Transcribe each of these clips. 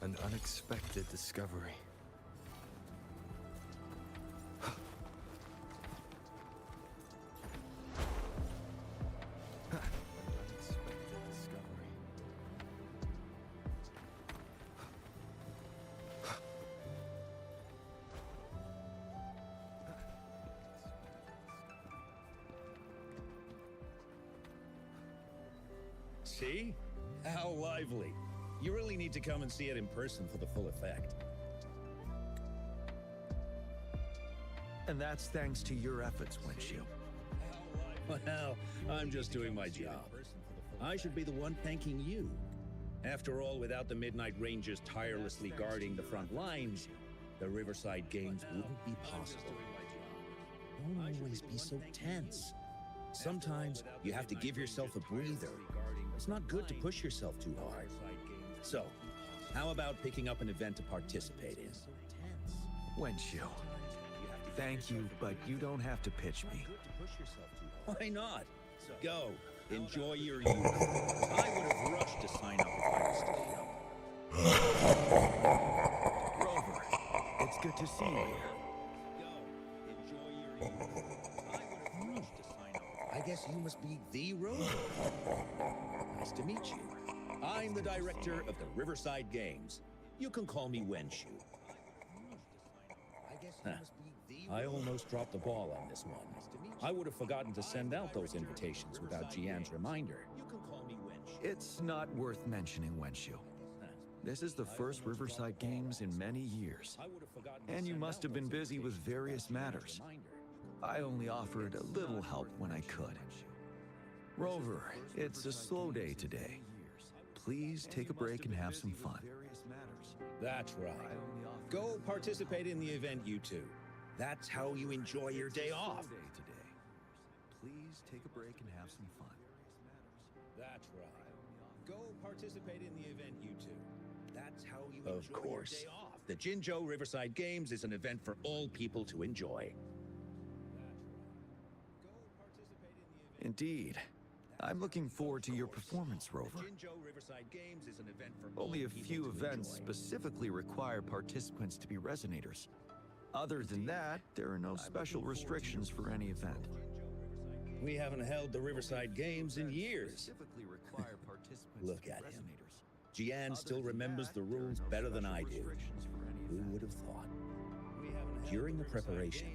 An unexpected discovery. See? How lively. You really need to come and see it in person for the full effect. And that's thanks to your efforts, Windshield. Well, I'm just doing my job. I should be the one thanking you. After all, without the Midnight Rangers tirelessly guarding the front lines, the Riverside Games wouldn't be possible. Don't always be so tense. Sometimes you have to give yourself a breather. It's not good to push yourself too hard. So, how about picking up an event to participate in? Wenshu, thank you, but you don't have to pitch me. Why not? Go. Enjoy your youth. I would have rushed to sign up if I was still young. Rover, it's good to see you here. Go. Enjoy your youth. I would have rushed to sign up. I guess you must be the Rover. Nice to meet you. I'm the director of the Riverside Games. You can call me Wenshu. I almost dropped the ball on this one. I would have forgotten to send out those invitations without Jian's reminder. You can call me Wenshu. It's not worth mentioning, Wenshu. This is the first Riverside Games in many years, and you must have been busy with various matters. I only offered a little help when I could. Rover, it's a slow day today. Please take a break and have some fun. That's right. Go participate in the event, you two. That's how you enjoy your day off. Please take a break and have some fun. That's right. Go participate in the event, you two. That's how you enjoy your day off. The Jinzhou Riverside Games is an event for all people to enjoy. Indeed. I'm looking forward to your performance, Rover. Only a few events specifically require participants to be Resonators. Other than that, there are no special restrictions for any event. We haven't held the Riverside Games in years. Look at him. Jian still remembers the rules better than I do. Who would have thought? During the preparation,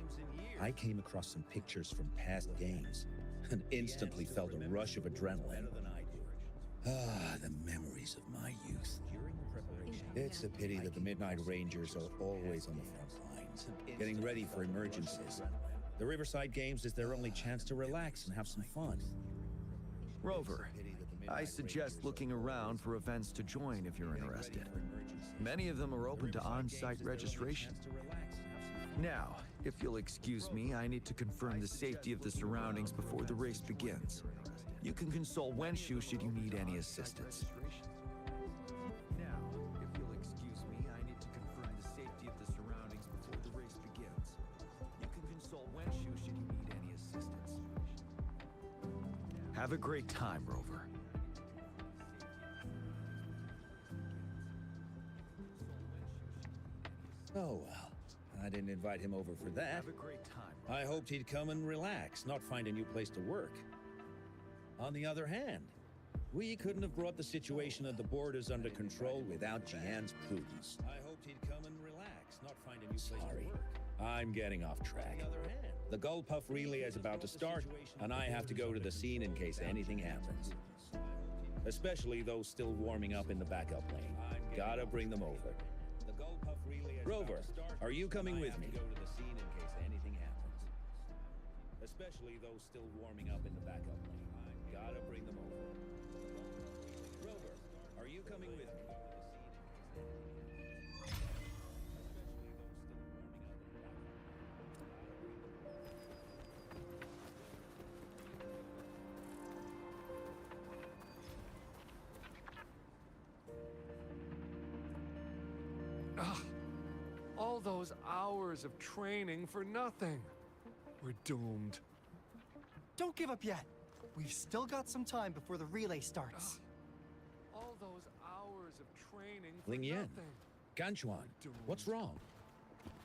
I came across some pictures from past games and instantly felt a rush of adrenaline. Ah, the memories of my youth. It's a pity that the Midnight Rangers are always on the front lines, getting ready for emergencies. The Riverside Games is their only chance to relax and have some fun. Rover, I suggest looking around for events to join if you're interested. Many of them are open to on-site registration. Now, if you'll excuse me, I need to confirm the safety of the surroundings before the race begins. You can consult Wenshu should you need any assistance. Now, if you'll excuse me, I need to confirm the safety of the surroundings before the race begins. You can consult Wenshu should you need any assistance. Have a great time, Rover. Oh well. I didn't invite him over for that. Have a great time. I hoped he'd come and relax, not find a new place to work. On the other hand, we couldn't have brought the situation at the borders under control without Jian's prudence. I hoped he'd come and relax, not find a new place to work. I'm getting off track. The Gull Puff relay is about to start, and I have to go to the scene in case anything happens. Especially those still warming up in the backup lane. Gotta bring them over. Rover, are you coming with me? Especially those still warming up in the backup lane. Gotta bring them over. Rover, are you coming with me? All those hours of training for nothing. We're doomed. Don't give up yet. We've still got some time before the relay starts. All those hours of training. training for Ling Yan, nothing. Ganchuan, what's wrong?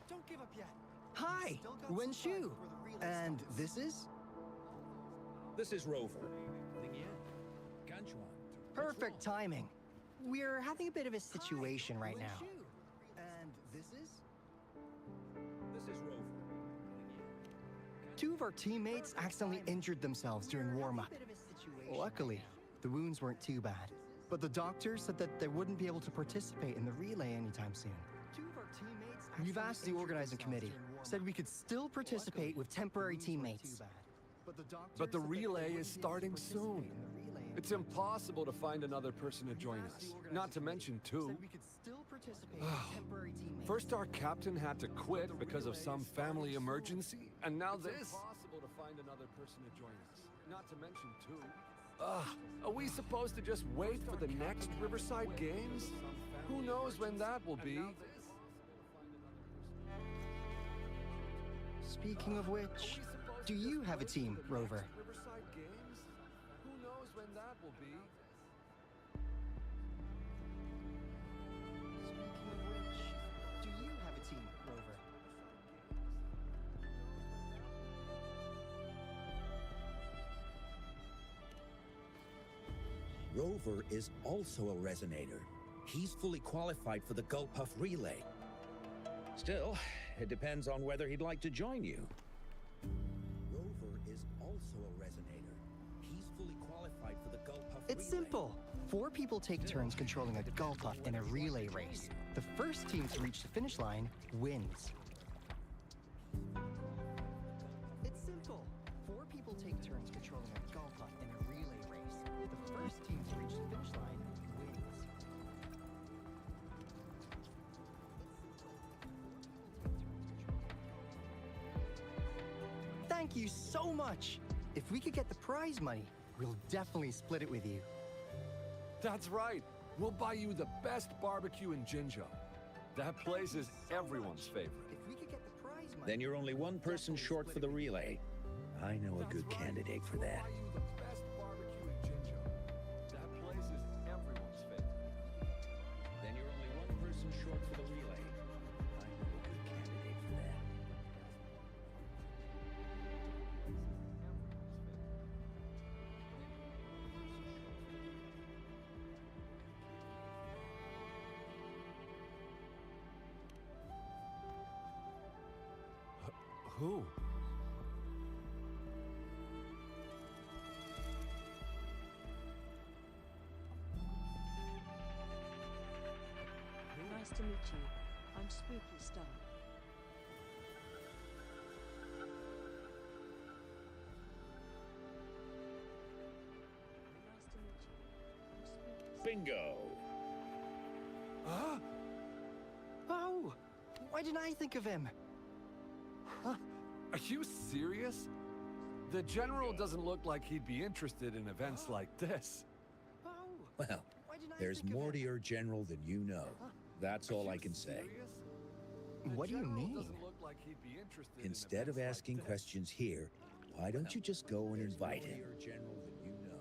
Don't give up yet. Hi, Still got Wen some time Shu. before the relay And starts. this is? This is Rover. Ling Yan, Ganchuan. Perfect timing. We're having a bit of a situation Hi, right Wen now. Shu. And this is? This is Rover. Two of our teammates accidentally injured themselves during warm-up. Luckily, the wounds weren't too bad. But the doctor said that they wouldn't be able to participate in the relay anytime soon. We've asked the organizing committee, said we could still participate with temporary teammates. But the relay is starting soon. It's impossible to find another person to join us. Not to mention two. First our captain had to quit because of some family emergency, and now this. It's impossible to find another person to join us. Not to mention two. Are we supposed to just wait for the next Riverside Games? Who knows when that will be? Speaking of which, do you have a team, Rover? Riverside Games? Who knows when that will be? Speaking of which, do you have a team, Rover? Rover is also a resonator. He's fully qualified for the Gulpuff Relay. Still, it depends on whether he'd like to join you. Rover is also a resonator. He's fully qualified for the Gulpuff It's Relay. simple. 4 people take turns controlling a Gulpuff in a relay race. The first team to reach the finish line wins. It's simple. 4 people take turns controlling a Gulpuff in a relay race. The first team to reach the finish line wins. Thank you so much! If we could get the prize money, we'll definitely split it with you. That's right. We'll buy you the best barbecue in Jinzhou. That place is everyone's favorite. If we could get the prize money, Then you're only one person short for the relay. I know a good candidate for that. We'll buy you the best barbecue in Jinzhou. That place is everyone's favorite. Then you're only one person short for the relay. I know a good candidate for that. Who? Nice to meet you. I'm Spooky Star. Nice to meet you. I'm Spooky Star. Bingo! Huh? oh! Why didn't I think of him? Are you serious? The General doesn't look like he'd be interested in events like this. Oh! Well, Why didn't I there's think of more him? to your general than you know. That's all Are I you can say. serious? The What do you General mean? doesn't look like he'd be interested in Instead of events asking like this. questions here, why don't you just go and invite him?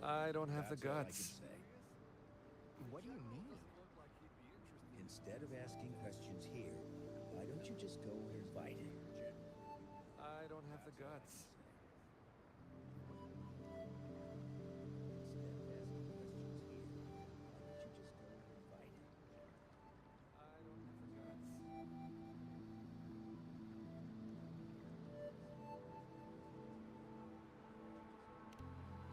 I don't have the That's all I can guts. say. What do you mean? Instead of asking questions here, why don't you just go and invite him? I don't have the guts.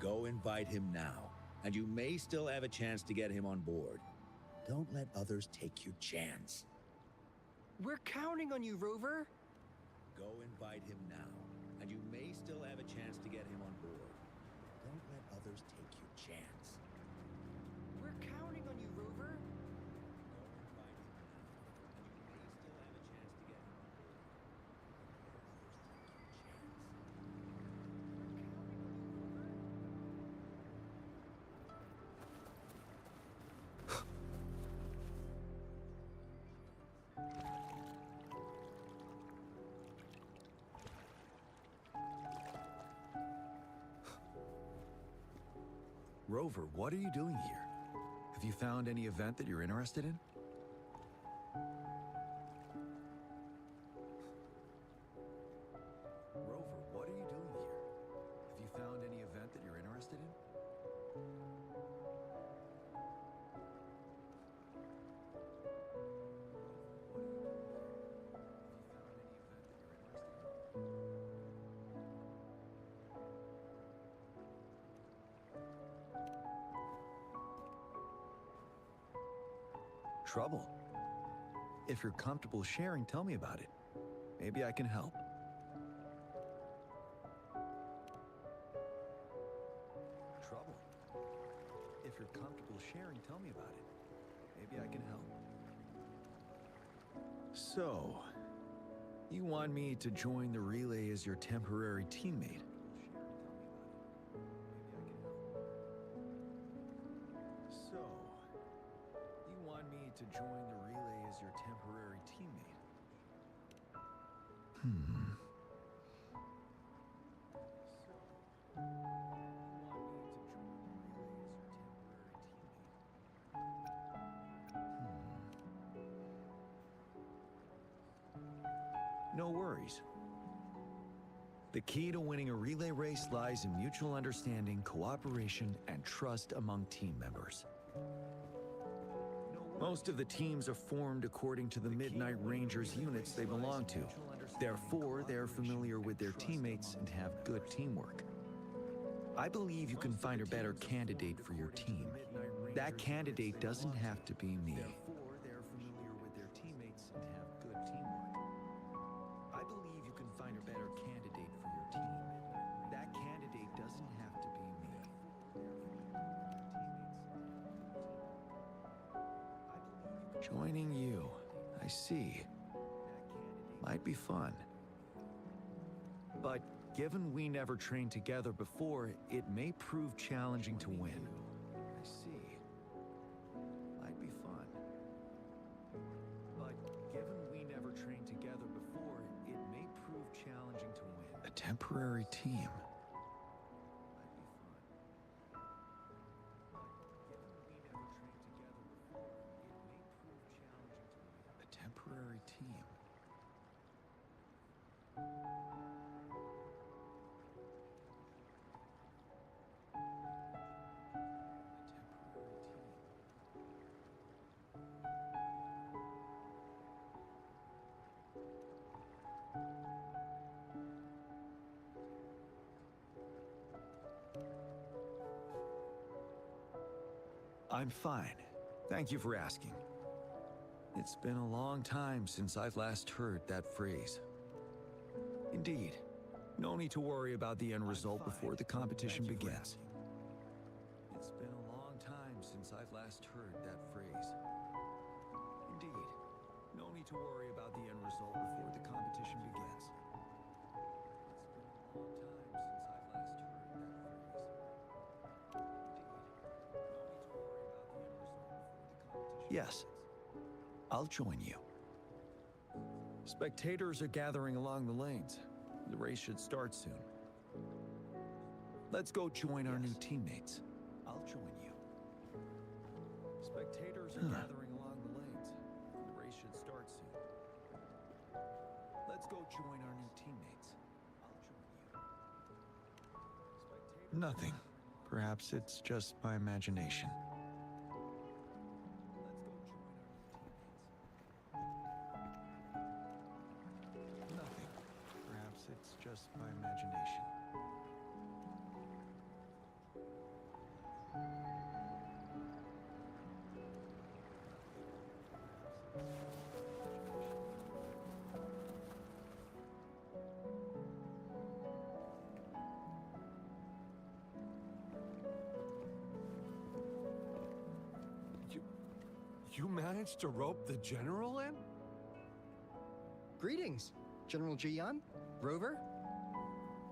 Go invite him now, and you may still have a chance to get him on board. Don't let others take your chance. We're counting on you, Rover. Go invite him now, and you may still have a chance to get him on board. Don't let others take your chance. We're counting on you, Rover. Rover, what are you doing here? Have you found any event that you're interested in? trouble? If you're comfortable sharing, tell me about it. Maybe I can help. Trouble? If you're comfortable sharing, tell me about it. Maybe I can help. So, you want me to join the relay as your temporary teammate? So, you want me to join the relay as your temporary teammate? No worries. The key to winning a relay race lies in mutual understanding, cooperation, and trust among team members. Most of the teams are formed according to the Midnight Rangers units they belong to. Therefore, they are familiar with their teammates and have good teamwork. I believe you can find a better candidate for your team. That candidate doesn't have to be me. Therefore, they are familiar with their teammates and have good teamwork. I believe you can find a better candidate for your team. That candidate doesn't have to be me. Joining you, I see. Might be fun. But given we never trained together before, it may prove challenging to win. I see. Might be fun. But given we never trained together before, it may prove challenging to win. A temporary team. Temporary team. I'm fine. Thank you for asking. It's been a long time since I've last heard that phrase. Indeed, no need to worry about the end result before the competition begins. It's been a long time since I've last heard that phrase. Indeed, no need to worry about the end result before the competition begins. It's been a long time since I've last heard that phrase. Indeed, no need to worry about the end result before the competition begins. Yes. I'll join you. Spectators are gathering along the lanes. The race should start soon. Let's go join our new teammates. I'll join you. Spectators are gathering along the lanes. The race should start soon. Let's go join our new teammates. I'll join you. Nothing. Perhaps it's just my imagination. It's just my imagination. You managed to rope the general in? Greetings, General Jian, Rover.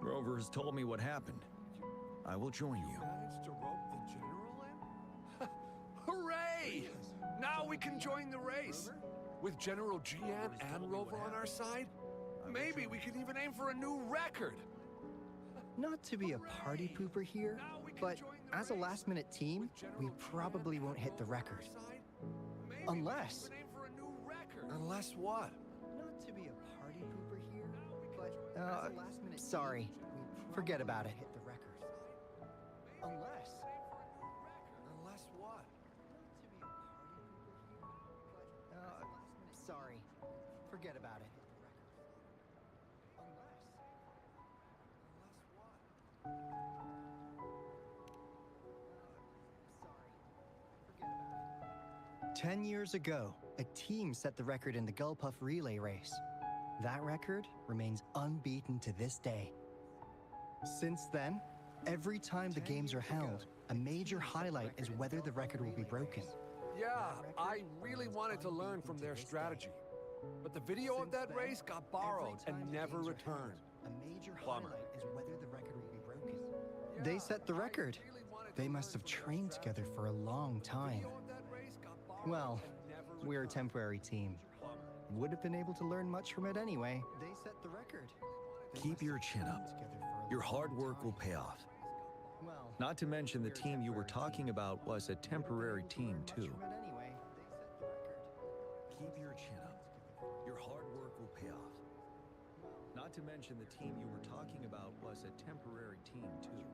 Rover has told me what happened. I will join you. Managed to rope the general in? Hooray! Now we can join the race. With General Jian and Rover on our side, maybe we can even aim for a new record. Not to be a party pooper here, but as a last-minute team, we probably won't hit the record. Unless... Unless what? Not to be a party pooper here, but as a last-minute sorry. Forget about it. Hit the record. Unless... Unless what? Sorry. Forget about it. Hit the record. Unless... Unless what? Sorry. Forget about it. 10 years ago, a team set the record in the Gullpuff relay race. That record remains unbeaten to this day. Since then, every time the games are held, a major highlight is whether the record will be broken. Yeah, I really wanted to learn from their strategy. But the video of that race got borrowed and never returned. A major Bummer. highlight is whether the record will be broken. They set the record. They must have trained together for a long time. Well, we're a temporary team. Would have been able to learn much from it anyway. They set the record. Keep your chin up. Your hard work will pay off. Well, Not to mention the team you were talking about was a temporary team too. Keep your chin up. Your hard work will pay off. Not to mention the team you were talking about was a temporary team too.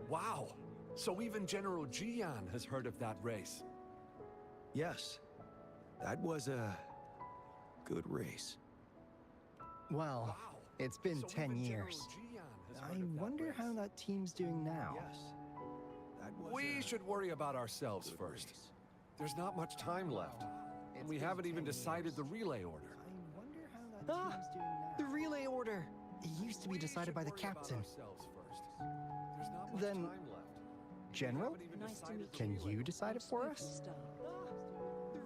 Wow, so even General Jian has heard of that race. Yes, that was a good race. Well, Wow. it's been So 10 even years. General Jian has I heard of that wonder race. how that team's doing now. Yes, that was We a should worry about ourselves good first. race. There's not much time left. And we haven't even decided the relay order. I wonder how that team's doing now. The relay order! It used to be decided by the captain. There's not much Then, time left. General, Haven't even Nice to decided meet the can you. relay you decide it for Spooky us? Star.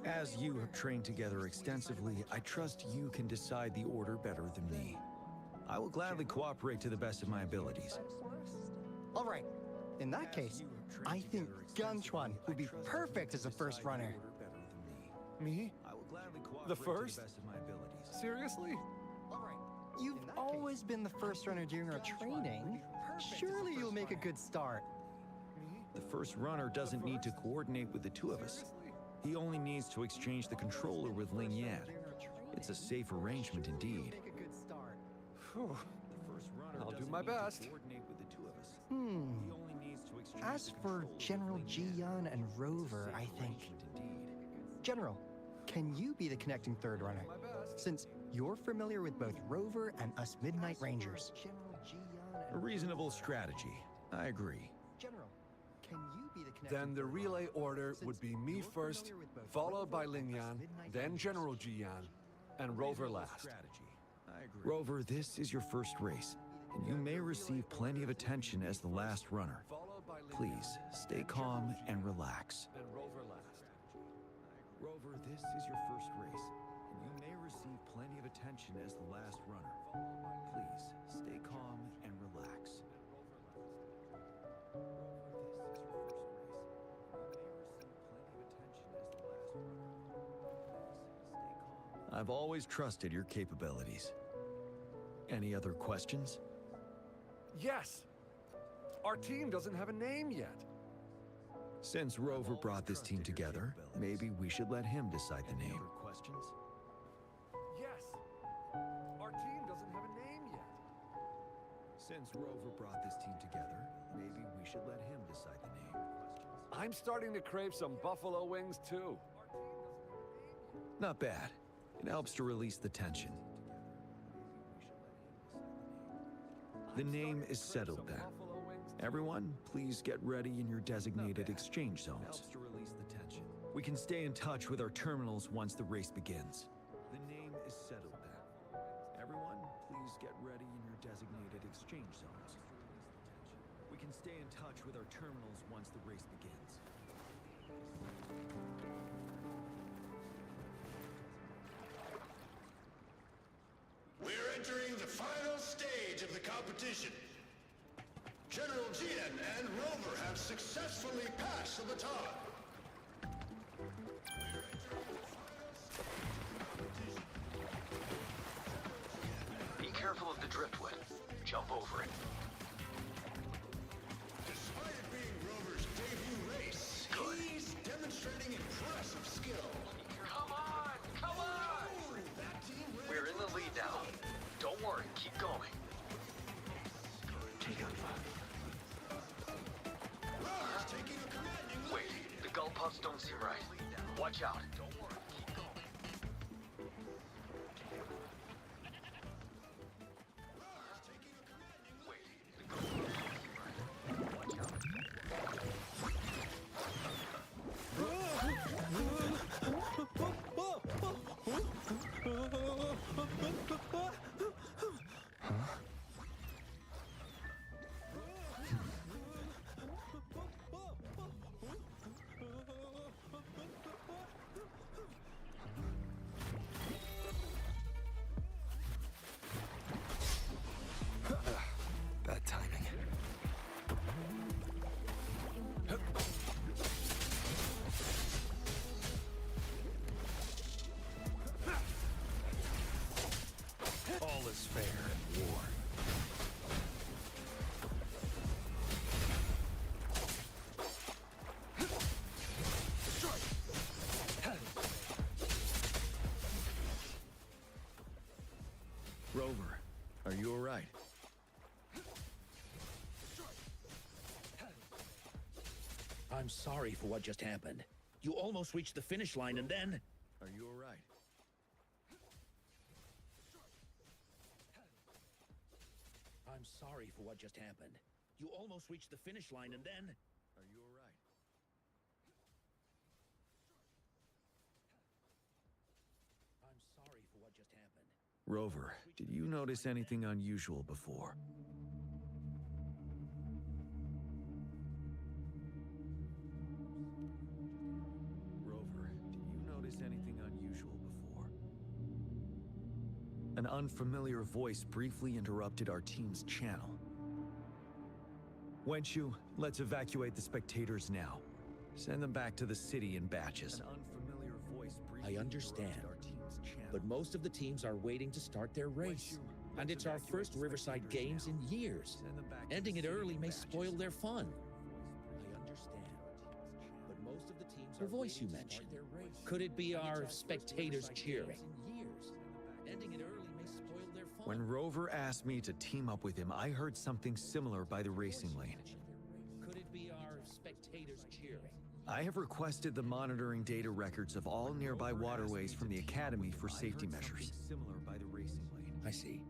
As you have trained together extensively, I trust you can decide the order better than me. I will gladly cooperate to the best of my abilities. All right. In that case, I think Gunchuan would be perfect as a first runner. Me? I will gladly cooperate The to first? the best of my abilities. Seriously? All right. You've always been the first runner during our training. Surely you'll make a good start. The first runner doesn't need to coordinate with the two of us. He only needs to exchange the controller with Ling Yan. It's a safe arrangement indeed. Make a good start. Whew. The first runner I'll do doesn't my need to best. coordinate with the two of us. Hmm. He only needs to exchange As the for controller with General Ling Yan. Jiyan and It's a Rover, safe I think. arrangement indeed. General, can you be the connecting third runner? My best. Since you're familiar with both Rover and us Midnight Rangers. A reasonable strategy. I agree. General, can you be the connecting Then the third relay runner? order Since would be me you're first, familiar with both followed by Rover Ling and us Yan, Midnight then Rangers. General Jian, and Rover last. Strategy. I agree. Rover, this is your first race, and you may receive plenty of attention as the last runner. Followed by Ling Please, Yan, stay then calm General and Jian, relax. and Rover last. Rover, this is your first race, and you may receive plenty of attention as the last runner. Please, stay calm and relax. I've always trusted your capabilities. Any other questions? Yes! Our team doesn't have a name yet. Since Rover brought this team together, maybe we should let him decide the name. Questions? Yes! Our team doesn't have a name yet. Since Rover brought this team together, maybe we should let him decide the name. I'm starting to crave some buffalo wings too. Not bad. It helps to release the tension. The name is settled then. Everyone, please get ready in your designated exchange zones. Helps to release the tension. We can stay in touch with our terminals once the race begins. The name is settled then. Everyone, please get ready in your designated exchange zones. We can stay in touch with our terminals once the race begins. We're entering the final stage of the competition. General Jian and Rover have successfully passed the baton. Be careful of the driftwood. Jump over it. Despite it being Rover's debut race, he's demonstrating impressive skill. Come on! Come on! That team really We're in the lead now. Don't worry, keep going. Rover's taking a commanding lead. Wait, the gull puffs don't seem right. Watch out. Don't worry, keep going. Rover's taking a commanding lead. Wait, the gull puffs don't seem Bad timing. All is fair in war. Rover, are you all right? I'm sorry for what just happened. You almost reached the finish line and then... Are you all right? I'm sorry for what just happened. You almost reached the finish line and then... Are you all right? I'm sorry for what just happened. Rover, did you notice anything unusual before? Rover, did you notice anything unusual before? An unfamiliar voice briefly interrupted our team's channel. Wenchu, let's evacuate the spectators now. Send them back to the city in batches. An unfamiliar voice briefly I understand, interrupted our team's channel. but most of the teams are waiting to start their race. And it's our first Riverside Games in years. Send them back to Ending the it city early in may batches. spoil their fun. I understand, but most of the teams the voice you mentioned. Could it be our spectators cheering? Ending it early may spoil their fun. When Rover asked me to team up with him, I heard something similar by the racing lane. Could it be our spectators cheering? I have requested the monitoring data records of all nearby waterways from the Academy for safety measures. Similar by the racing lane. I see.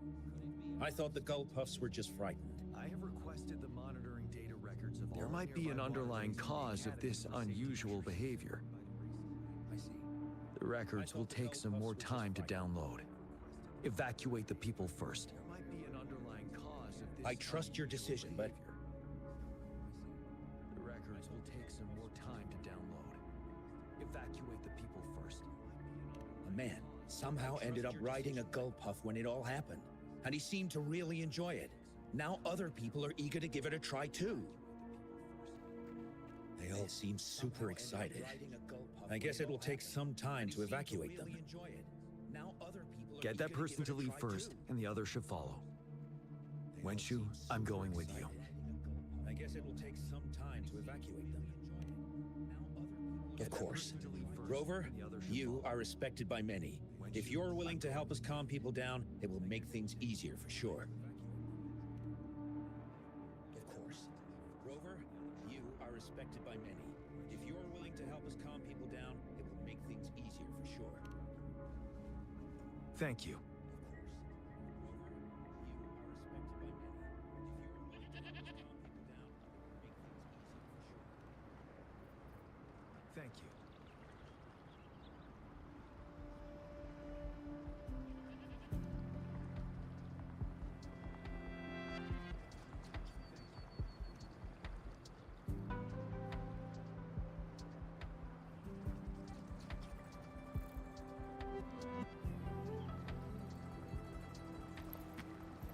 I thought the Gull Puffs were just frightened. I have requested the monitoring data records of all There might be an underlying cause of this unusual behavior. I see. The records will take some more time to download. Evacuate the people first. There might be an underlying cause of this I trust your decision, but the records will take some more time to download. Evacuate the people first. a man somehow ended up riding a Gull Puff when it all happened. And he seemed to really enjoy it. Now other people are eager to give it a try too. They all seem super excited. I guess it will take some time to evacuate them. Get that person to leave first, and the others should follow. Wenchu, I'm going with you. I guess it will take some time to evacuate them. Of course. Rover, you are respected by many. If you're willing to help us calm people down, it will make things easier for sure. Of course. Rover, you are respected by many. If you're willing to help us calm people down, it will make things easier for sure. Thank you. Thank you.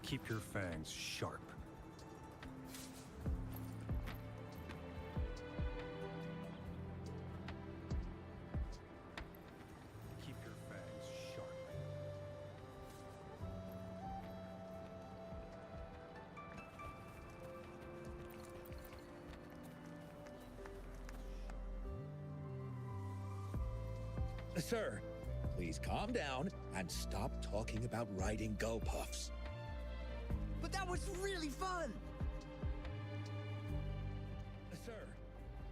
Keep your fangs sharp. Keep your fangs sharp. Sir, please calm down and stop talking about riding Gull Puffs. But that was really fun! Sir,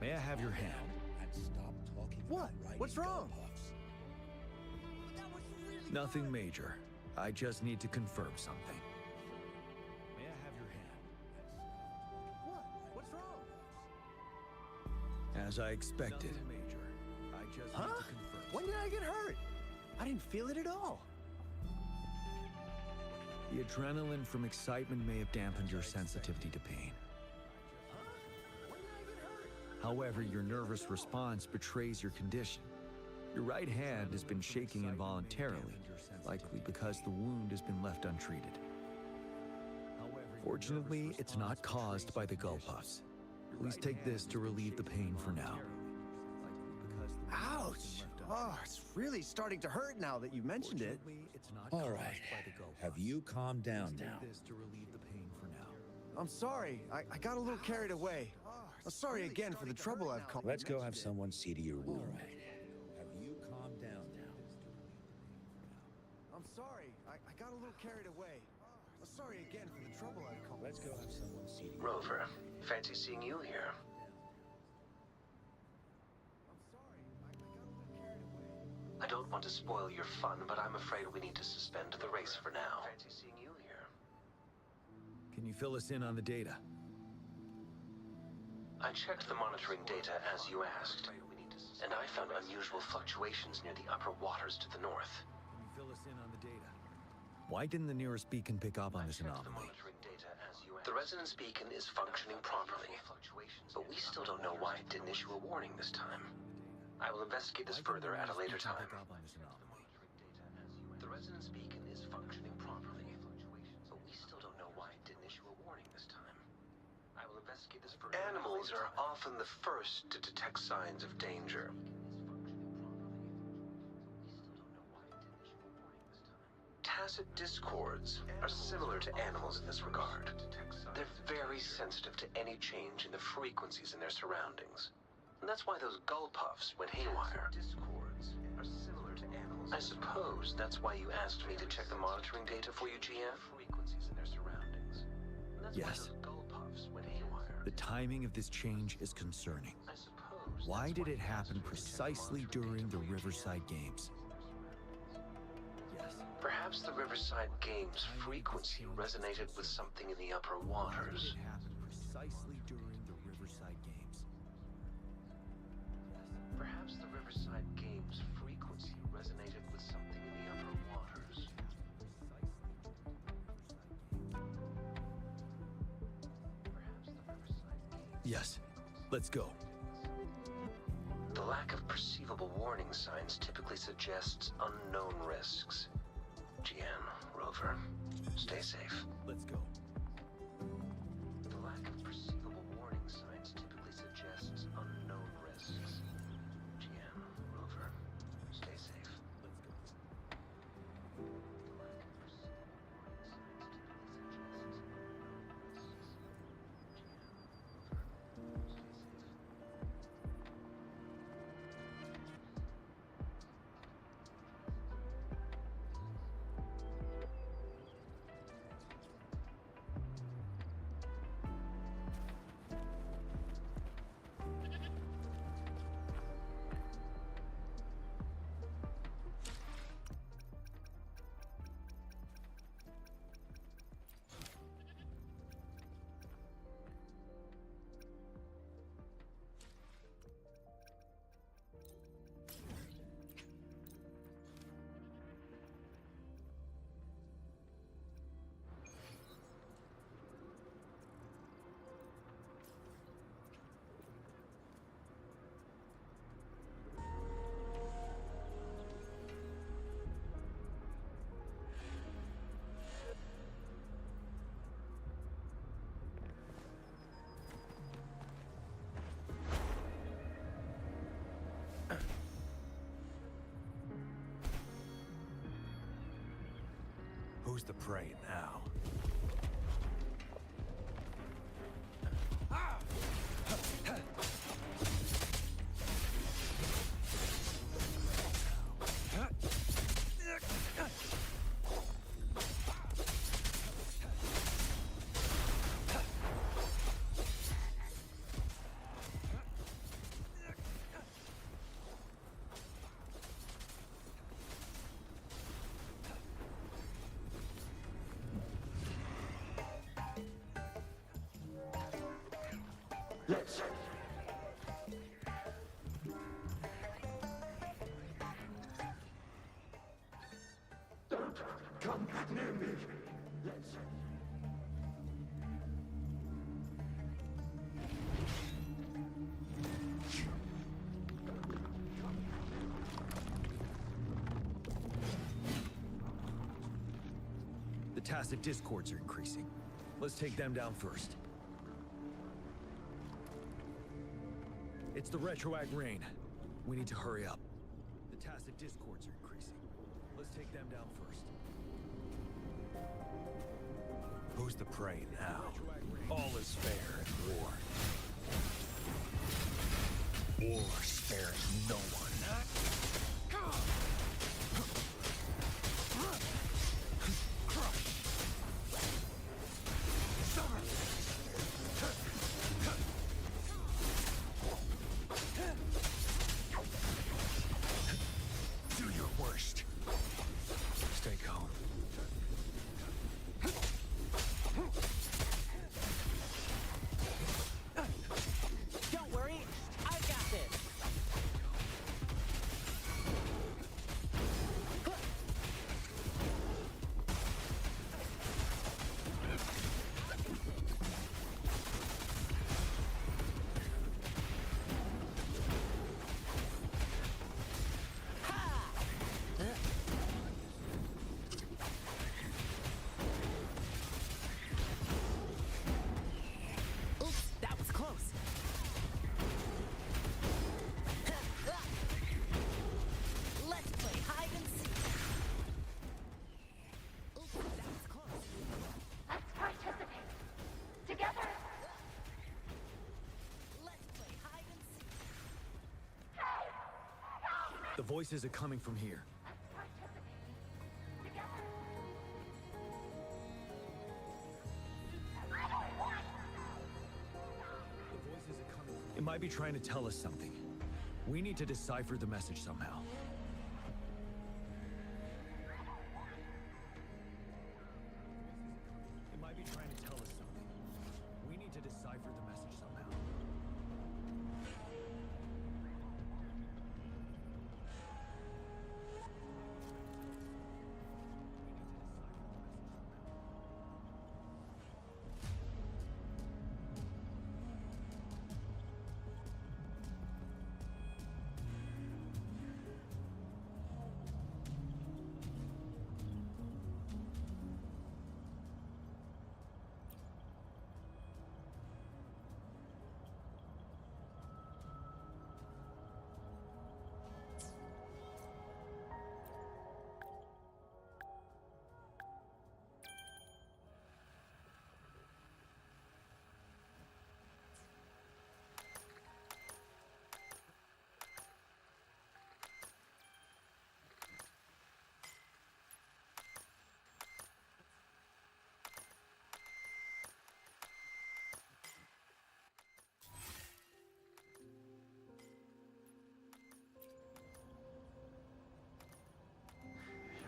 May I have your hand? and stop talking What? about riding What's Gull wrong? Puffs. But that was really Nothing major. I just need to confirm something. May I have your hand? What? What's wrong? As I expected. Nothing major. I just Huh? need to confirm. When did I get hurt? I didn't feel it at all. The adrenaline from excitement may have dampened your sensitivity to pain. However, your nervous response betrays your condition. Your right hand has been shaking involuntarily, likely because the wound has been left untreated. Fortunately, it's not caused by the gull puffs. Please take this to relieve the pain for now. Ouch! Oh, it's really starting to hurt now that you mentioned it. All right. Have you calmed down now? I'm sorry. I got a little carried away. I'm sorry again for the trouble I've caused. Let's go have someone see to your wound. All right. Have you calmed down now? I'm sorry. I got a little carried away. I'm sorry again for the trouble I've caused. Let's go have someone see to your Rover, fancy seeing you here. I'm sorry. I got a little carried away. I don't want to spoil your fun, but I'm afraid we need to suspend the race for now. Fancy seeing you here. Can you fill us in on the data? I checked the monitoring data as you asked, and I found unusual fluctuations near the upper waters to the north. Can you fill us in on the data? Why didn't the nearest beacon pick up on this anomaly? The resonance beacon is functioning properly, but we still don't know why it didn't issue a warning this time. I will investigate this further at a later time. The resonance beacon is functioning properly, but we still don't know why it didn't issue a warning this time. I will investigate this further. Animals are often the first to detect signs of danger. Tacit discords are similar to animals in this regard. They're very sensitive to any change in the frequencies in their surroundings. And that's why those gull puffs went haywire. I suppose that's why you asked me to check the monitoring data for you, GM? Frequencies in their surroundings. And that's why Yes. those gull puffs went haywire. The timing of this change is concerning. I suppose Why that's did why it you asked happen me to check the precisely monitoring during data the for you, Riverside GM? Games? Yes. Perhaps the Riverside Games frequency resonated with something in the upper Why did waters. it happen precisely during the Riverside Games? Perhaps the Riverside Games frequency resonated with something in the upper waters. Perhaps the Riverside Games. Yes. Let's go. The lack of perceivable warning signs typically suggests unknown risks. GM, Rover, stay safe. Let's go. The lack of perceivable warning signs typically suggests unknown risks. GM, Rover, stay safe. Let's go. The lack of perceivable warning signs typically suggests unknown risks. GM, Rover, stay safe. Who's the prey now? Let's... Don't come near me. The tacit discords are increasing. Let's take them down first. It's the retroact rain. We need to hurry up. The tacit discords are increasing. Let's take them down first. Who's the prey now? All is fair in war. War spares no one. Do your worst. Stay calm. Don't worry, I've got this. Oops, that was close. Let's play hide and seek. Oops, that was close. Let's participate. Together. Let's play hide and seek. The voices are coming from here. The voices are coming. It might be trying to tell us something. We need to decipher the message somehow. It might be trying to tell us something. We need to decipher the message somehow.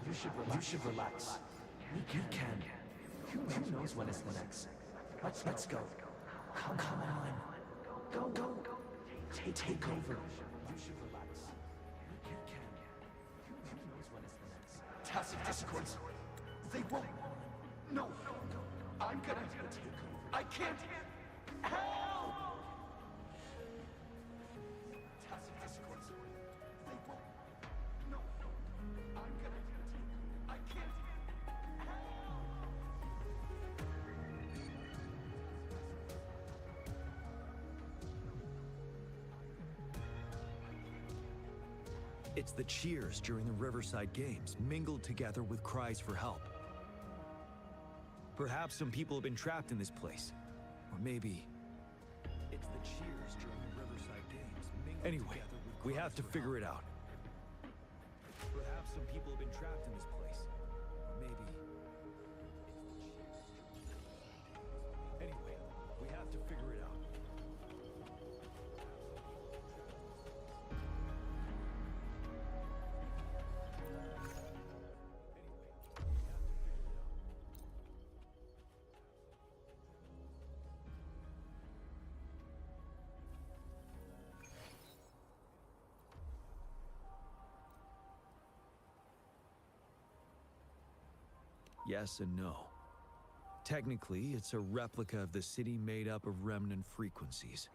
You should relax. We can. Who knows when it's the next? Let's go. Come on. Go. Take over. You should relax. We can. Who knows when it's the next? Tacit discords. They won't. No. I'm gonna take over. I can't. Help! Tacit discords. They won't. No. I'm gonna take over. I can't. It's the cheers during the Riverside Games, mingled together with cries for help. Perhaps some people have been trapped in this place. Or maybe it's the cheers during the Riverside Games, mingled anyway, we have to figure it out. Perhaps some people have been trapped in this place. Or maybe it's the cheers. Anyway, we have to figure it out. Yes and no. Technically, it's a replica of the city made up of remnant frequencies.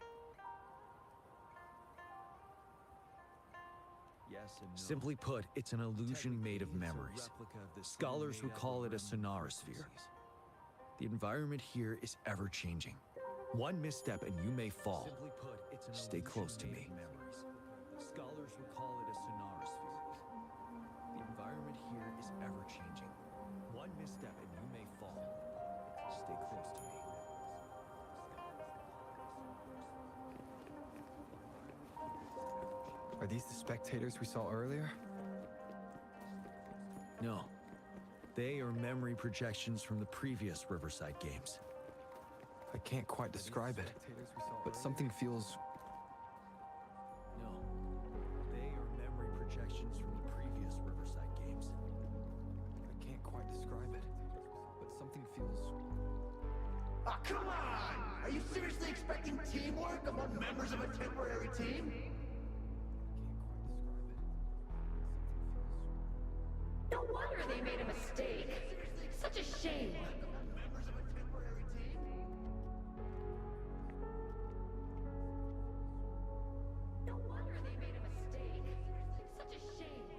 Simply put, it's an illusion made of memories. Scholars would call it a sonorosphere. The environment here is ever-changing. One misstep and you may fall. Stay close to me. Scholars would call it a sonorosphere. The environment here is ever-changing. One misstep and you may fall. Stay close to me. Are these the spectators we saw earlier? No. They are memory projections from the previous Riverside games. I can't quite describe it, but something feels... No. They are memory projections from the previous Riverside games. I can't quite describe it, but something feels... Ah, come on! Are you seriously expecting teamwork among members of a temporary team? No wonder they made a mistake. Such a shame. Members of a temporary team? No wonder they made a mistake. Such a shame.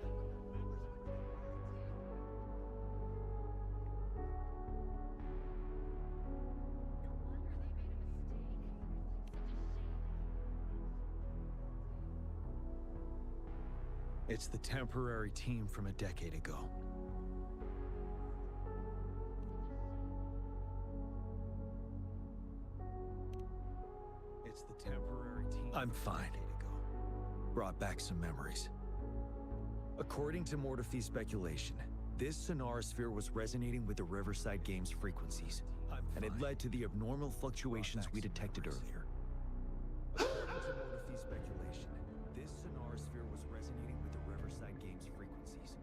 It's the temporary team from a decade ago. It's the temporary team. I'm fine. Brought back some memories. According to Mortefy's speculation, this sonorosphere was resonating with the Riverside Games frequencies, and it led to the abnormal fluctuations we detected earlier. According to Mortefy's speculation, this sonorosphere was resonating with the Riverside Games frequencies,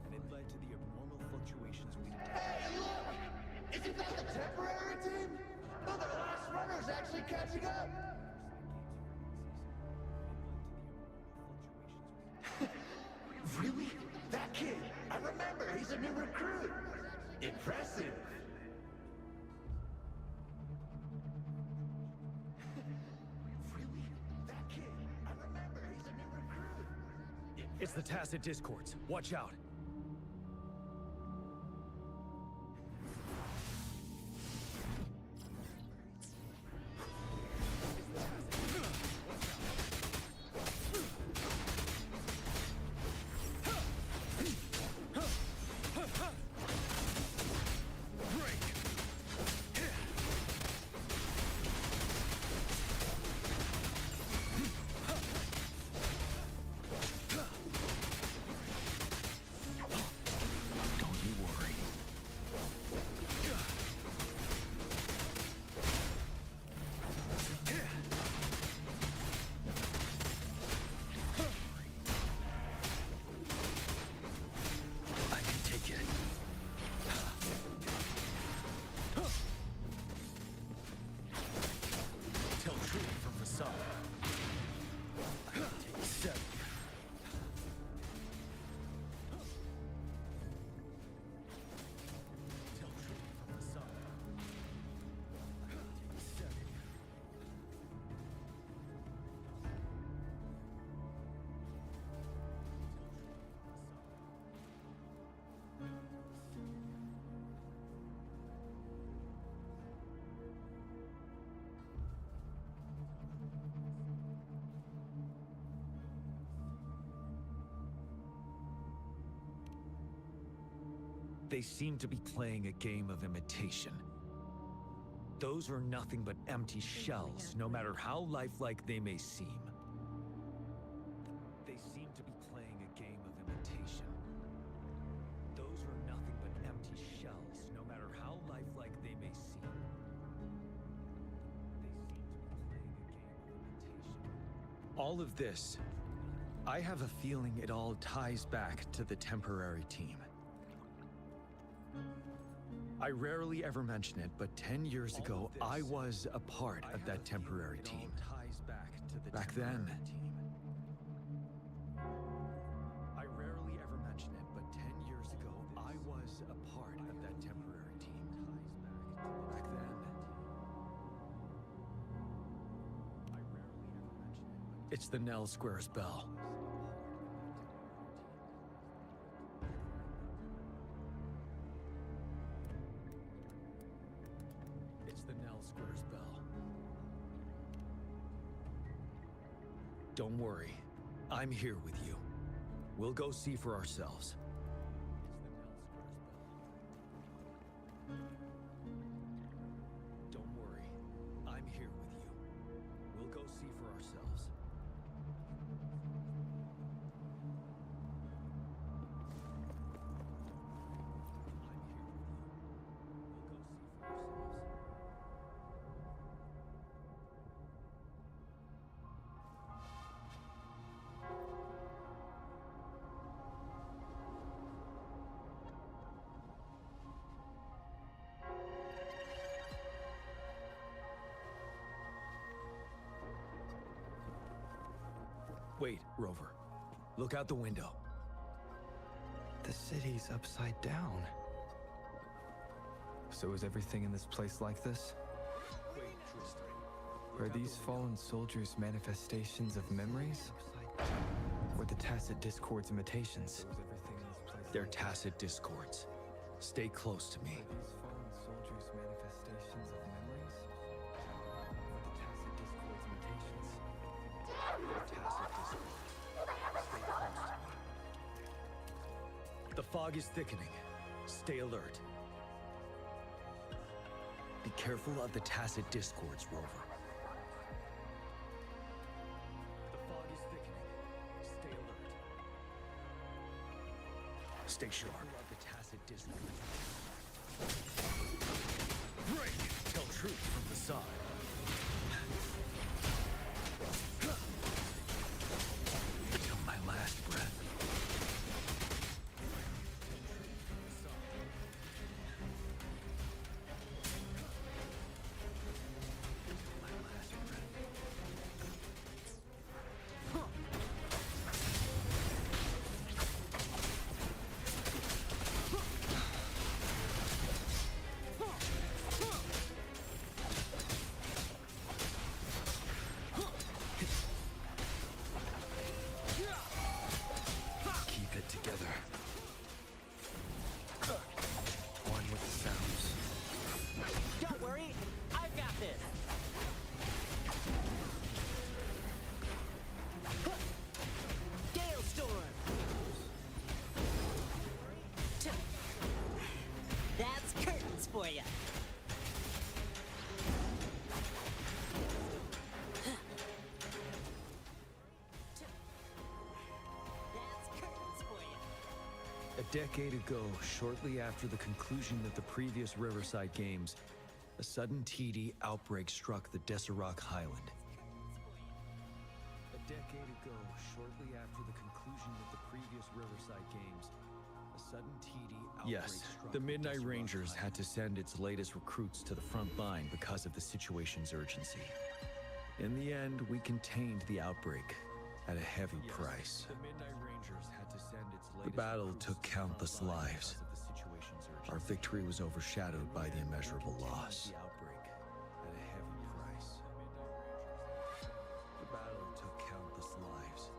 and it led to the abnormal fluctuations we detected. Hey, look! Isn't that the temporary team? No, the last runner's actually catching up! Really? That kid! I remember, he's a new recruit! Impressive! Really? That kid! I remember, he's a new recruit! It's the tacit discords. Watch out. They seem to be playing a game of imitation. Those are nothing but empty shells, no matter how lifelike they may seem. They seem to be playing a game of imitation. Those are nothing but empty shells, no matter how lifelike they may seem. They seem to be playing a game of imitation. All of this, I have a feeling it all ties back to the temporary team. I rarely ever mention it, but 10 years ago, I was a part of that temporary team. Back then, I rarely ever mention it, but 10 years ago, I was a part of that temporary team. It's the Nell Square's bell. It's the Nell Square's bell. Don't worry. I'm here with you. We'll go see for ourselves. Don't worry. I'm here with you. We'll go see for ourselves. Wait, Rover. Look out the window. The city's upside down. So is everything in this place like this? Are these fallen soldiers manifestations of memories? Or the Tacit Discord's imitations? They're Tacit Discords. Stay close to me. Are these fallen soldiers manifestations of memories? Or the Tacit Discord's imitations? They're Tacit Discords. Stay close to me. The fog is thickening. Stay alert. Be careful of the Tacit Discords, Rover. The fog is thickening. Stay alert. Stay sharp. Of the Tacit Discords. Break! Tell truth from the side. Till my last breath. Keep it together. One with the sounds. Don't worry, I've got this. Gale storm. That's curtains for you. A decade ago, shortly after the conclusion of the previous Riverside Games, a sudden TD outbreak struck the Deserac Highland. A decade ago, shortly after the conclusion of the previous Riverside Games, a sudden TD outbreak struck the Midnight Rangers had to send its latest recruits to the front line because of the situation's urgency. In the end, we contained the outbreak at a heavy price. The Midnight Rangers had to send its latest The battle took countless lives. Our victory was overshadowed by the immeasurable loss. At a heavy price. The battle took countless lives.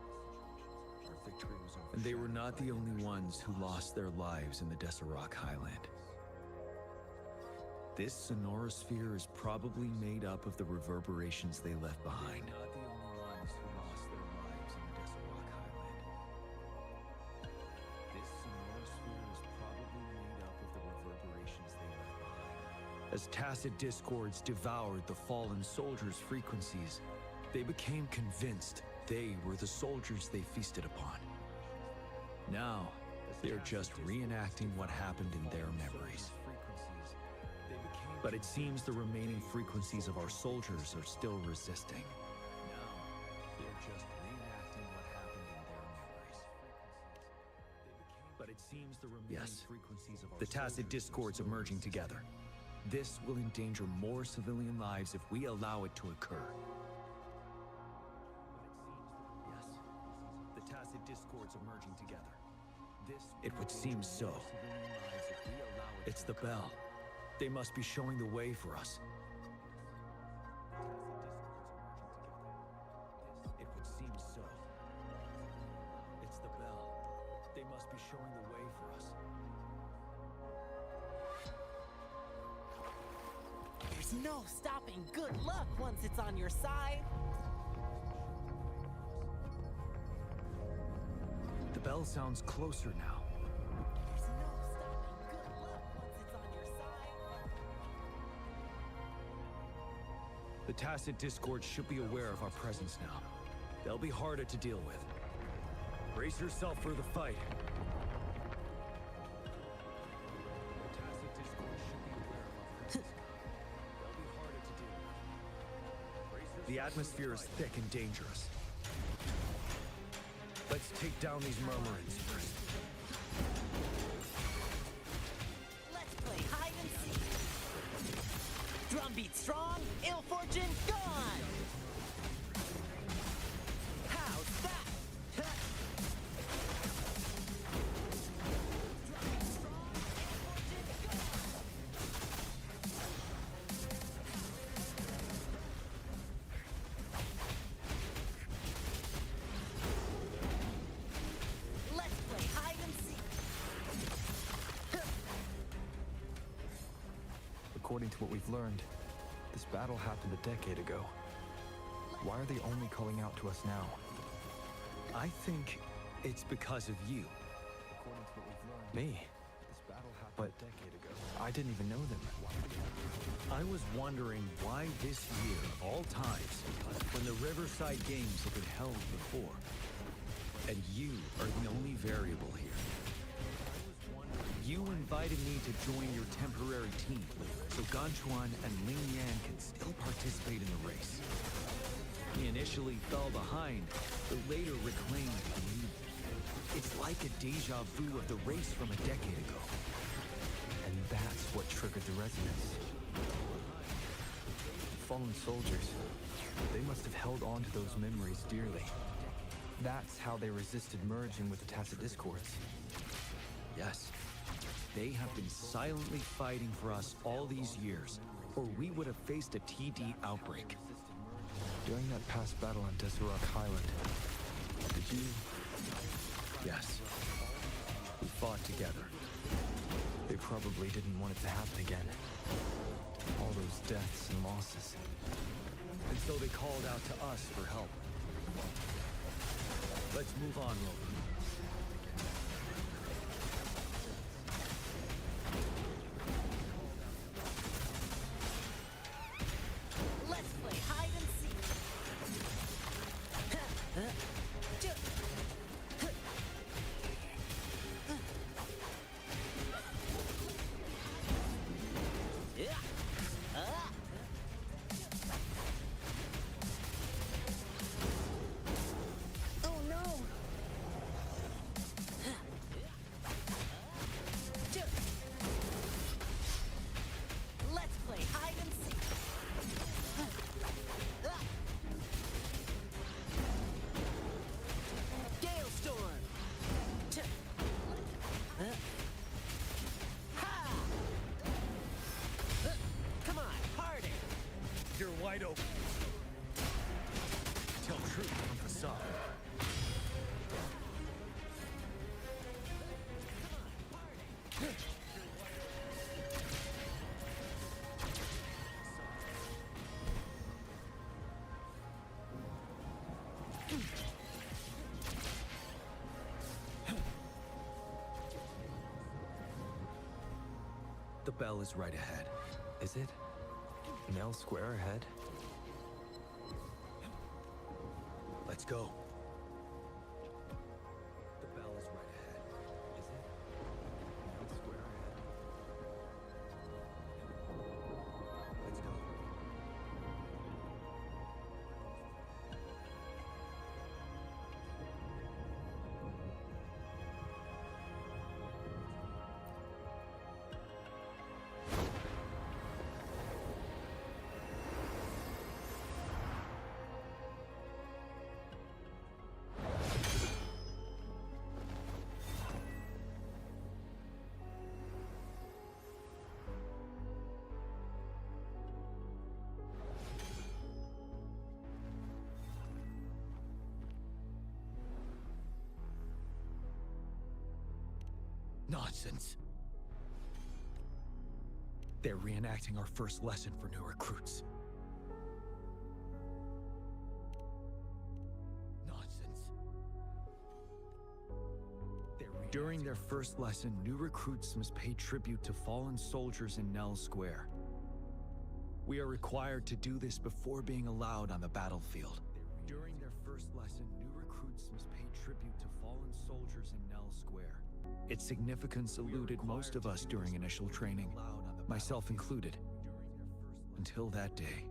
Our victory was overshadowed. And they were not the only ones who lost their lives in the Deserac Highland. This sonorosphere is probably made up of the reverberations they left behind. Not the only ones who lost their lives in the Deserac Highland. This sonorosphere is probably made up of the reverberations they left behind. As Tacit Discords devoured the fallen soldiers' frequencies, they became convinced they were the soldiers they feasted upon. Now, they're just reenacting what happened in their memories. But it seems the remaining frequencies of our soldiers are still resisting. Now, they're just reenacting what happened in their memories. But it seems the remaining frequencies of our the Tacit Discords emerging together. This will endanger more civilian lives if we allow it to occur. Yes, the Tacit Discords emerging together. It would seem so. It's the bell. They must be showing the way for us. It would seem There's no stopping good luck once it's on your side. The bell sounds closer now. There's no stopping good luck once it's on your side. The Tacit Discord should be aware of our presence now. They'll be harder to deal with. Brace yourself for the fight. The Tacit Discord should be aware of our presence now. They'll be harder to deal with. The atmosphere is thick and dangerous. Let's take down these murmurings first. Let's play hide and seek. Drumbeat strong, ill fortune gone. How's that? Drumbeat strong, ill fortune gone. Let's play hide and seek. According to what we've learned, this battle happened a decade ago. Why are they only calling out to us now? I think it's because of you. According to what we've learned, me? This battle happened But a decade ago. I didn't even know them. I was wondering why this year, of all times, when the Riverside Games have been held before, and you are the only variable here. You invited me to join your temporary team, so Ganchuan and Ling Yan can still participate in the race. He initially fell behind, but later reclaimed the lead. It's like a deja vu of the race from a decade ago. And that's what triggered the resonance. Fallen soldiers. They must have held on to those memories dearly. That's how they resisted merging with the Tacit Discords. Yes. They have been silently fighting for us all these years, or we would have faced a TD outbreak. During that past battle on Deserock Highland, did you... Yes. We fought together. They probably didn't want it to happen again. All those deaths and losses. And so they called out to us for help. Let's move on, Rover. Let's play hide and seek. Yeah. Oh no. Let's play hide and seek. Gale storm. Ha! Come on, harder. You're wide open. Tell truth from facade. The bell is right ahead. Is it? Nell Square ahead? Let's go. The bell is right ahead. Is it? Nell Square ahead? Let's go. Nonsense. They're reenacting our first lesson for new recruits. Nonsense. During their first lesson, new recruits must pay tribute to fallen soldiers in Nell Square. We are required to do this before being allowed on the battlefield. During their first lesson, new recruits must pay tribute to fallen soldiers in Nell Square. Its significance eluded most of us during initial training, myself included. Until that day.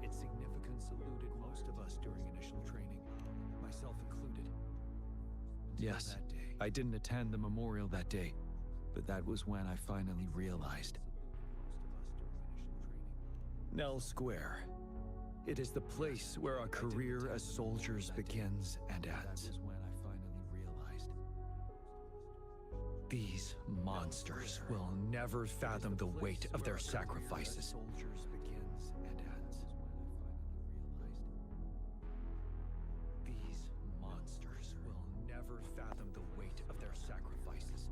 Its significance eluded most of us during initial training, myself included. Yes, I didn't attend the memorial that day, but that was when I finally realized. Nell Square. It is the place where our career as soldiers begins and ends. These monsters will never fathom the weight of their sacrifices. These monsters will never fathom the weight of their sacrifices.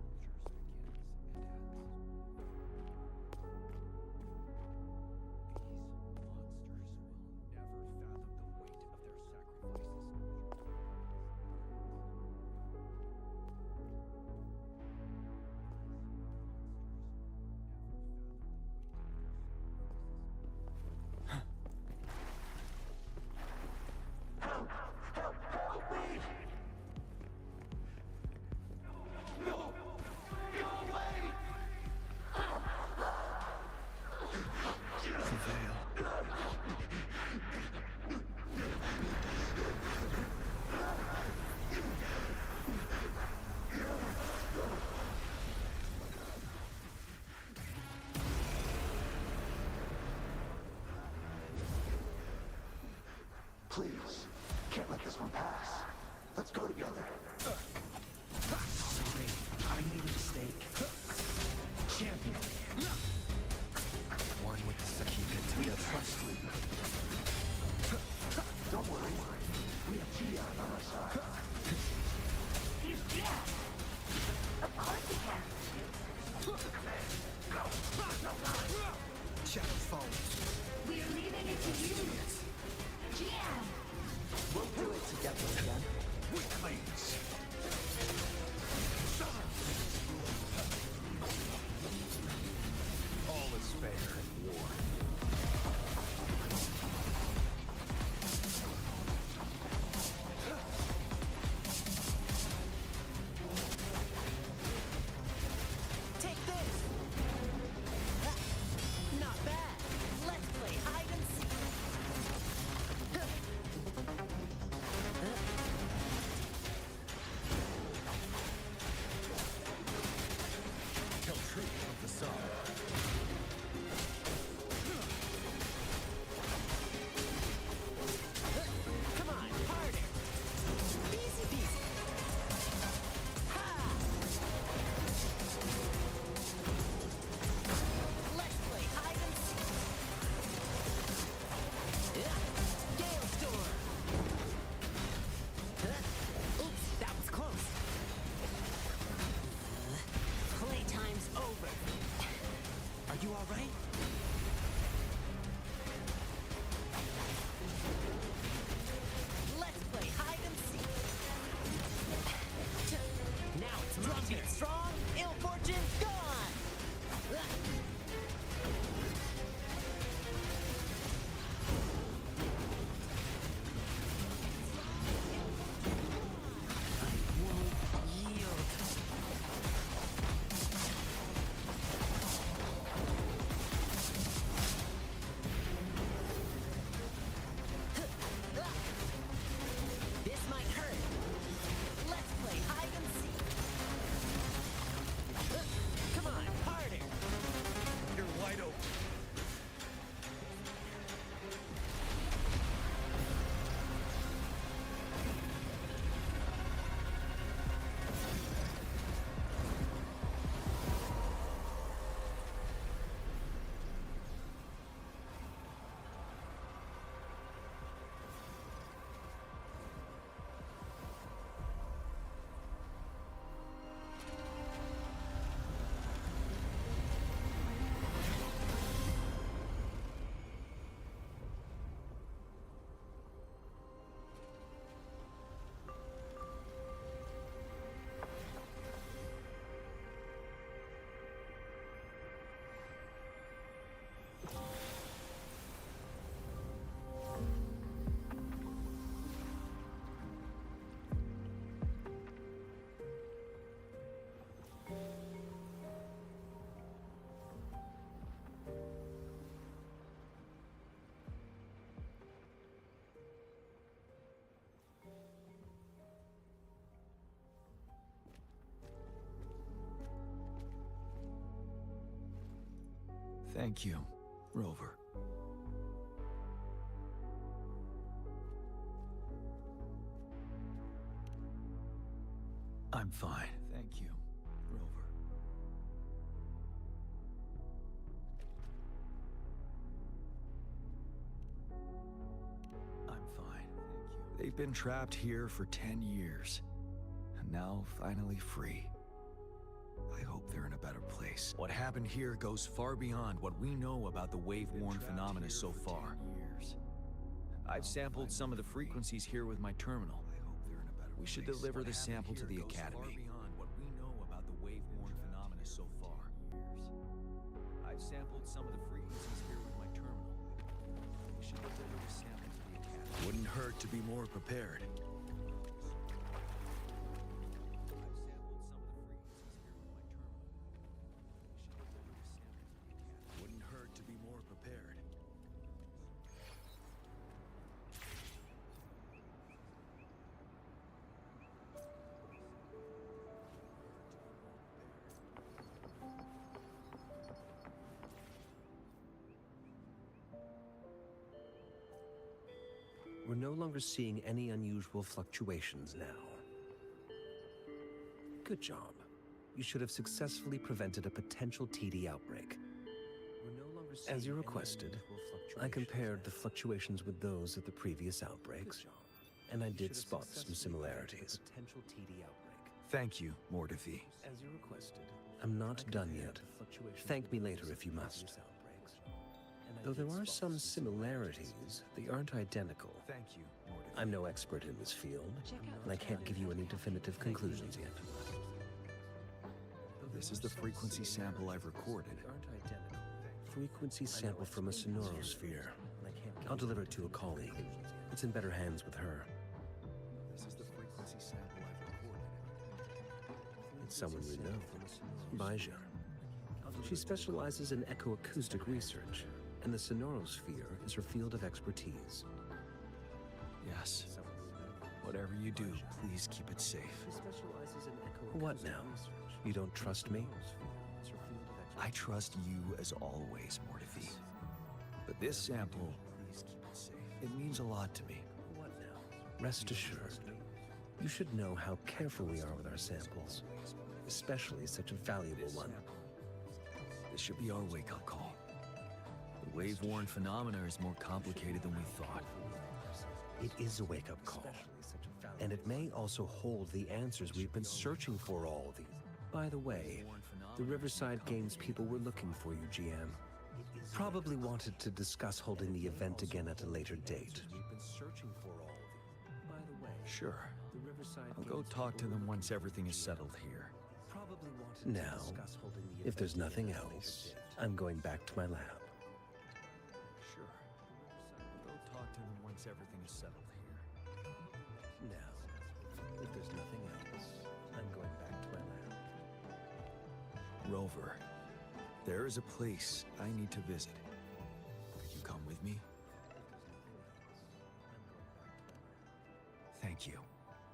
Please, can't let this one pass. Let's go together. Sorry, I made a mistake. Champion. One with the Sakika together. Trust me. Don't worry. We have Gia on our side. He's Gia. Of course he can. Shadow falls. We're leaving it to you. Gia. We'll do it together again. Weaklings! Thank you, Rover. I'm fine. Thank you, Rover. I'm fine, thank you. They've been trapped here for 10 years, and now finally free. I hope they're in a better place. What happened here goes far beyond what we know about the wave-worn phenomena so far. I've sampled some of the frequencies here with my terminal. We should deliver the sample to the Academy. What we know about the wave-worn phenomena so far. I've sampled some of the frequencies here with my terminal. We should deliver the sample to the Academy. Wouldn't hurt to be more prepared. Wouldn't hurt to be more prepared. We're no longer seeing any unusual fluctuations now. Good job. You should have successfully prevented a potential TD outbreak. As you requested, I compared the fluctuations with those of the previous outbreaks, and I did spot some similarities. Thank you, Mordevi. As you requested, I'm not done yet. Thank me later if you must. Though there are some similarities, they aren't identical. Thank you, Mordevi. I'm no expert in this field, and I can't give you any definitive conclusions yet. This is the frequency sample I've recorded. Frequency sample from a sonorosphere. I'll deliver it to a colleague. It's in better hands with her. This is the frequency sample I've recorded. It's someone we know, Baija. She specializes in echoacoustic research, and the sonorosphere is her field of expertise. Yes. Whatever you do, please keep it safe. What now? You don't trust me? I trust you as always, Mordevi. But this sample, it means a lot to me. Rest assured, you should know how careful we are with our samples, especially such a valuable one. This should be our wake-up call. The wave-worn phenomena is more complicated than we thought. It is a wake-up call, and it may also hold the answers we've been searching for all these. By the way, the Riverside Games people were looking for you, GM. Probably wanted to discuss holding the event again at a later date. Sure. I'll go talk to them once everything is settled here. Now, if there's nothing else, I'm going back to my lab. Sure. I'll go talk to them once everything is settled here. Now, if there's nothing else, I'm going back to my lab. Rover, there is a place I need to visit. Could you come with me? Thank you.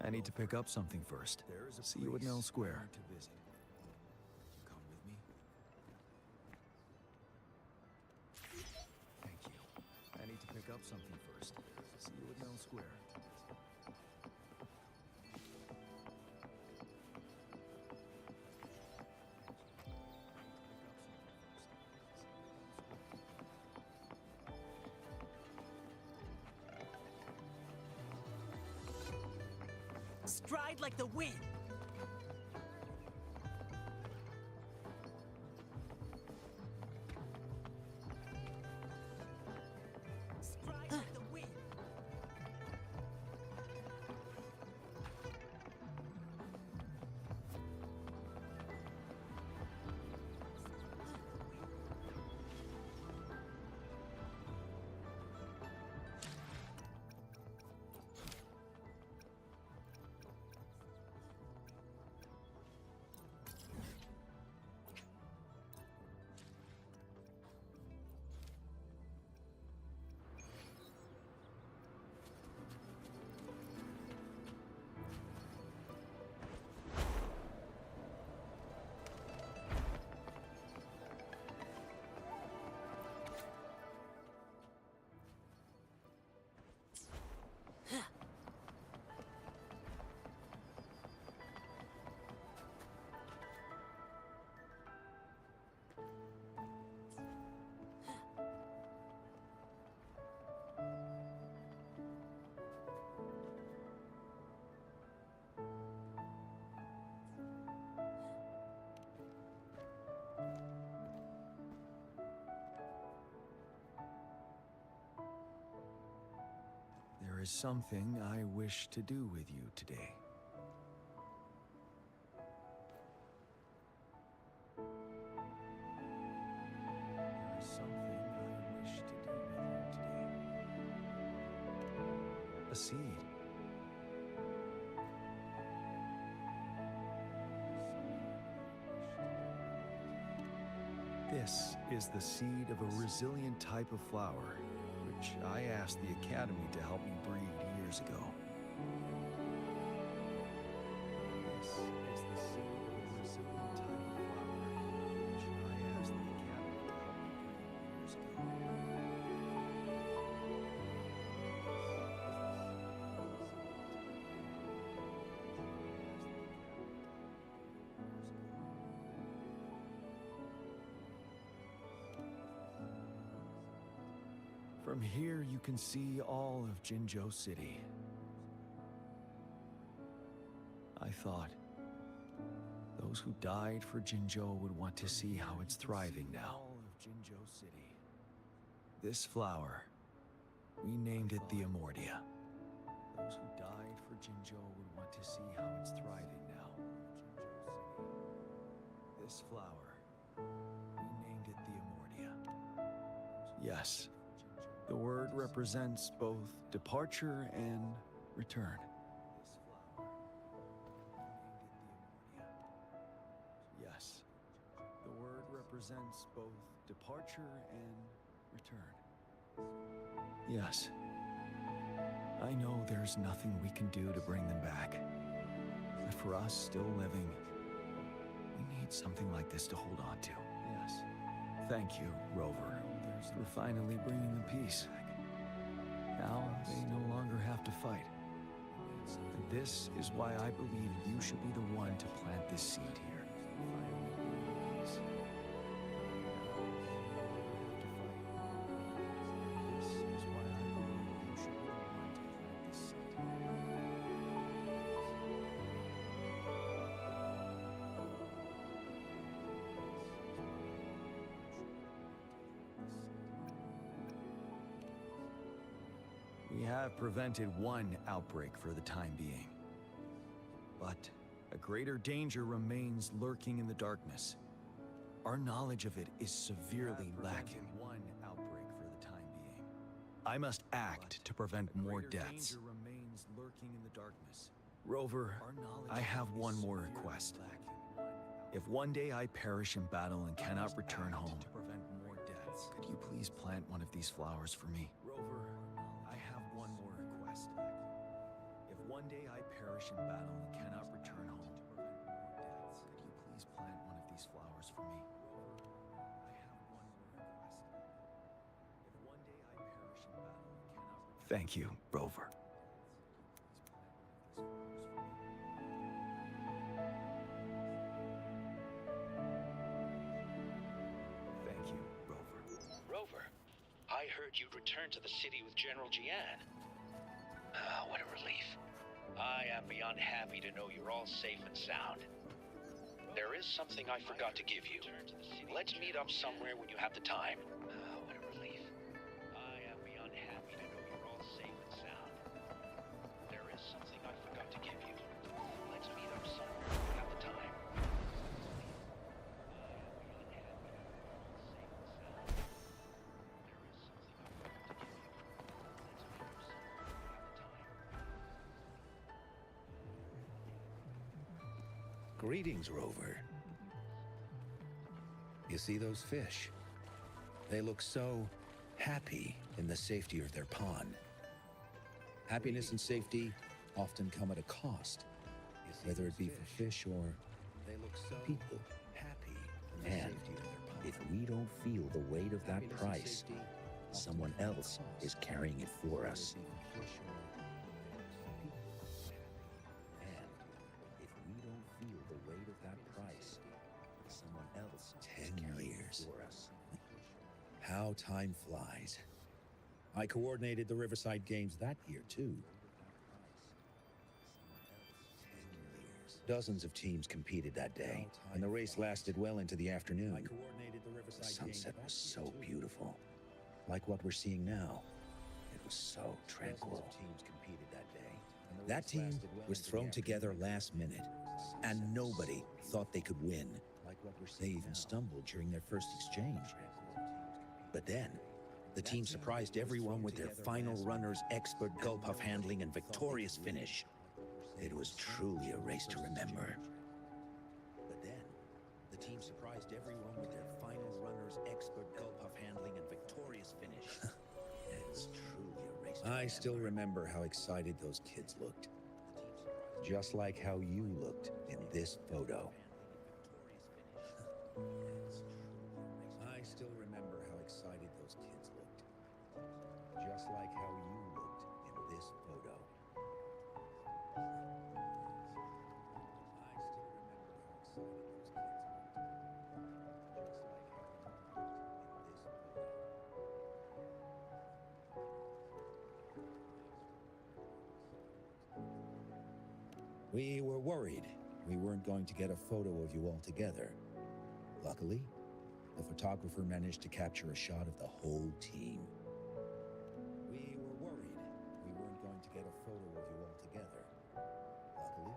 I need to pick up something first. See you at Nell Square. Come with me? Thank you. I need to pick up something first. See you at Nell Square. Stride like the wind. Stride like the wind. is something I wish to do with you today. There is something I wish to do with you today. A seed. This is the seed of a resilient type of flower, which I asked the Academy to help me breed years ago. This is the seed of a resilient type of flower, which I asked the Academy to help me breed years ago. From here, you can see all of Jinzhou City. I thought those who died for Jinzhou would want to see how it's thriving now. This flower, we named it the Amordia. Those who died for Jinzhou would want to see how it's thriving now. This flower, we named it the Amordia. Yes. The word represents both departure and return. Yes, the word represents both departure and return. Yes, I know there's nothing we can do to bring them back. But for us still living, we need something like this to hold on to. Yes. Thank you, Rover, for finally bringing them peace. Now they no longer have to fight. And this is why I believe you should be the one to plant this seed here. This is why I believe you should be the one to plant this seed. We have prevented one outbreak for the time being. But a greater danger remains lurking in the darkness. Our knowledge of it is severely lacking. One outbreak for the time being. I must act to prevent more deaths. Remains lurking in the darkness. Rover, I have one more request. If one day I perish in battle and cannot return home, could you please plant one of these flowers for me? Rover, I have one more request. If one day I perish in battle and cannot return home, could you please plant one of these flowers for me? I have one more request. If one day I perish in battle and cannot return. Thank you, Rover. Thank you, Rover. Rover, I heard you'd returned to the city with General Jian. Ah, what a relief. I am beyond happy to know you're all safe and sound. There is something I forgot to give you. Let's meet up somewhere when you have the time. Ah, what a relief. I am beyond happy to know you're all safe and sound. There is something I forgot to give you. Let's meet up somewhere when you have the time. Greetings, Rover. You see those fish? They look so happy in the safety of their pond. Happiness and safety often come at a cost, whether it be for fish or people. And if we don't feel the weight of that price, someone else is carrying it for us. 10 years. How time flies. I coordinated the Riverside Games that year, too. Dozens of teams competed that day, and the race lasted well into the afternoon. The sunset was so beautiful, like what we're seeing now. It was was so tranquil. Teams competed that day. That team was thrown together last minute, and nobody thought they could win. They even stumbled during their first exchange. But then, the team surprised everyone with their final runner's expert gulpuff handling and victorious finish. It was truly a race to remember. But then, the team surprised everyone with their final runner's expert gulpuff handling and victorious finish. It was truly a race to remember. I still remember how excited those kids looked. Just like how you looked in this photo. I still remember how excited those kids looked. Just like how you looked in this photo. I still remember how excited those kids looked. Just like how you looked in this photo. We were worried we weren't going to get a photo of you all together. Luckily, the photographer managed to capture a shot of the whole team. We were worried we weren't going to get a photo of you all together. Luckily,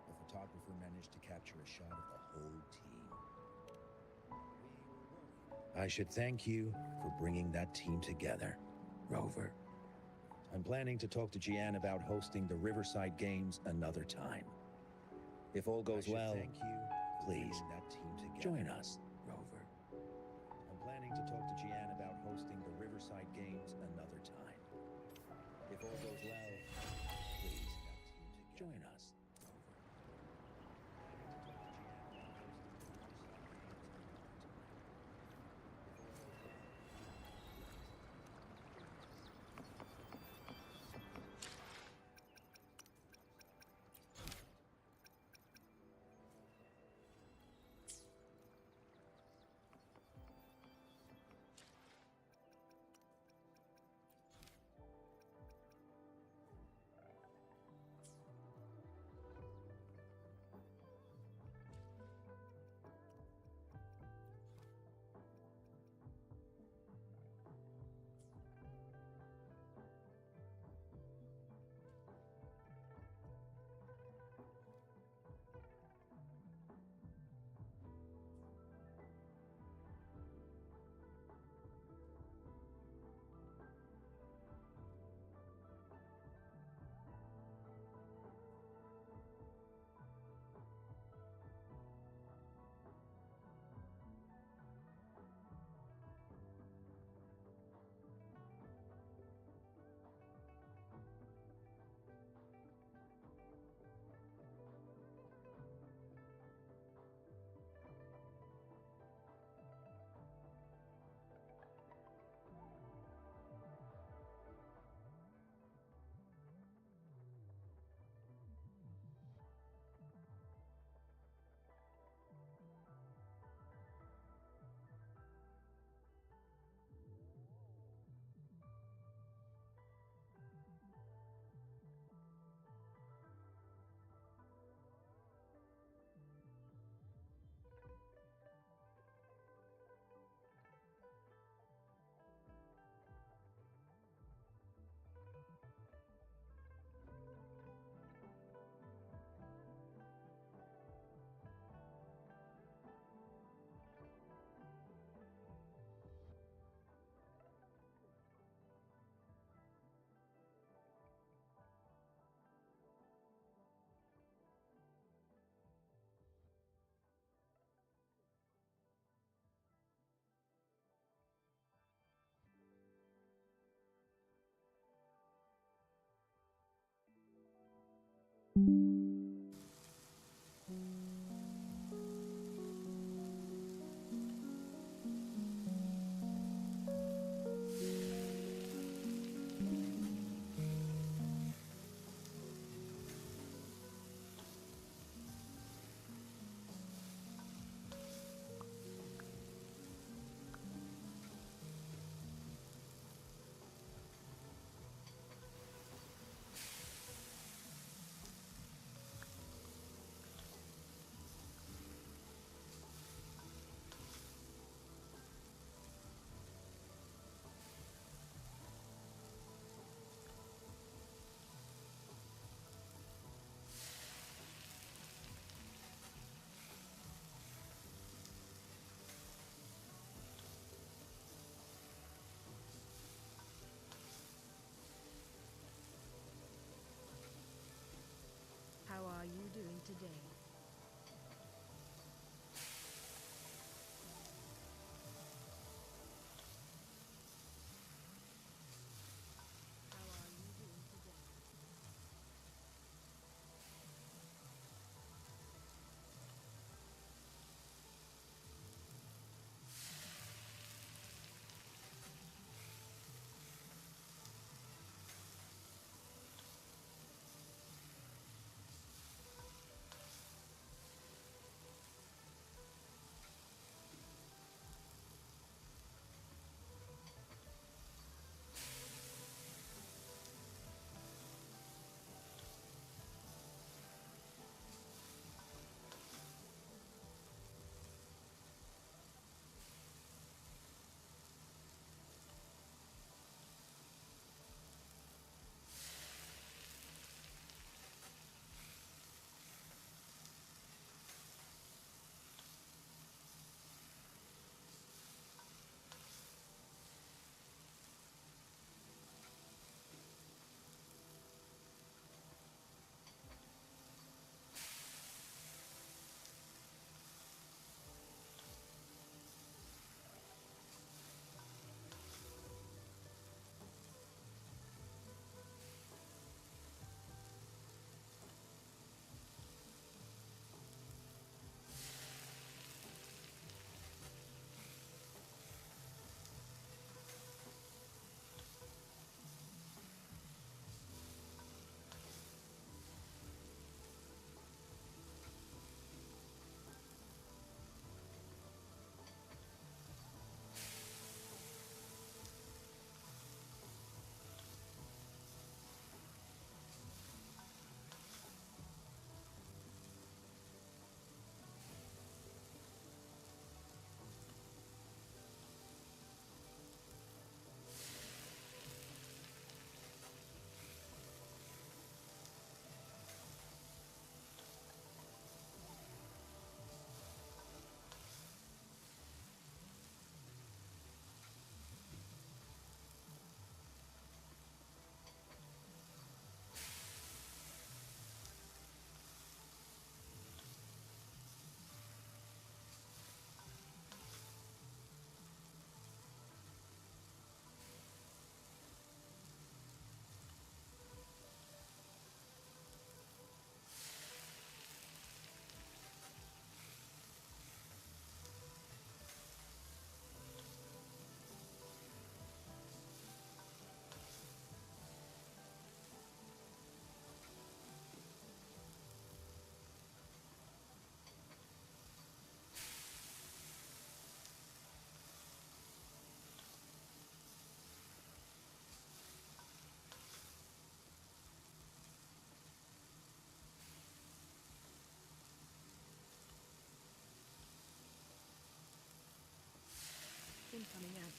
the photographer managed to capture a shot of the whole team. We were worried. I should thank you for bringing that team together, Rover. I'm planning to talk to Jian about hosting the Riverside Games another time. If all goes well, please join us, Rover. I'm planning to talk to Jian about hosting the Riverside Games another time. If all goes well, please join us, Rover.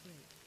great.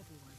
everyone.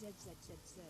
ZZZZ.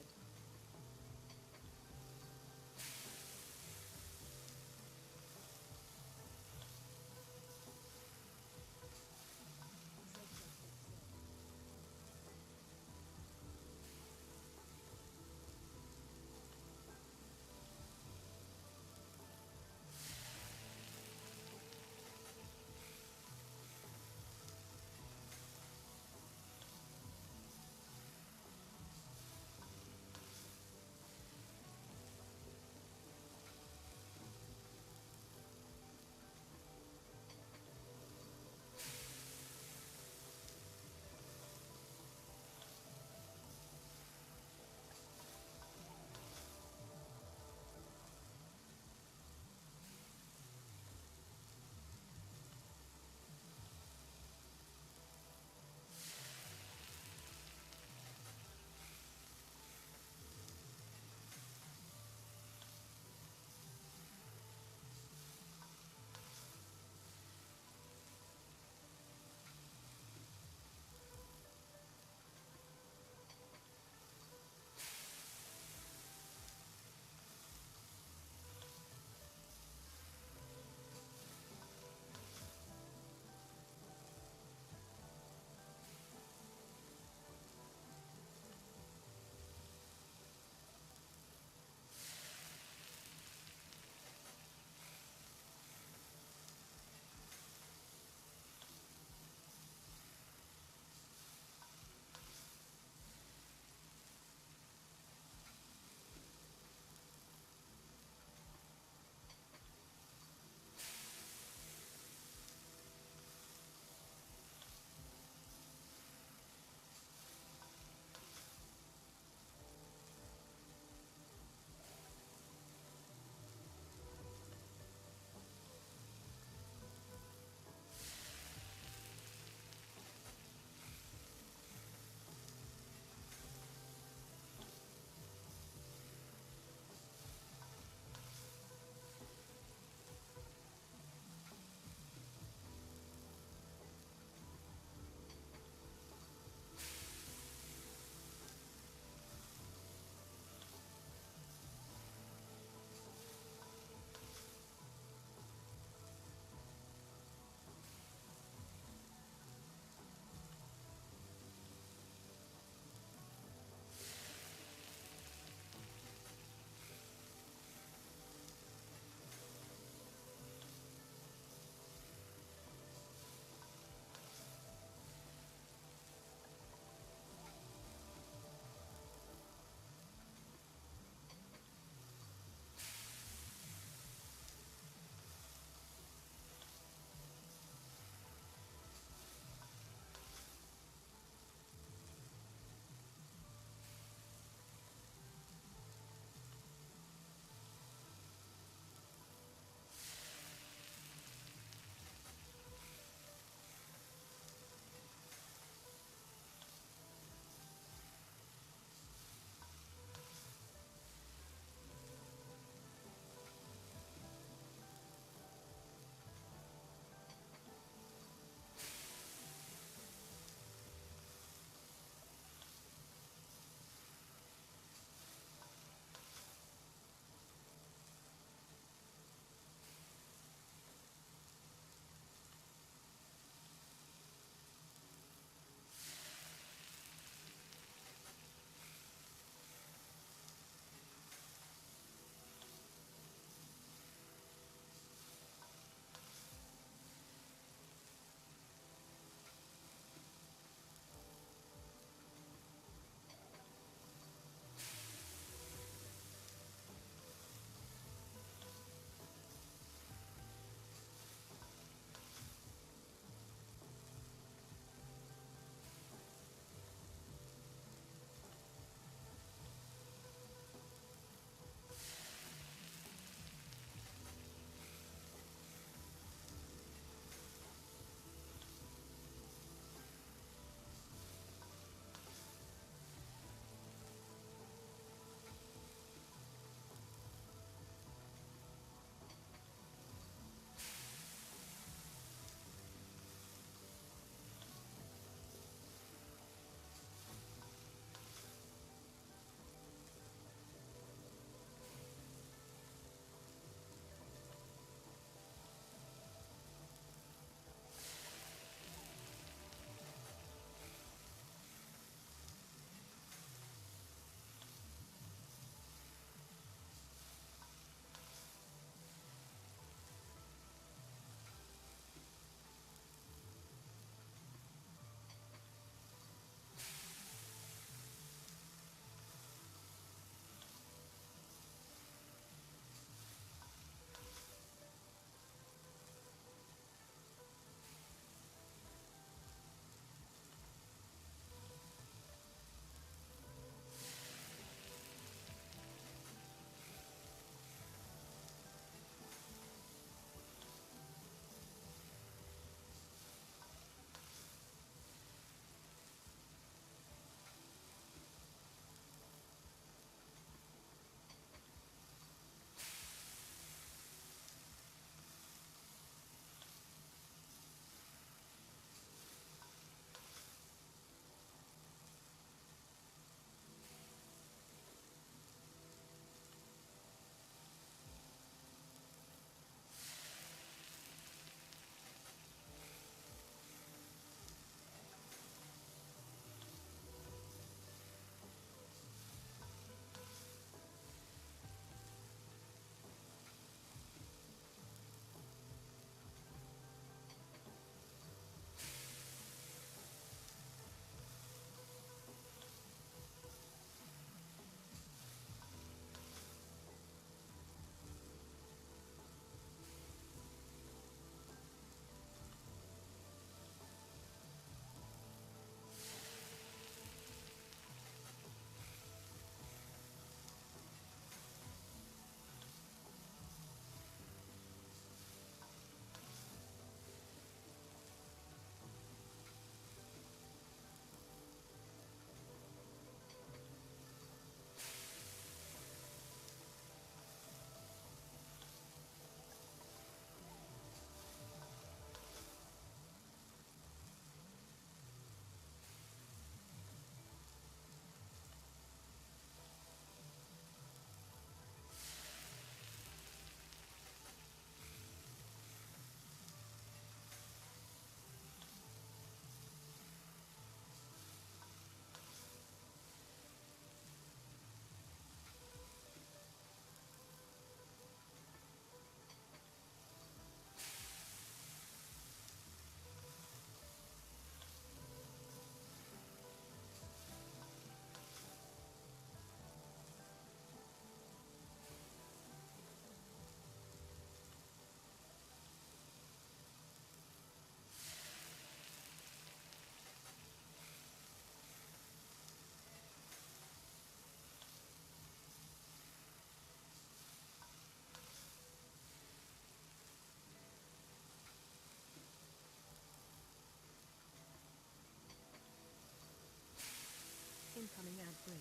free.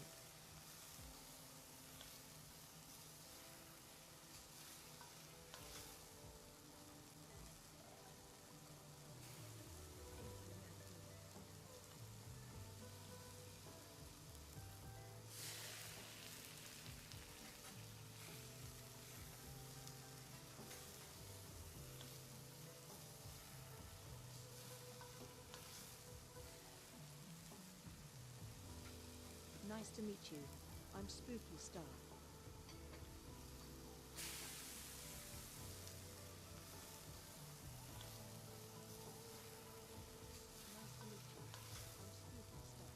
Nice to meet you. I'm Spooky Star. Nice to meet you. I'm Spooky Star.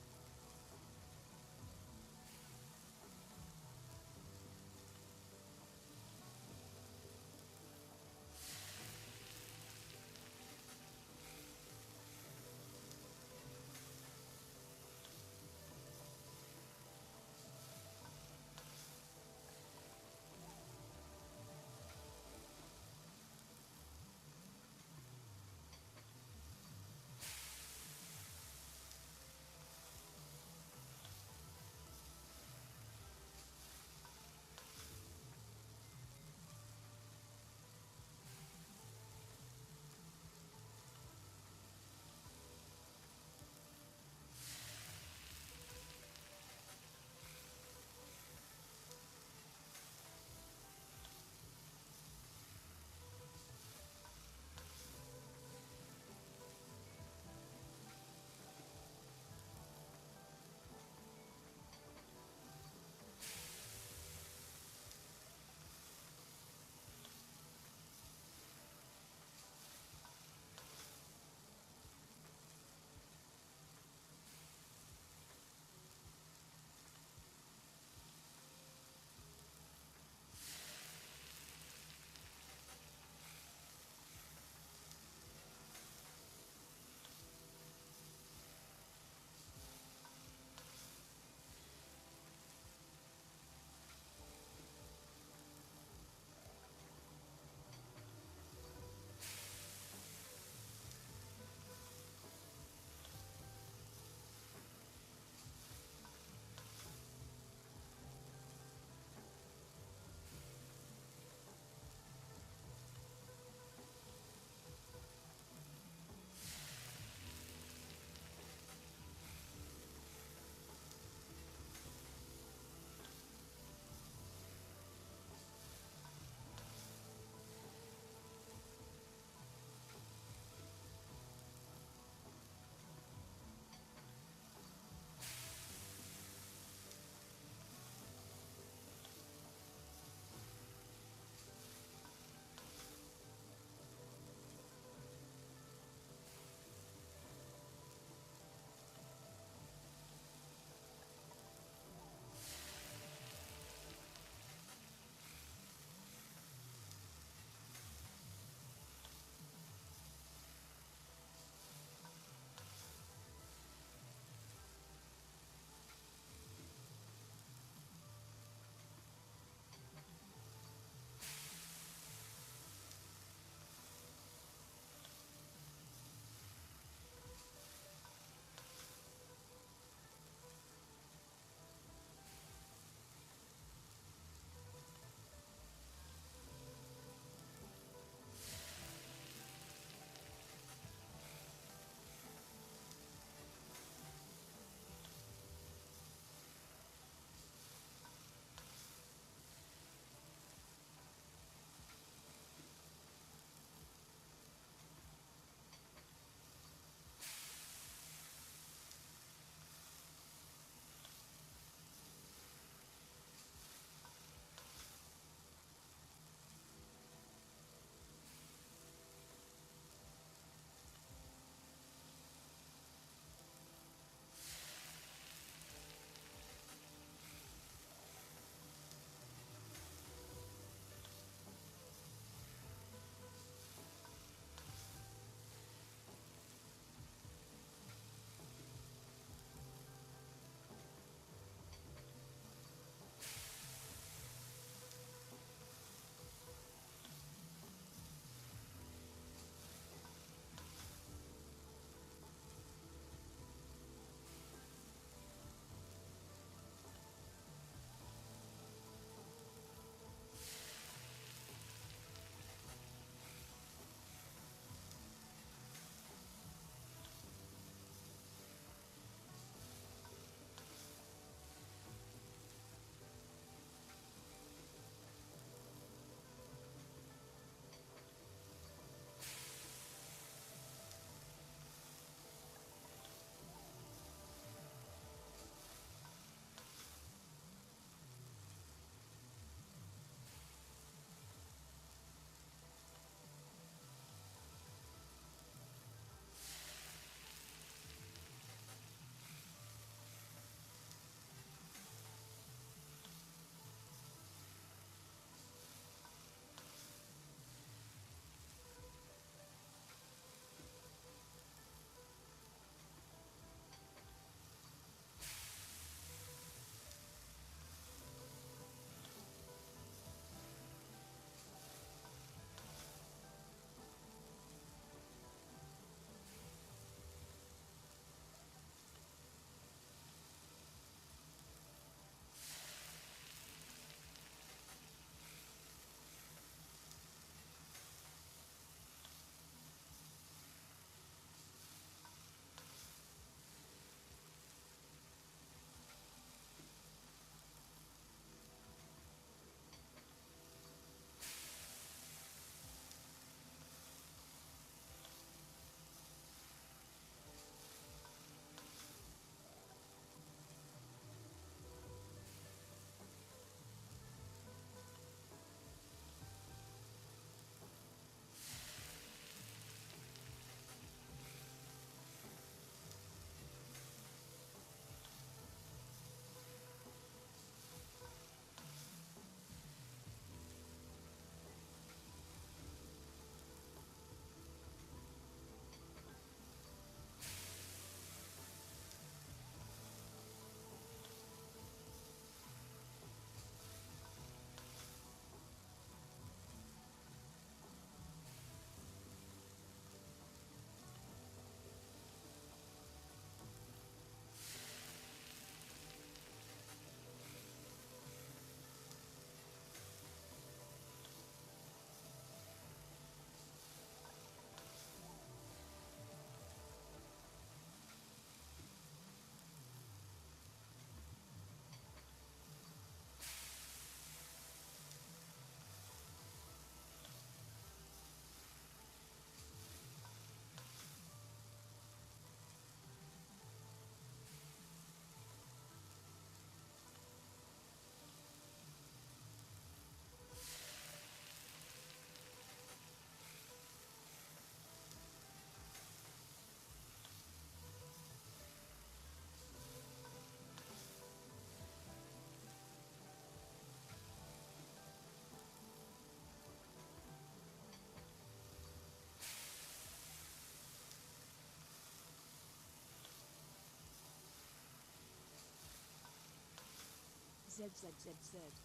ZZZZ.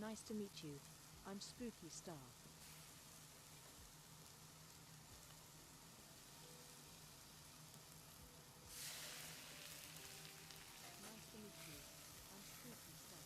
Nice to meet you. I'm Spooky Star. Nice to meet you. I'm Spooky Star.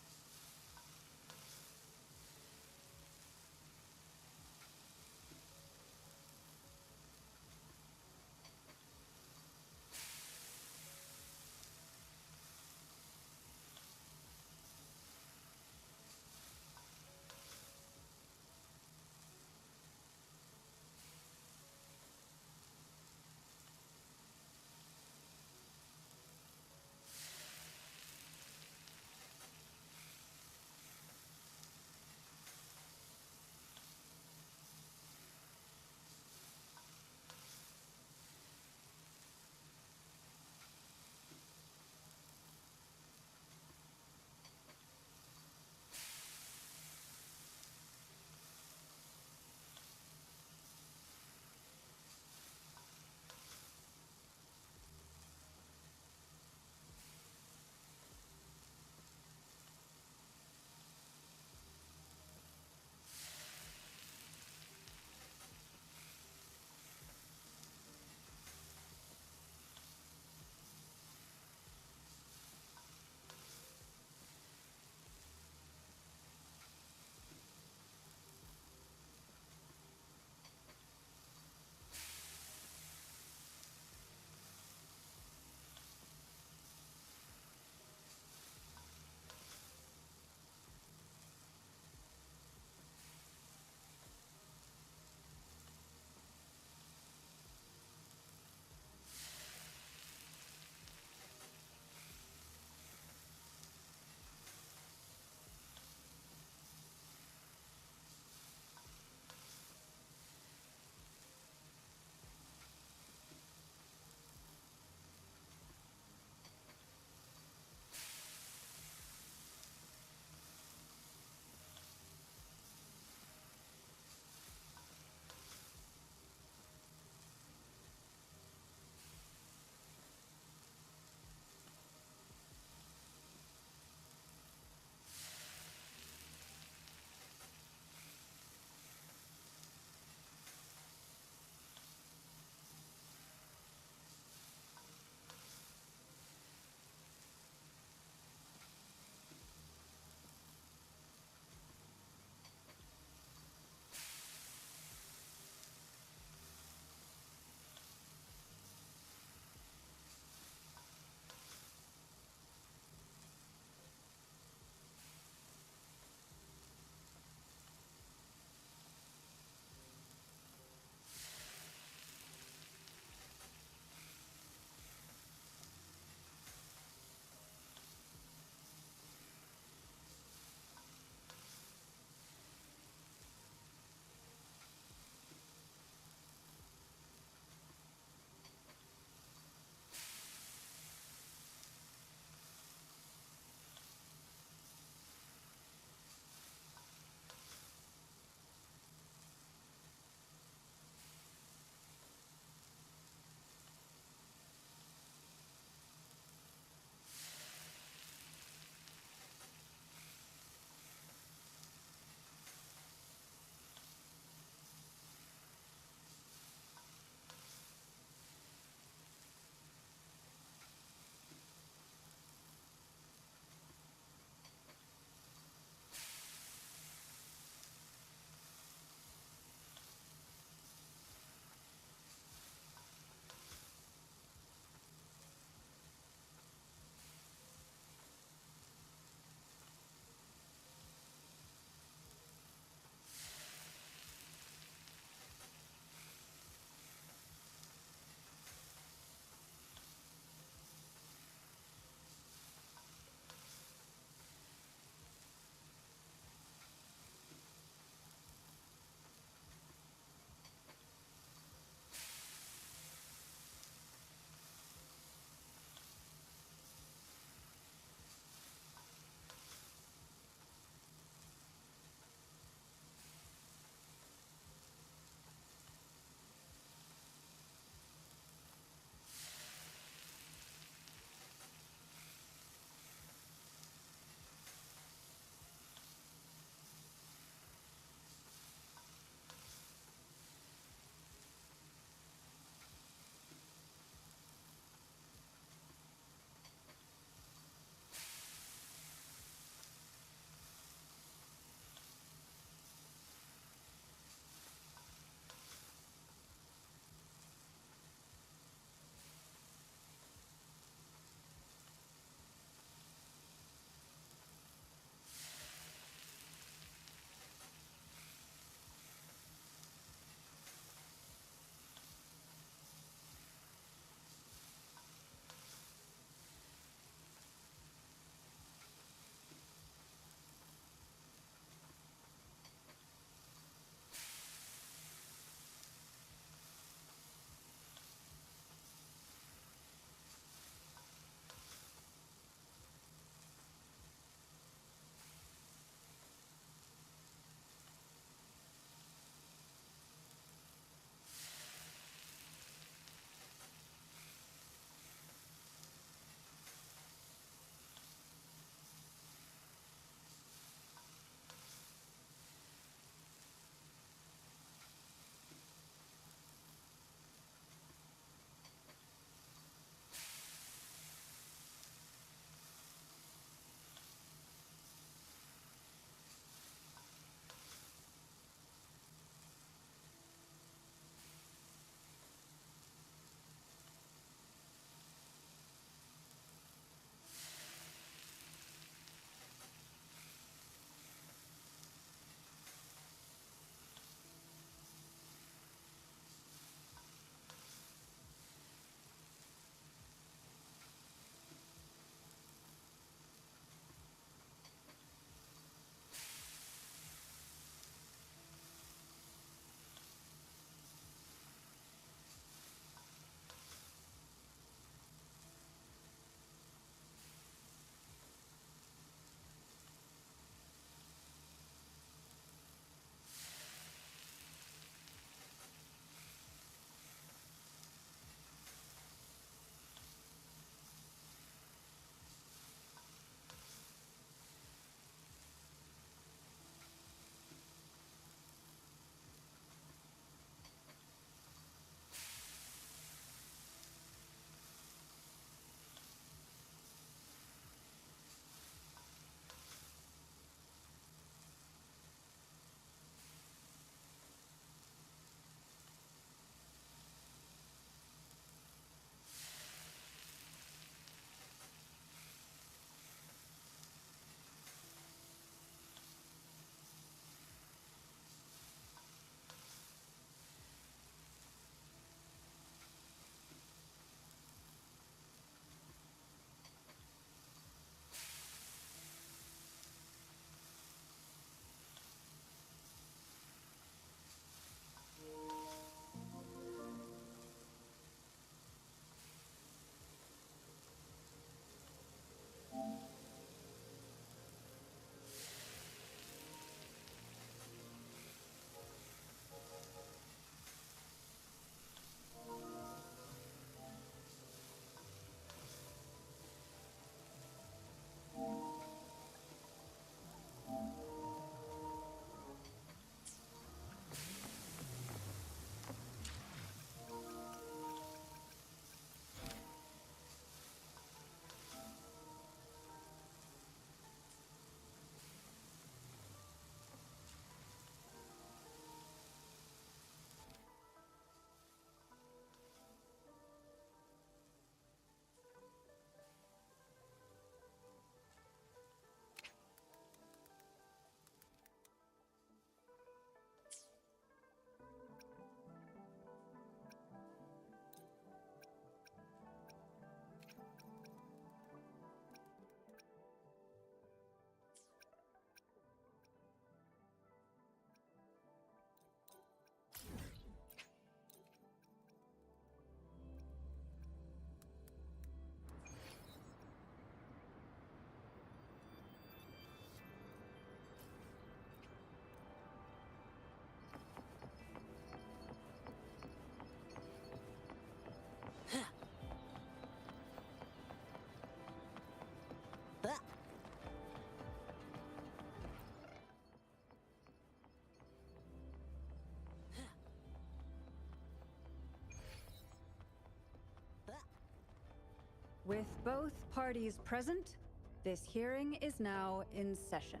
With both parties present, this hearing is now in session.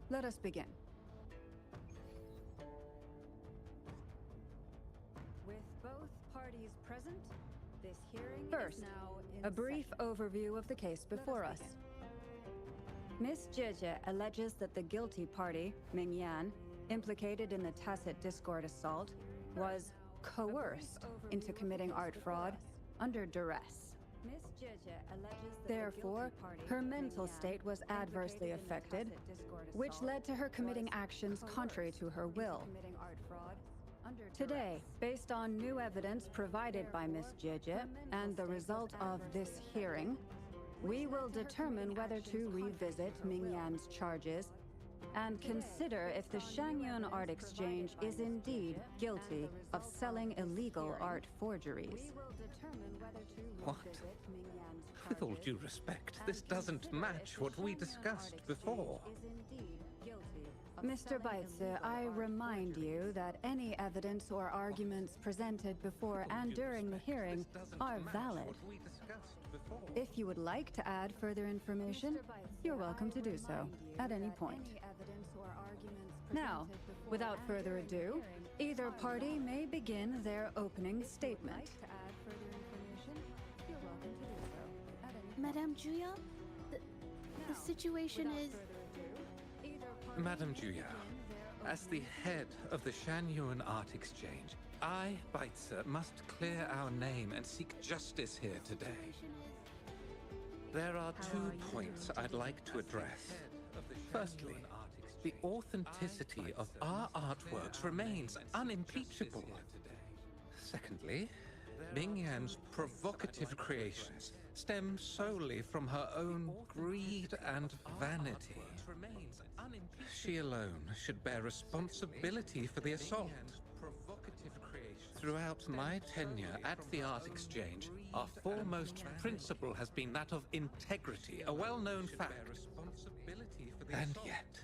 Let us begin. With both parties present, this hearing is now in a brief overview of the case before us. Miss Jeje alleges that the guilty party, Ming Yan, implicated in the tacit discord assault, was coerced into committing art fraud under duress. Therefore, her mental state was adversely affected, which led to her committing actions contrary to her will. Today, based on new evidence provided by Miss Jeje and the result of this hearing, we will determine whether to revisit Ming Yan's charges and consider if the Shangyun Art Exchange is indeed guilty of selling illegal art forgeries. What? With all due respect, this doesn't match what we discussed before. Mr. Baitze, I remind you that any evidence or arguments presented before and during the hearing are valid. If you would like to add further information, you're welcome to do so at any point. Now, without further ado, either party may begin their opening statement. Madame Juya, the situation is... Madame Juya, as the head of the Shangyun Art Exchange, I, Baitze, must clear our name and seek justice here today. There are 2 points I'd like to address. Firstly, the authenticity of our artworks remains unimpeachable. Secondly, Ming Yan's provocative creations stem solely from her own greed and vanity. She alone should bear responsibility for the assault. Throughout my tenure at the Art Exchange, our foremost principle has been that of integrity, a well-known fact. And yet,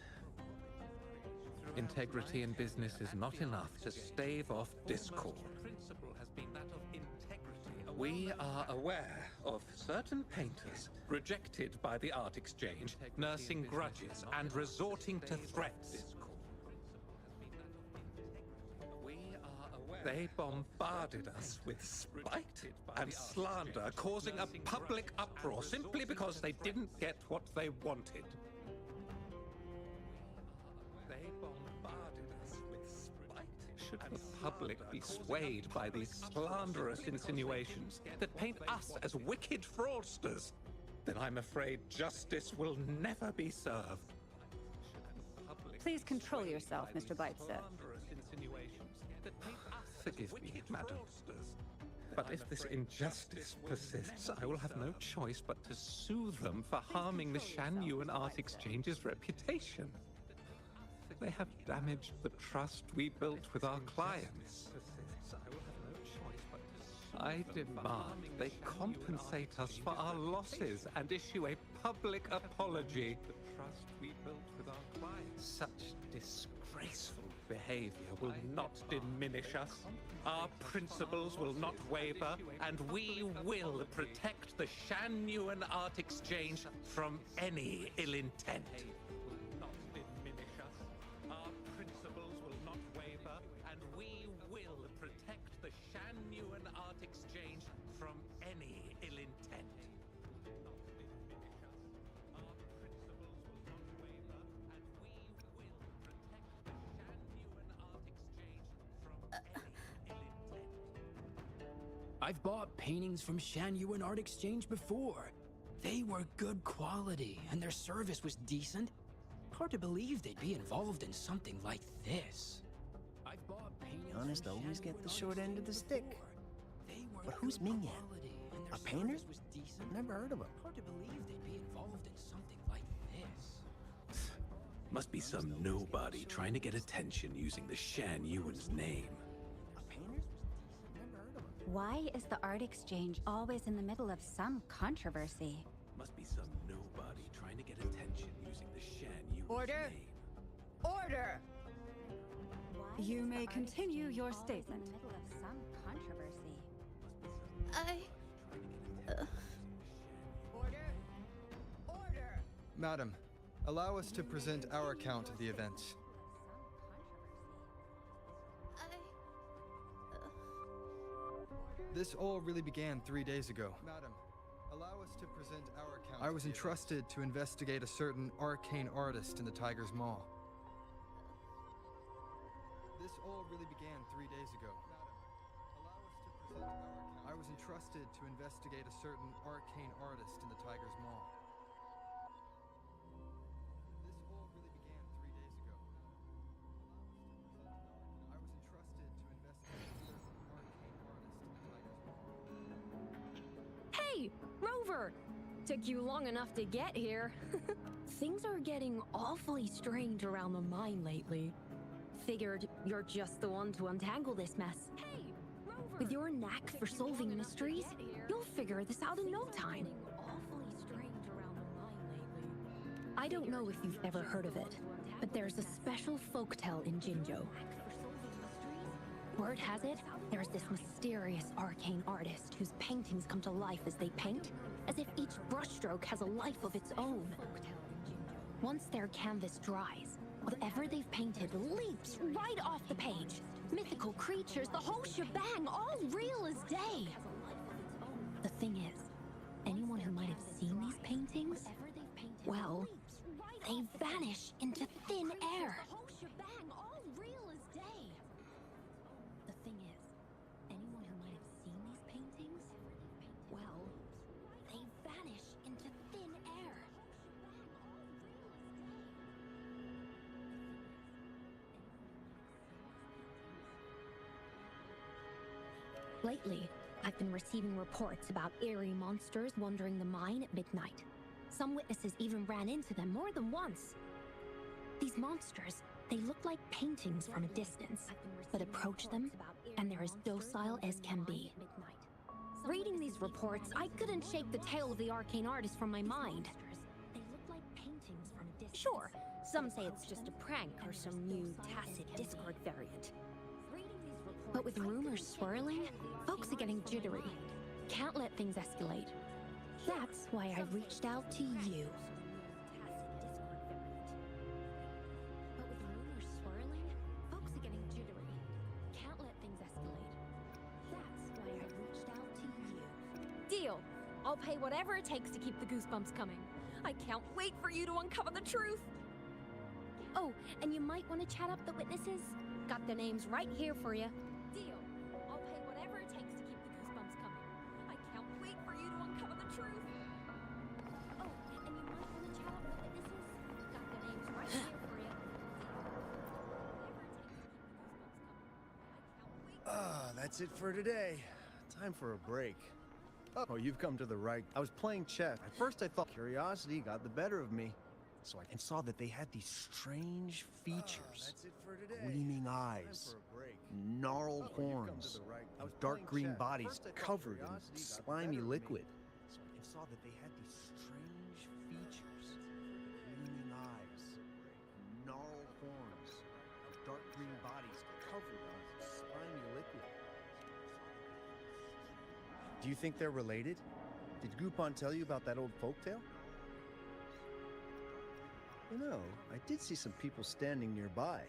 integrity in business is not enough to stave off discord. We are aware of certain painters rejected by the Art Exchange, nursing grudges and resorting to threats. They bombarded us with spite and slander, causing a public uproar simply because they didn't get what they wanted. Should the public be swayed by these slanderous insinuations that paint us as wicked fraudsters, then I'm afraid justice will never be served. Please control yourself, Mr. Baitze. Forgive me, madam. But if this injustice persists, I will have no choice but to sue them for harming the Shangyun Art Exchange's reputation. They have damaged the trust we built with our clients. I demand they compensate us for our losses and issue a public apology. Such disgraceful behavior will not diminish us. Our principles will not waver, and we will protect the Shangyun Art Exchange from any ill intent. I've bought paintings from Shangyun Art Exchange before. They were good quality, and their service was decent. Hard to believe they'd be involved in something like this. I've bought paintings. Honest always get the short end of the stick. But who's Ming Yan? A painter? Never heard of him. Hard to believe they'd be involved in something like this. Must be some nobody trying to get attention using the Shanyuan's name. Why is the Art Exchange always in the middle of some controversy? Must be some nobody trying to get attention using the Shanyuan's Order! name. Order! You may continue your statement. Madam, allow us to present our account of the event. This all really began 3 days ago. Madam, allow us to present our account. I was entrusted to investigate a certain arcane artist in the Tiger's Maw. This all really began 3 days ago. Madam, allow us to present our account. I was entrusted to investigate a certain arcane artist in the Tiger's Maw. This all really began 3 days ago. I was entrusted to investigate a certain arcane artist in the Tiger's Maw. Hey, Rover! Took you long enough to get here. Things are getting awfully strange around the mine lately. Figured you're just the one to untangle this mess. Hey, Rover! With your knack for solving mysteries, you'll figure this out in no time. I don't know if you've ever heard of it, but there's a special folktale in Jinzhou. Word has it, there's this mysterious arcane artist whose paintings come to life as they paint, as if each brushstroke has a life of its own. Once their canvas dries, whatever they've painted leaps right off the page. Mythical creatures, the whole shebang, all real as day. The thing is, anyone who might have seen these paintings, well, they vanish into thin air. The thing is, anyone who might have seen these paintings, well, they vanish into thin air. Lately, I've been receiving reports about eerie monsters wandering the mine at midnight. Some witnesses even ran into them more than once. These monsters, they look like paintings from a distance, but approach them, and they're as docile as can be. Reading these reports, I couldn't shake the tale of the arcane artist from my mind. Sure, some say it's just a prank or some new tacit Discord variant. But with rumors swirling, folks are getting jittery. Can't let things escalate. That's why I reached out to you. But with rumors swirling, folks are getting jittery. Can't let things escalate. That's why I reached out to you. Deal. I'll pay whatever it takes to keep the goosebumps coming. I can't wait for you to uncover the truth. Oh, and you might want to chat up the witnesses. Got their names right here for you. Deal. I'll pay whatever it takes to keep the goosebumps coming. I can't wait for you to uncover the truth. Oh, and you might want to chat up the witnesses. Got their names right here for you. That's it for today. Time for a break. Oh, you've come to the right. I was playing chess. At first I thought curiosity got the better of me. So I saw that they had these strange features. Gleaming eyes, gnarled horns, and dark green bodies covered in slimy liquid. So I saw that they had these strange features. Gleaming eyes, gnarled horns, and dark green bodies covered in slimy liquid. Do you think they're related? Did Gupon tell you about that old folktale? You know, I did see some people standing nearby.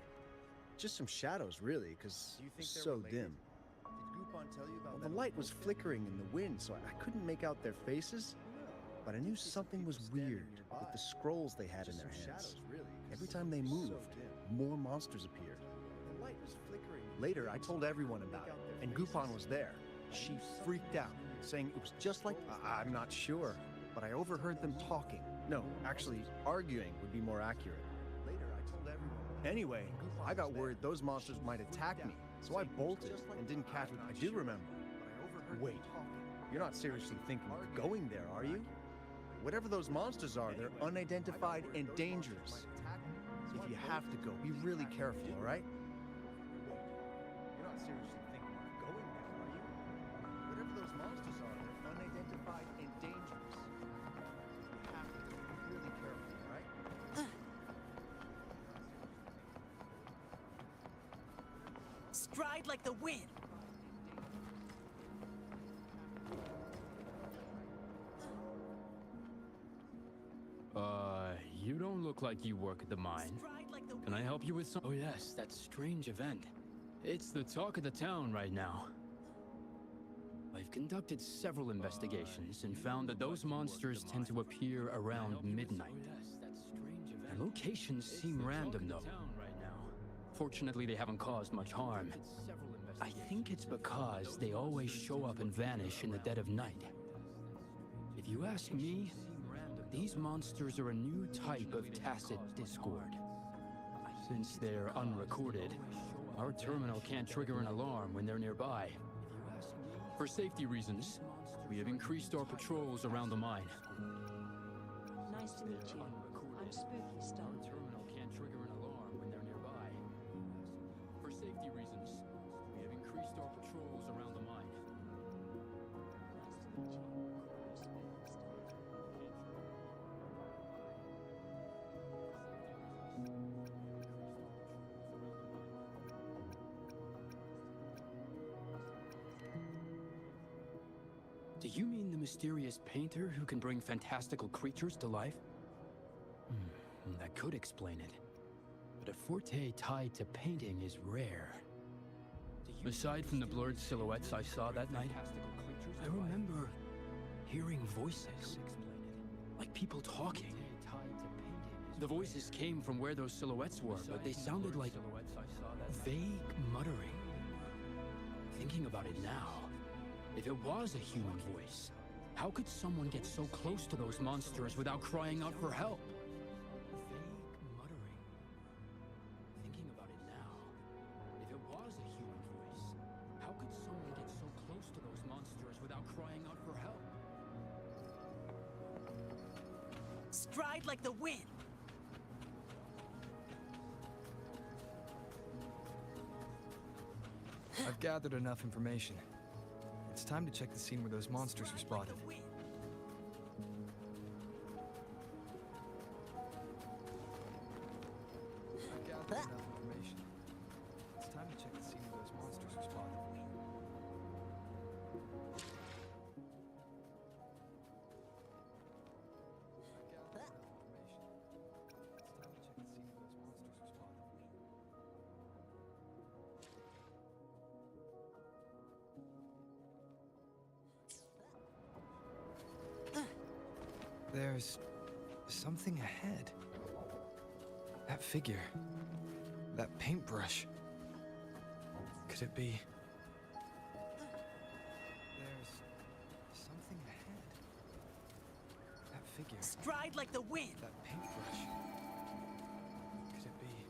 Just some shadows, really, because it was so dim. Well, the light was flickering in the wind, so I couldn't make out their faces. But I knew something was weird with the scrolls they had in their hands. Every time they moved, more monsters appeared. Later, I told everyone about it, and Gupon was there. She freaked out, saying it was just like... I'm not sure, but I overheard them talking. No, actually, arguing would be more accurate. Later, I told everyone. Anyway, I got worried those monsters might attack me, so I bolted and didn't catch what I do remember. Wait, you're not seriously thinking of going there, are you? Whatever those monsters are, they're unidentified and dangerous. If you have to go, be really careful, all right? You're not seriously thinking of going there, are you? Whatever those monsters are, they're unidentified and dangerous. Really careful, right? Stride like the wind. look like you work at the mine. Can I help you with some? Oh yes, that strange event. It's the talk of the town right now. I've conducted several investigations and found that those monsters tend to appear around midnight. Their locations seem random though. Fortunately, they haven't caused much harm. I think it's because they always show up and vanish in the dead of night. If you ask me, these monsters are a new type of tacit discord. Since they're unrecorded, our terminal can't trigger an alarm when they're nearby. For safety reasons, we have increased our patrols around the mine. Nice to meet you. I'm Spooky Star. Our terminal can't trigger an alarm when they're nearby. For safety reasons, we have increased our patrols around the mine. Nice to meet you. I'm Spooky Star. Do you mean the mysterious painter who can bring fantastical creatures to life? That could explain it. But a forte tied to painting is rare. Aside from the blurred silhouettes I saw that night, I remember hearing voices. Like people talking. The voices came from where those silhouettes were, but they sounded like vague muttering. Thinking about it now, if it was a human voice, how could someone get so close to those monsters without crying out for help? Vague muttering. Thinking about it now, if it was a human voice, how could someone get so close to those monsters without crying out for help? Stride like the wind. I've gathered enough information. It's time to check the scene where those monsters were spotted. I've gathered enough information. It's time to check the scene where those monsters were spotted. There's something ahead. That figure. That paintbrush. Could it be? There's something ahead. That figure. Stride like the wind. That paintbrush. Could it be?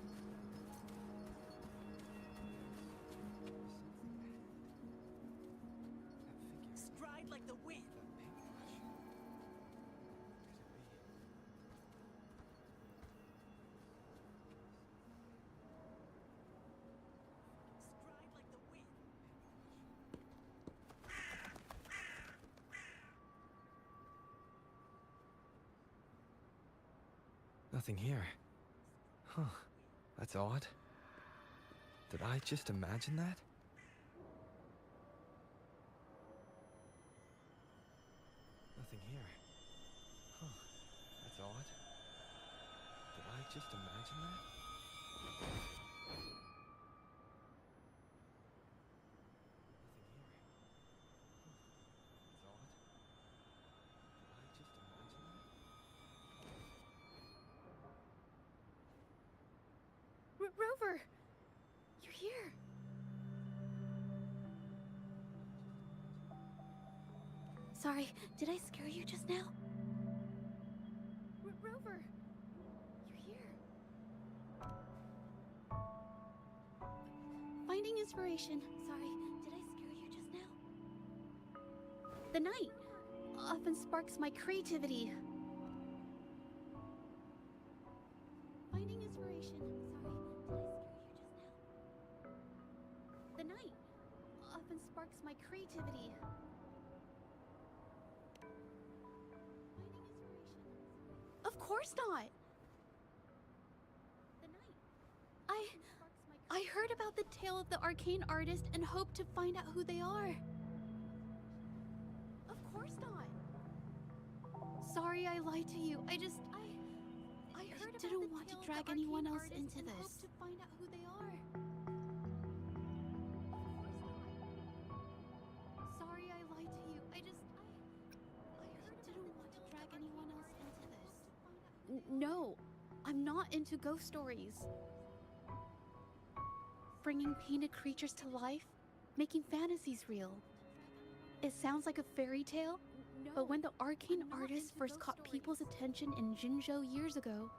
Stride like the wind. Nothing here. Huh. That's odd. Did I just imagine that? Nothing here. Huh. That's odd. Did I just imagine that? Rover! You're here! Sorry, did I scare you just now? Rover! You're here. Finding inspiration. Sorry, did I scare you just now? The night often sparks my creativity. Finding inspiration. Sorry, did I scare you just now? The night often sparks my creativity. Finding inspiration. Of course not. The night. I heard about the tale of the arcane artist and hope to find out who they are. Of course not. Sorry I lied to you. I didn't want to drag anyone else into this. To find out who they are. Sorry I lied to you. I didn't want to drag anyone else into this. No, I'm not into ghost stories. Bringing painted creatures to life, making fantasies real. It sounds like a fairy tale, but when the arcane artist first caught people's attention in Jinzhou years ago,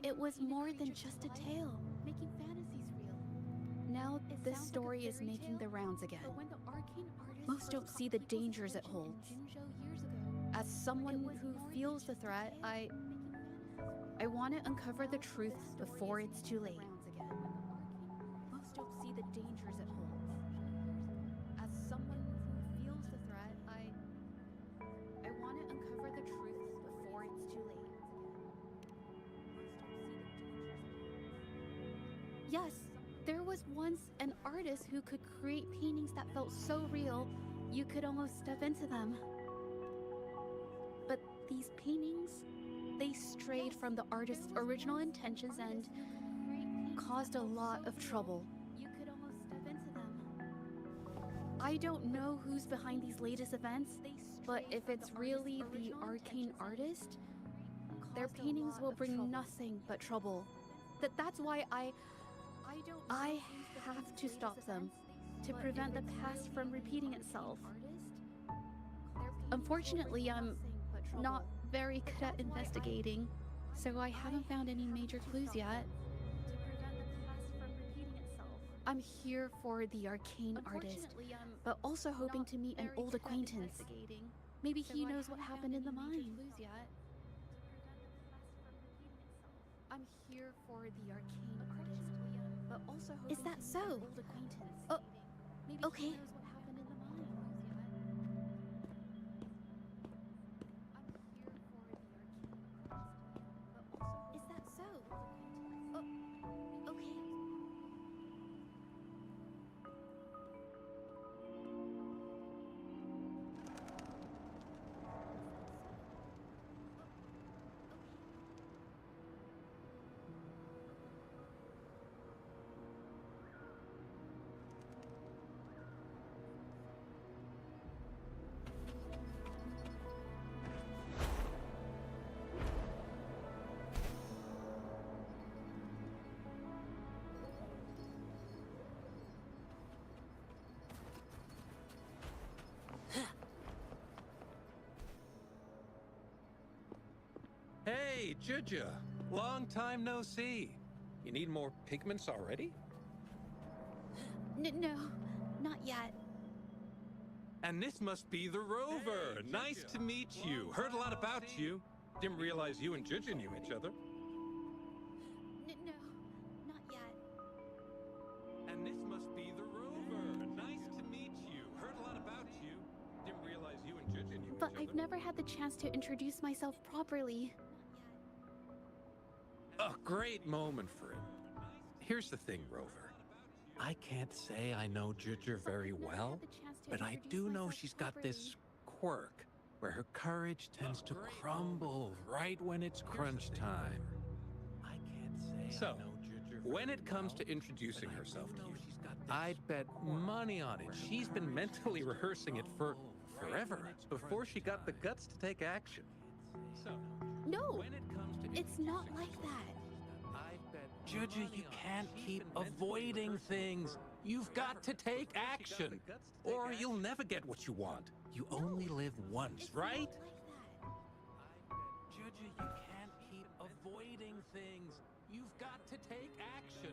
it was more than just a tale. Making fantasies real. Now this story is making the rounds again. Most don't see the dangers it holds. As someone who feels the threat, I want to uncover the truth before it's too late. Most don't see the dangers it holds. As someone who feels the threat, I want to uncover the truth before it's too late. Yes, there was once an artist who could create paintings that felt so real, you could almost step into them. But these paintings, they strayed from the artist's original intentions and caused a lot of trouble. You could almost step into them. I don't know who's behind these latest events, but if it's really the arcane artist, their paintings will bring nothing but trouble. That's why I have to stop them, to prevent the past from repeating itself. Unfortunately, I'm not very good at investigating, so I haven't found any major clues yet. I'm here for the arcane artist, but also hoping to meet an old acquaintance. Maybe he knows what happened in the mine. I'm here for the arcane artist, but also hoping to meet an old acquaintance. Oh, okay. Is that so? Oh, okay. Hey, Juju. Long time no see. You need more pigments already? No, not yet. And this must be the Rover. Hey, nice Juju. to meet you. Heard a lot about you. Didn't realize you and Juju knew each other. No, not yet. And this must be the Rover. Nice to meet you. Heard a lot about you. Didn't realize you and Juju knew But each other. I've never had the chance to introduce myself properly. A great moment for it. Here's the thing, Rover. I can't say I know Juju very well, but I do know she's got this quirk where her courage tends to crumble right when it's crunch time. I can't say so, when it comes to introducing herself to you, I'd bet money on it. She's been mentally rehearsing it for forever before she got the guts to take action. So, No, it's not like that. Juju, you can't keep avoiding things. You've got to take action, or you'll never get what you want. You only live once, right? Juju, you can't keep avoiding things. You've got to take action,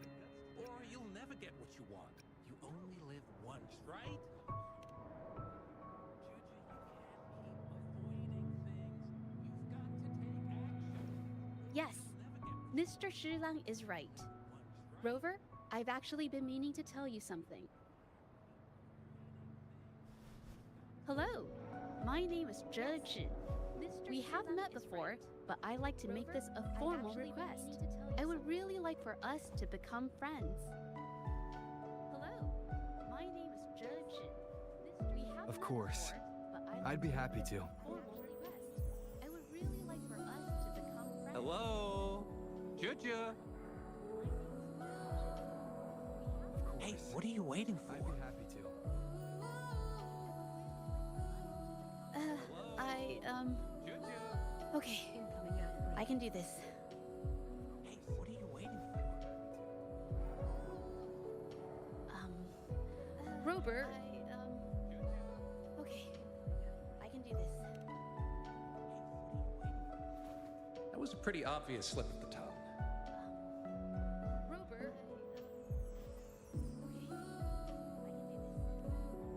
or you'll never get what you want. You only live once, right? Yes, Mr. Shilang is right. Rover, I've actually been meaning to tell you something. Hello, my name is Zhe Zhi. We have met before, but I like to make this a formal request. I would really like for us to become friends. Hello, my name is Zhe Zhi. We have Of met course. before, but I I'd be happy to. formal request. I would really like for us to become friends. Hello? Juju! Hey, what are you waiting for? I'd be happy to. Okay. I can do this. Hey, what are you waiting for? Robert. Okay. I can do this. That was a pretty obvious slip of the tongue. Robert.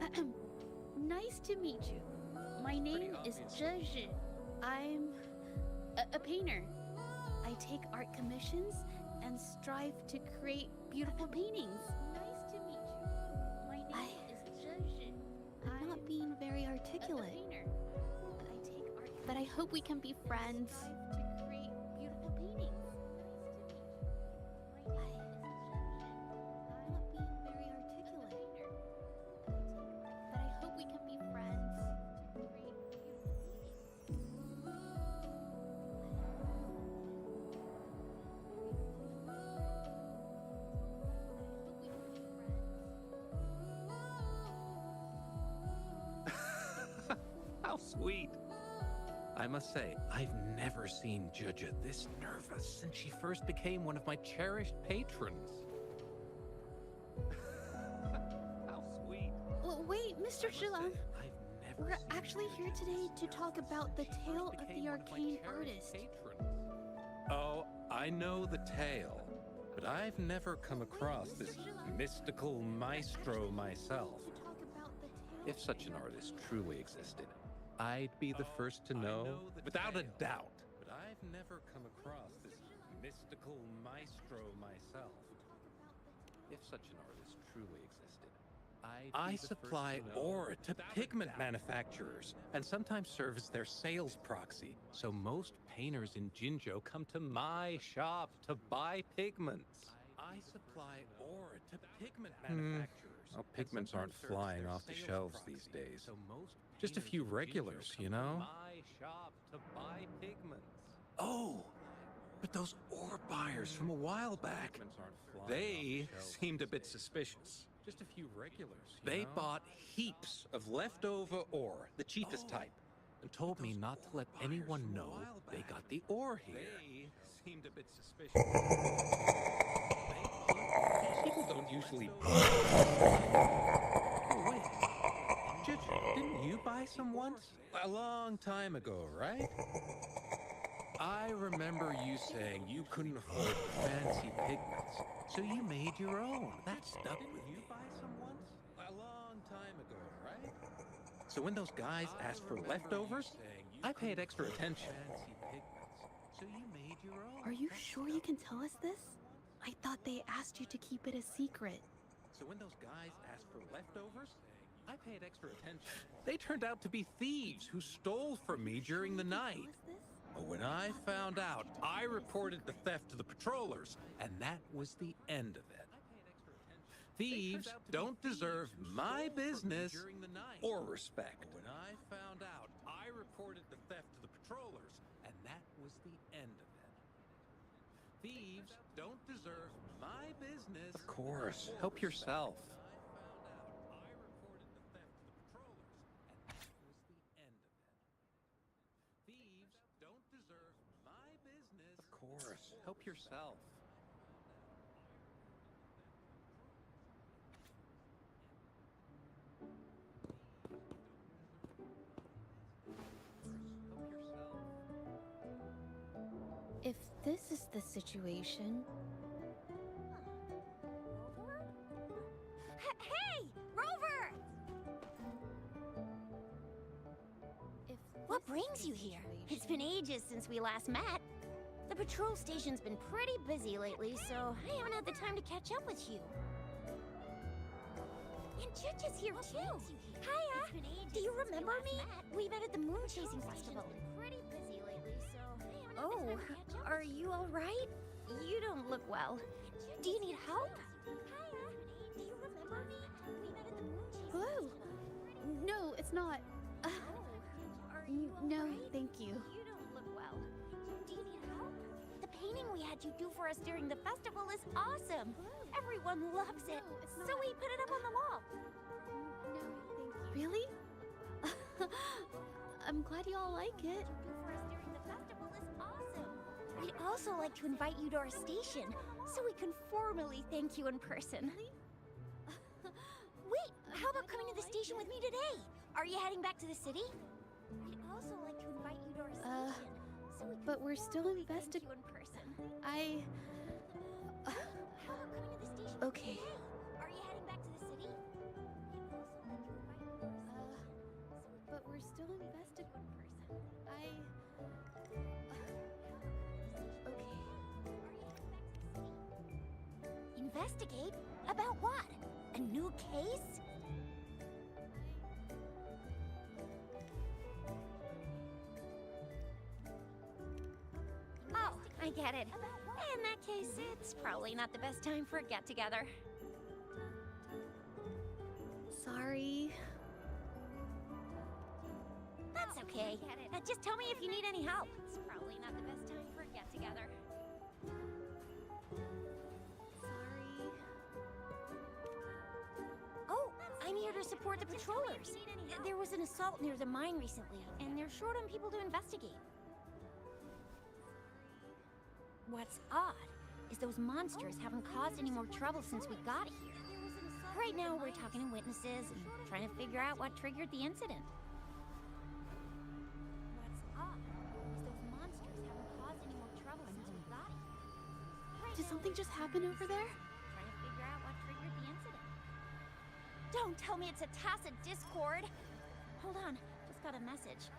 Okay. Nice to meet you. My name is Zhezhi. I'm a painter. I take art commissions and strive to create beautiful paintings. Nice to meet you. My name is Zhezhi. I'm not being very articulate. A painter. I take art, but I hope we can be friends. To create beautiful paintings. But I hope we can be friends. To create How sweet. I must say, I've never seen Juju this nervous since she first became one of my cherished patrons. How sweet. Well, wait, Mr. Zhilang. We're actually here today to talk about the tale of the arcane artist. Oh, I know the tale, but I've never come across this mystical maestro myself. If such an artist truly existed, I'd be the first to know, without a doubt. But I've never come across this mystical maestro myself. If such an artist truly existed, I supply ore to pigment manufacturers and sometimes serve as their sales proxy. So most painters in Jinzhou come to my shop to buy pigments. I supply ore to pigment manufacturers. Well, pigments aren't flying off the shelves these days. Just a few regulars, you know? My shop to buy pigments. Oh, but those ore buyers from a while back, they seemed a bit suspicious. Just a few regulars. They bought heaps of leftover ore, the cheapest type, and told me not to let anyone know they got the ore here. They seemed a bit suspicious. People don't usually. Oh, wait. Juju, didn't you buy some once? A long time ago, right? I remember you saying you couldn't afford fancy pigments, so you made your own. That stuck with you. Buy some once? A long time ago, right? So when those guys asked for leftovers, I paid extra attention. Fancy pigments, so you made your own. Are you sure you can tell us this? I thought they asked you to keep it a secret. So when those guys asked for leftovers, I paid extra attention. They turned out to be thieves who stole from me during the night. But when I found out, I reported the theft to the patrollers, and that was the end of it. Thieves don't deserve my business or respect. When I found out, I reported the theft to the patrollers, and that was the end of it. Thieves don't deserve my business. Of course, help yourself. Of course, help yourself. If this is the situation... Hey! Rover! What brings you here? It's been ages since we last met. The patrol station's been pretty busy lately, so I haven't had the time to catch up with you. And Juju's here too. Hiya! Do you remember me? We met at the Moon Chasing Festival. Pretty busy lately, so oh, are you all right? You don't look well. Do you need help? Hiya! Do you remember me? We met at the Moon Chasing Hello? No, it's not. Are you all No, right? thank you. You don't look well. Do you need help? The painting we had you do for us during the festival is awesome. Everyone loves it. So we put it up on the wall. Really? I'm glad you all like it. For us during the festival is awesome. We'd also like to invite you to our station so we can formally thank you in person. Wait, how about coming to the station with me today? Are you heading back to the city? We'd also like to invite you to our station so we can But we're still formally invested. thank you in person. I... How about coming to the station Okay. with me today? Are you heading back to the city? We'd also like to invite you to our station. But we're still invested. Investigate? About what? A new case? Oh, I get it. In that case, it's probably not the best time for a get-together. Sorry. That's okay. Just tell me if you need any help. It's probably not the best time for a get-together. Sorry. Oh, I'm here to support the patrollers. There was an assault near the mine recently, and they're short on people to investigate. What's odd is those monsters haven't caused any more trouble since we got here. Right now, we're talking to witnesses and trying to figure out what triggered the incident. What's odd is those monsters haven't caused any more trouble since we got here. Did something just happen over there? Trying to figure out what triggered the incident. Don't tell me it's a tacit discord. Hold on, just got a message.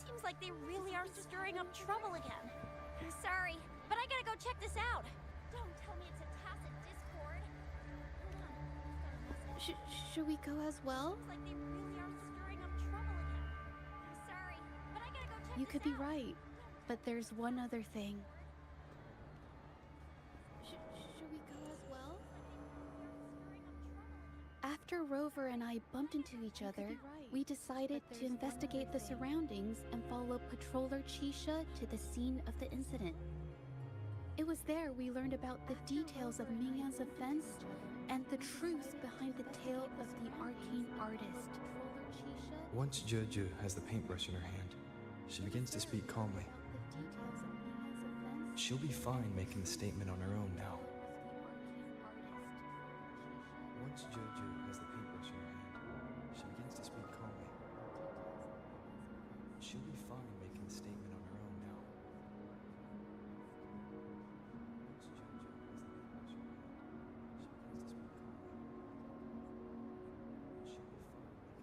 Seems like they really are stirring up trouble again. I'm sorry, but I gotta go check this out. Don't tell me it's a tacit discord. Hold on, just got a message. Should we go as well? Seems like they really are stirring up trouble again. I'm sorry, but I gotta go check You this could be out. right, but there's one other thing. Should we go as well? After Rover and I bumped into each other, we decided to investigate the surroundings and follow Patroller Chisha to the scene of the incident. It was there we learned about the details of Mingyan's offense and the truth behind the tale of the arcane artist. Once Juju has the paintbrush in her hand, she begins to speak calmly. She'll be fine making the statement on her own now. Once Juju has the paintbrush in her hand, she begins to speak calmly. She'll be fine making the statement on her own now. Once Juju has the paintbrush in her hand, she begins to speak calmly. She'll be fine making the statement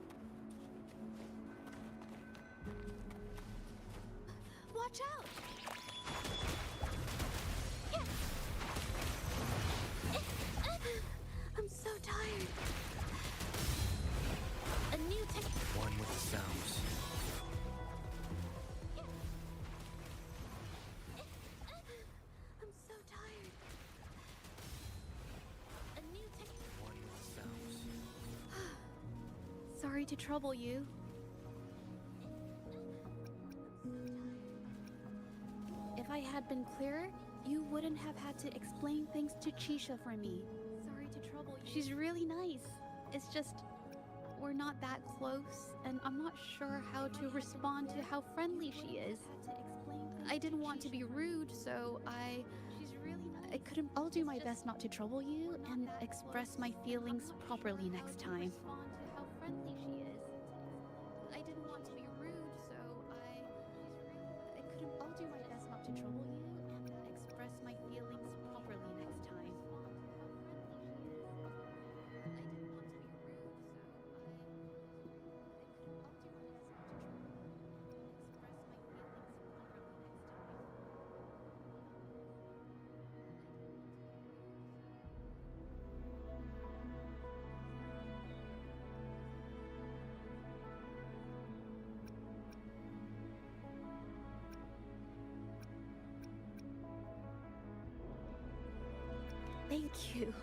on her own now. Watch out! I'm so tired. A new tech. One with the sounds. I'm so tired. A new tech. One with the sounds. Sorry to trouble you. If I had been clearer, you wouldn't have had to explain things to Chisha for me. Sorry to trouble you. She's really nice. It's just, we're not that close, and I'm not sure how to respond to how friendly she is. I didn't want to be rude, so I couldn't. I'll do my best not to trouble you and express my feelings properly next time. How friendly she is. I didn't want to be rude, so I couldn't. I'll do my best not to trouble you and express my feelings properly next time. Thank you.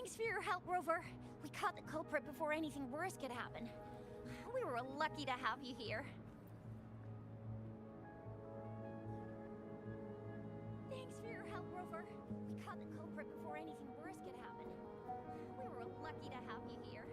Thanks for your help, Rover. We caught the culprit before anything worse could happen. We were lucky to have you here. Thanks for your help, Rover. We caught the culprit before anything worse could happen. We were lucky to have you here.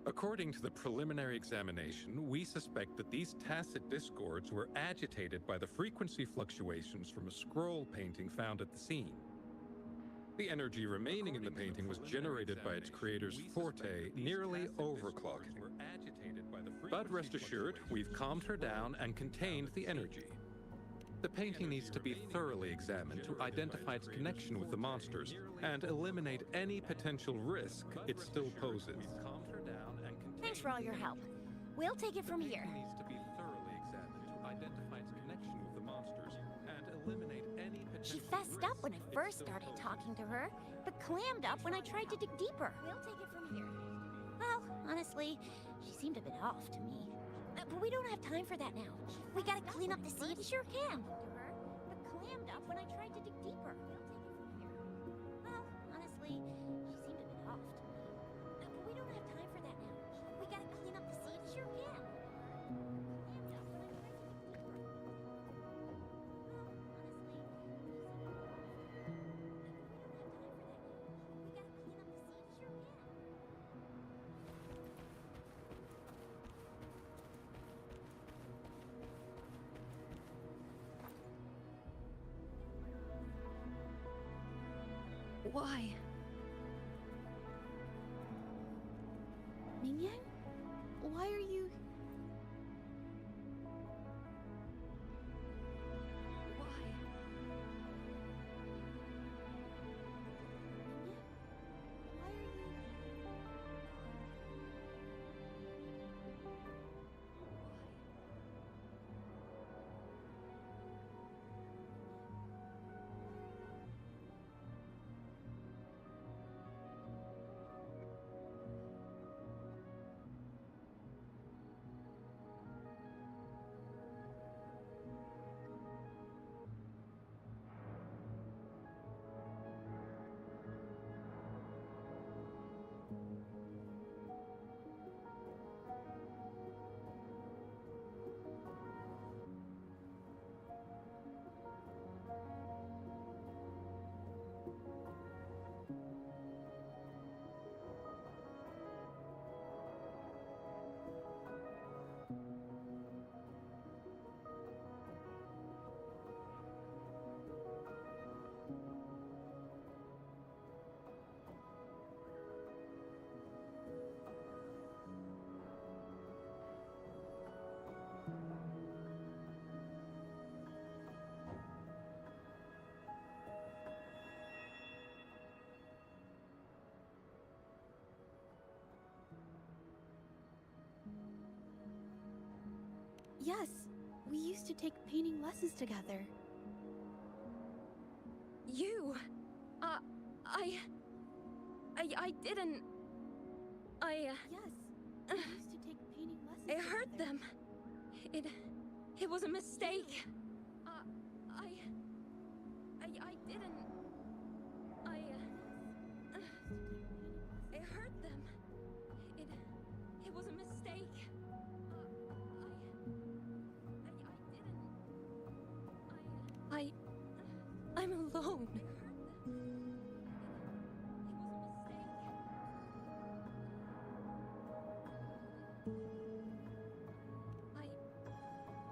According to the preliminary examination, we suspect that these tacit discords were agitated by the frequency fluctuations from a scroll painting found at the scene. The energy remaining in the painting was generated by its creator's forte, nearly overclocking. But rest assured, we've calmed her down and contained the energy. The painting needs to be thoroughly examined to identify its connection with the monsters and eliminate any potential risk it still poses. Thanks for all your help. We'll take it from here. Needs to be thoroughly examined to identify its connection with the monsters and eliminate any potential She fessed up when I first started talking to her, but clammed up when I tried to dig deeper. We'll take it from here. Well, honestly, she seemed a bit off to me. But we don't have time for that now. We gotta clean up the scene. Sure can. But clammed up when I tried to dig deeper. We'll take it from here. Well, honestly, she seemed a bit off to me. But we don't have time for that now. We gotta clean up the scene. Sure can. Why? Ming Yang? Why are you... Why? Why are you... Yes, we used to take painting lessons together. You... I didn't... Yes, we used to take painting lessons I hurt them. It was a mistake. I didn't... I hurt them. It was a mistake. I'm alone.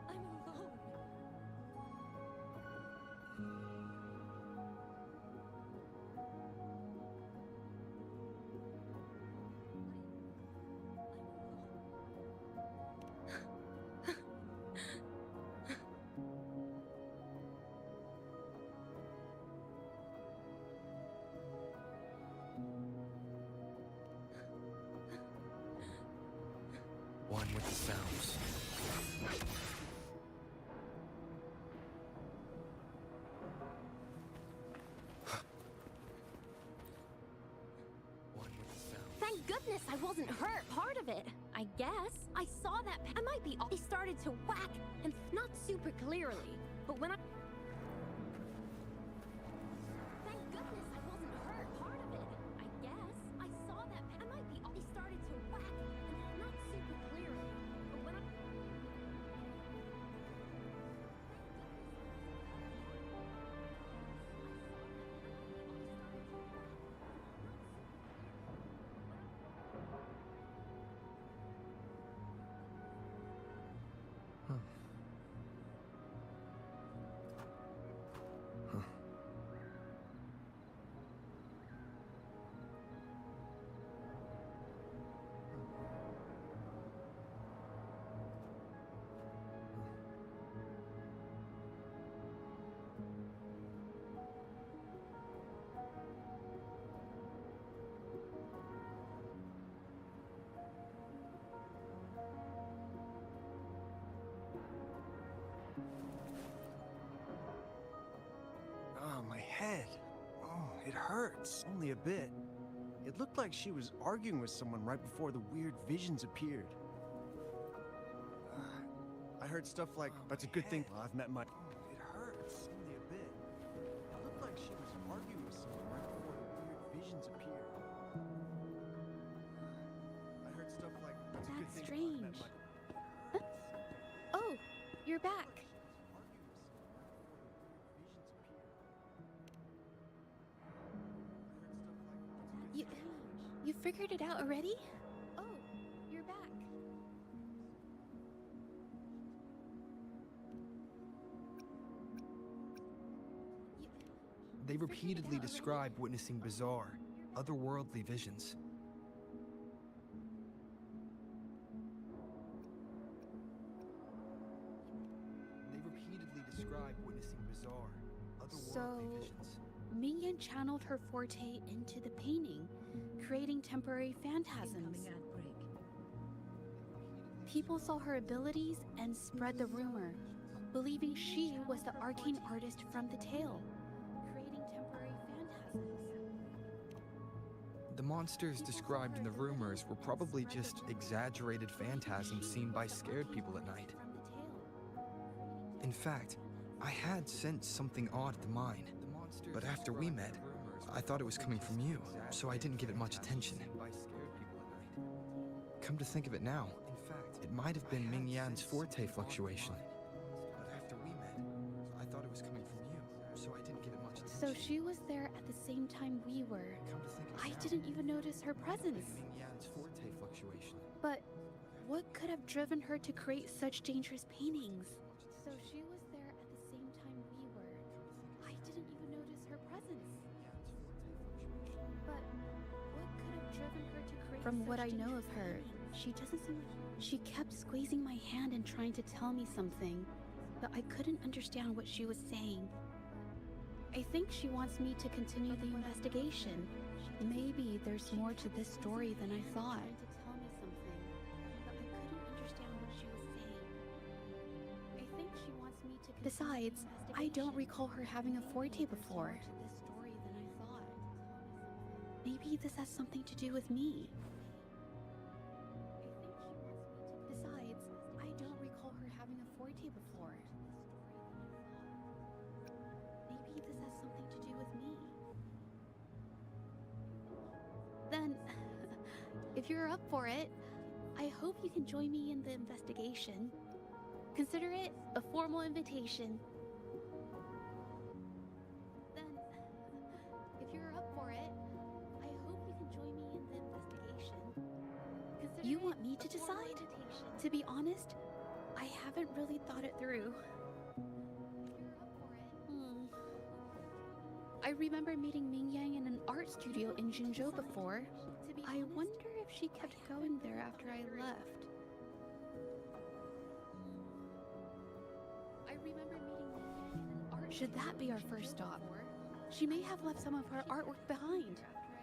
I'm alone. with the sounds. Thank goodness I wasn't hurt. Part of it, I guess. I saw that. I might be. He started to whack, and not super clearly, but when I. Thank goodness I wasn't hurt. Part of it, I guess. I saw that. I might be. He started to whack, and not super clearly, but when I. Oh, my head. Oh, it hurts. Only a bit. It looked like she was arguing with someone right before the weird visions appeared. I heard stuff like, that's a good thing I've met my... Oh, it hurts. Only a bit. It looked like she was arguing with someone right before the weird visions appeared. I heard stuff like, that's a good That's thing I've met strange. my... Oh, you're back. You figured it out already? Oh, you're back. They repeatedly describe witnessing bizarre, otherworldly visions. They repeatedly describe witnessing bizarre, otherworldly visions. Mingyan channeled her forte into the painting, creating temporary phantasms. People saw her abilities and spread the rumor, believing she was the arcane artist from the tale, creating temporary phantasms. The monsters described in the rumors were probably just exaggerated phantasms seen by scared people at night. In fact, I had sensed something odd at the mine, but after we met, I thought it was coming from you, so I didn't give it much attention. Come to think of it now, it might have been Ming Yan's forte fluctuation. But after we met, I thought it was coming from you, so I didn't give it much attention. So she was there at the same time we were. I didn't even notice her presence. Ming Yan's forte fluctuation. But what could have driven her to create such dangerous paintings? So she was there at the same time we were. I didn't even notice her presence. But what could have driven her to create From what I know of her, she doesn't seem... She kept squeezing my hand and trying to tell me something, but I couldn't understand what she was saying. I think she wants me to continue the investigation. Maybe there's more to this story than I thought. Besides, I don't recall her having a forte before. Maybe this has something to do with me. Besides, I don't recall her having a forte before. Maybe this has something to do with me. Then, if you're up for it, I hope you can join me in the investigation. Consider it a formal invitation. Then, if you're up for it, I hope you can join me in the investigation. You want me to decide? To be honest, I haven't really thought it through. I remember meeting Mingyang in an art studio in Jinzhou before. I wonder if she kept going there after I left. I remember meeting Mingyang in an art Should that be our first stop? She may have left some of her artwork behind.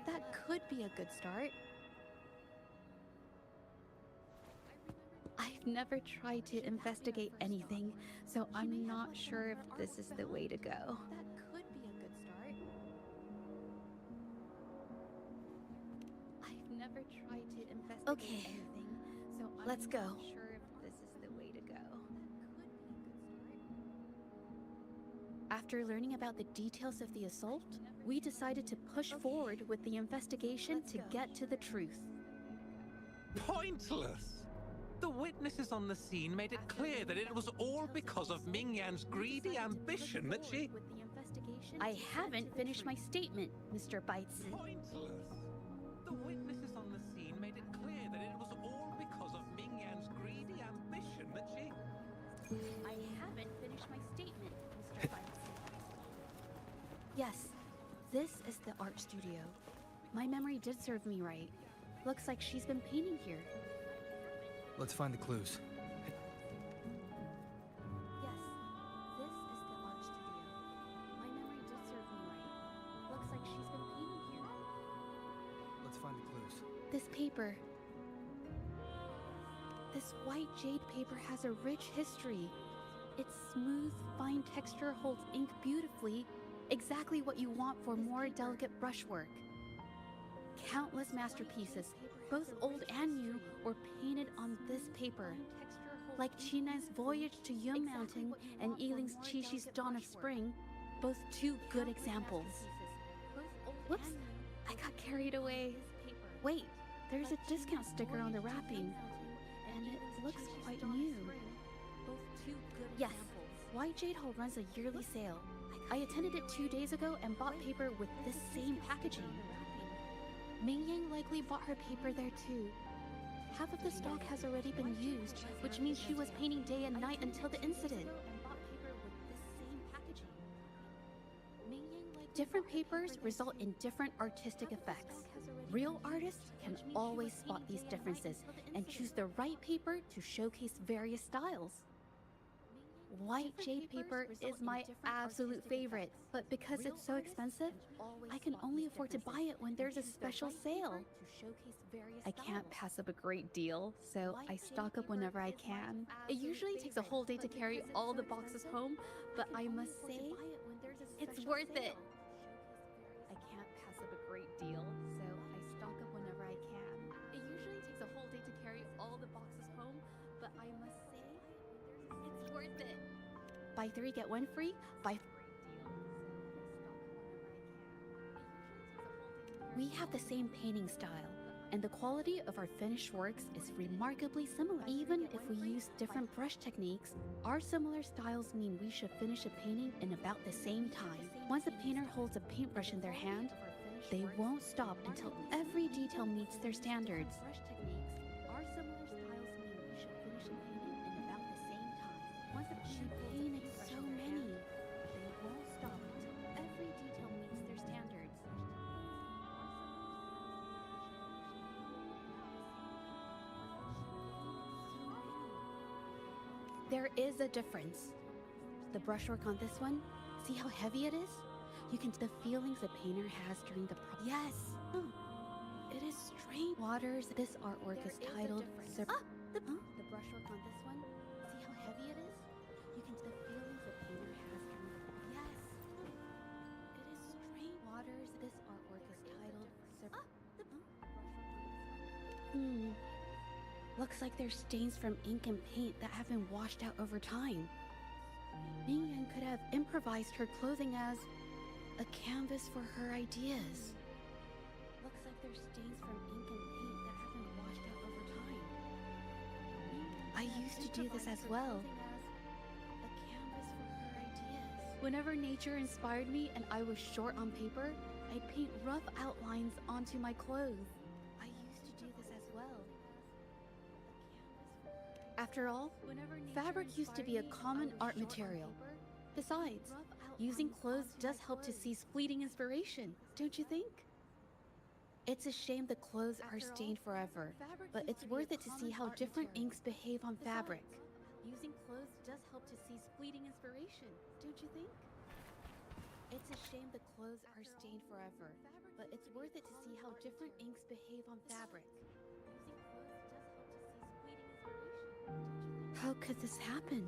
That could be a good start. I I've never tried to investigate anything, so I'm not sure if this is the way to go. That could be a good start. I've never tried to investigate anything, so let's go. Not sure if this is the way to go. After learning about the details of the assault, we decided to push forward with the investigation to get to the truth. Pointless! The witnesses on the scene made it clear that it was all because of Ming Yan's greedy ambition that she... I haven't finished my statement, Mr. Bites. Pointless! The witnesses on the scene made it clear that it was all because of Ming Yan's greedy ambition that she... I haven't finished my statement, Mr. Bites. Yes, this is the art studio. My memory did serve me right. Looks like she's been painting here. Let's find the clues. Yes, this is the art studio. My memory did serve me right. Looks like she's been painting here. Let's find the clues. This paper. This white jade paper has a rich history. Its smooth, fine texture holds ink beautifully, exactly what you want for more delicate brushwork. Countless masterpieces, both old and new, were painted on this paper. Like China's Voyage to Yun Mountain and Yiling's Qixu's Dawn of Spring, both two good examples. Whoops, I got carried away. Wait, there's a discount sticker on the wrapping, and it looks quite new. Yes, White Jade Hall runs a yearly sale. I attended it 2 days ago and bought paper with this same packaging. Ming Yang likely bought her paper there too. Half of the stock has already been used, which means she was painting day and night until the incident. Different papers result in different artistic effects. Real artists can always spot these differences and choose the right paper to showcase various styles. White jade paper is my absolute favorite, but because it's so expensive, I can only afford to buy it when there's a special sale. I can't pass up a great deal, so I stock up whenever I can. It usually takes a whole day to carry all the boxes home, but I must say, it's worth it. I can't pass up a great deal, so I stock up whenever I can. It usually takes a whole day to carry all the boxes home, but I must say, it's worth it. Buy 3, get 1 free. Buy. We have the same painting style, and the quality of our finished works is remarkably similar. Even if we use different brush techniques, our similar styles mean we should finish a painting in about the same time. Once a painter holds a paintbrush in their hand, they won't stop until every detail meets their standards. Our similar styles mean we should finish a painting in about the same time. Once a painter painted so many, they won't stop until every detail meets their standards. There is a difference. The brushwork on this one, see how heavy it is? You can see the feelings a painter has during the Yes! It is strange. Waters. This artwork is titled... The brushwork on this one, see how heavy it is? You can see the feelings a painter has during the... Yes! It is strange. Waters. This artwork is titled... Looks like there's stains from ink and paint that have been washed out over time. Ming Yan could have improvised her clothing as a canvas for her ideas. Looks like there's stains from ink and paint that have been washed out over time. I used to do this as well. A canvas for her ideas. Whenever nature inspired me and I was short on paper, I'd paint rough outlines onto my clothes. I used to do this as well. After all, fabric used to be a common art material. Besides, using clothes does help to seize fleeting inspiration, don't you think? It's a shame the clothes are stained forever, but it's worth it to see how different inks behave on fabric. Using clothes does help to seize fleeting inspiration, don't you think? It's a shame the clothes are stained forever, but it's worth it to see how different inks behave on fabric. Using clothes does help to seize fleeting inspiration. How could this happen?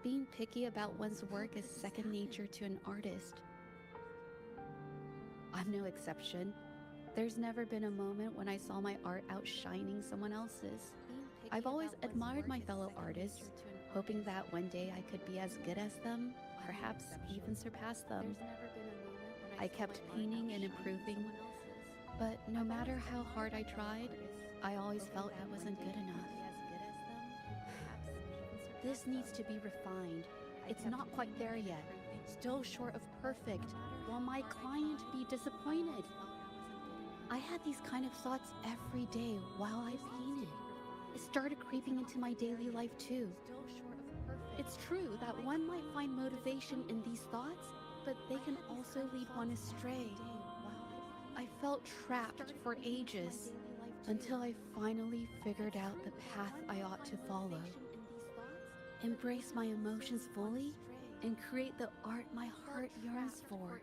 Being picky about one's work is second nature to an artist. I'm no exception. There's never been a moment when I saw my art outshining someone else's. I've always admired my fellow artists, hoping that one day I could be as good as them, perhaps even surpass them. I kept painting and improving, but no matter how hard I tried, I always felt it wasn't good enough. This needs to be refined. It's not quite there yet. Still short of perfect. Will my client be disappointed? I had these kind of thoughts every day while I painted. It started creeping into my daily life too. It's true that one might find motivation in these thoughts, but they can also lead one astray. I felt trapped for ages until I finally figured out the path I ought to follow. Embrace my emotions fully and create the art my heart yearns for.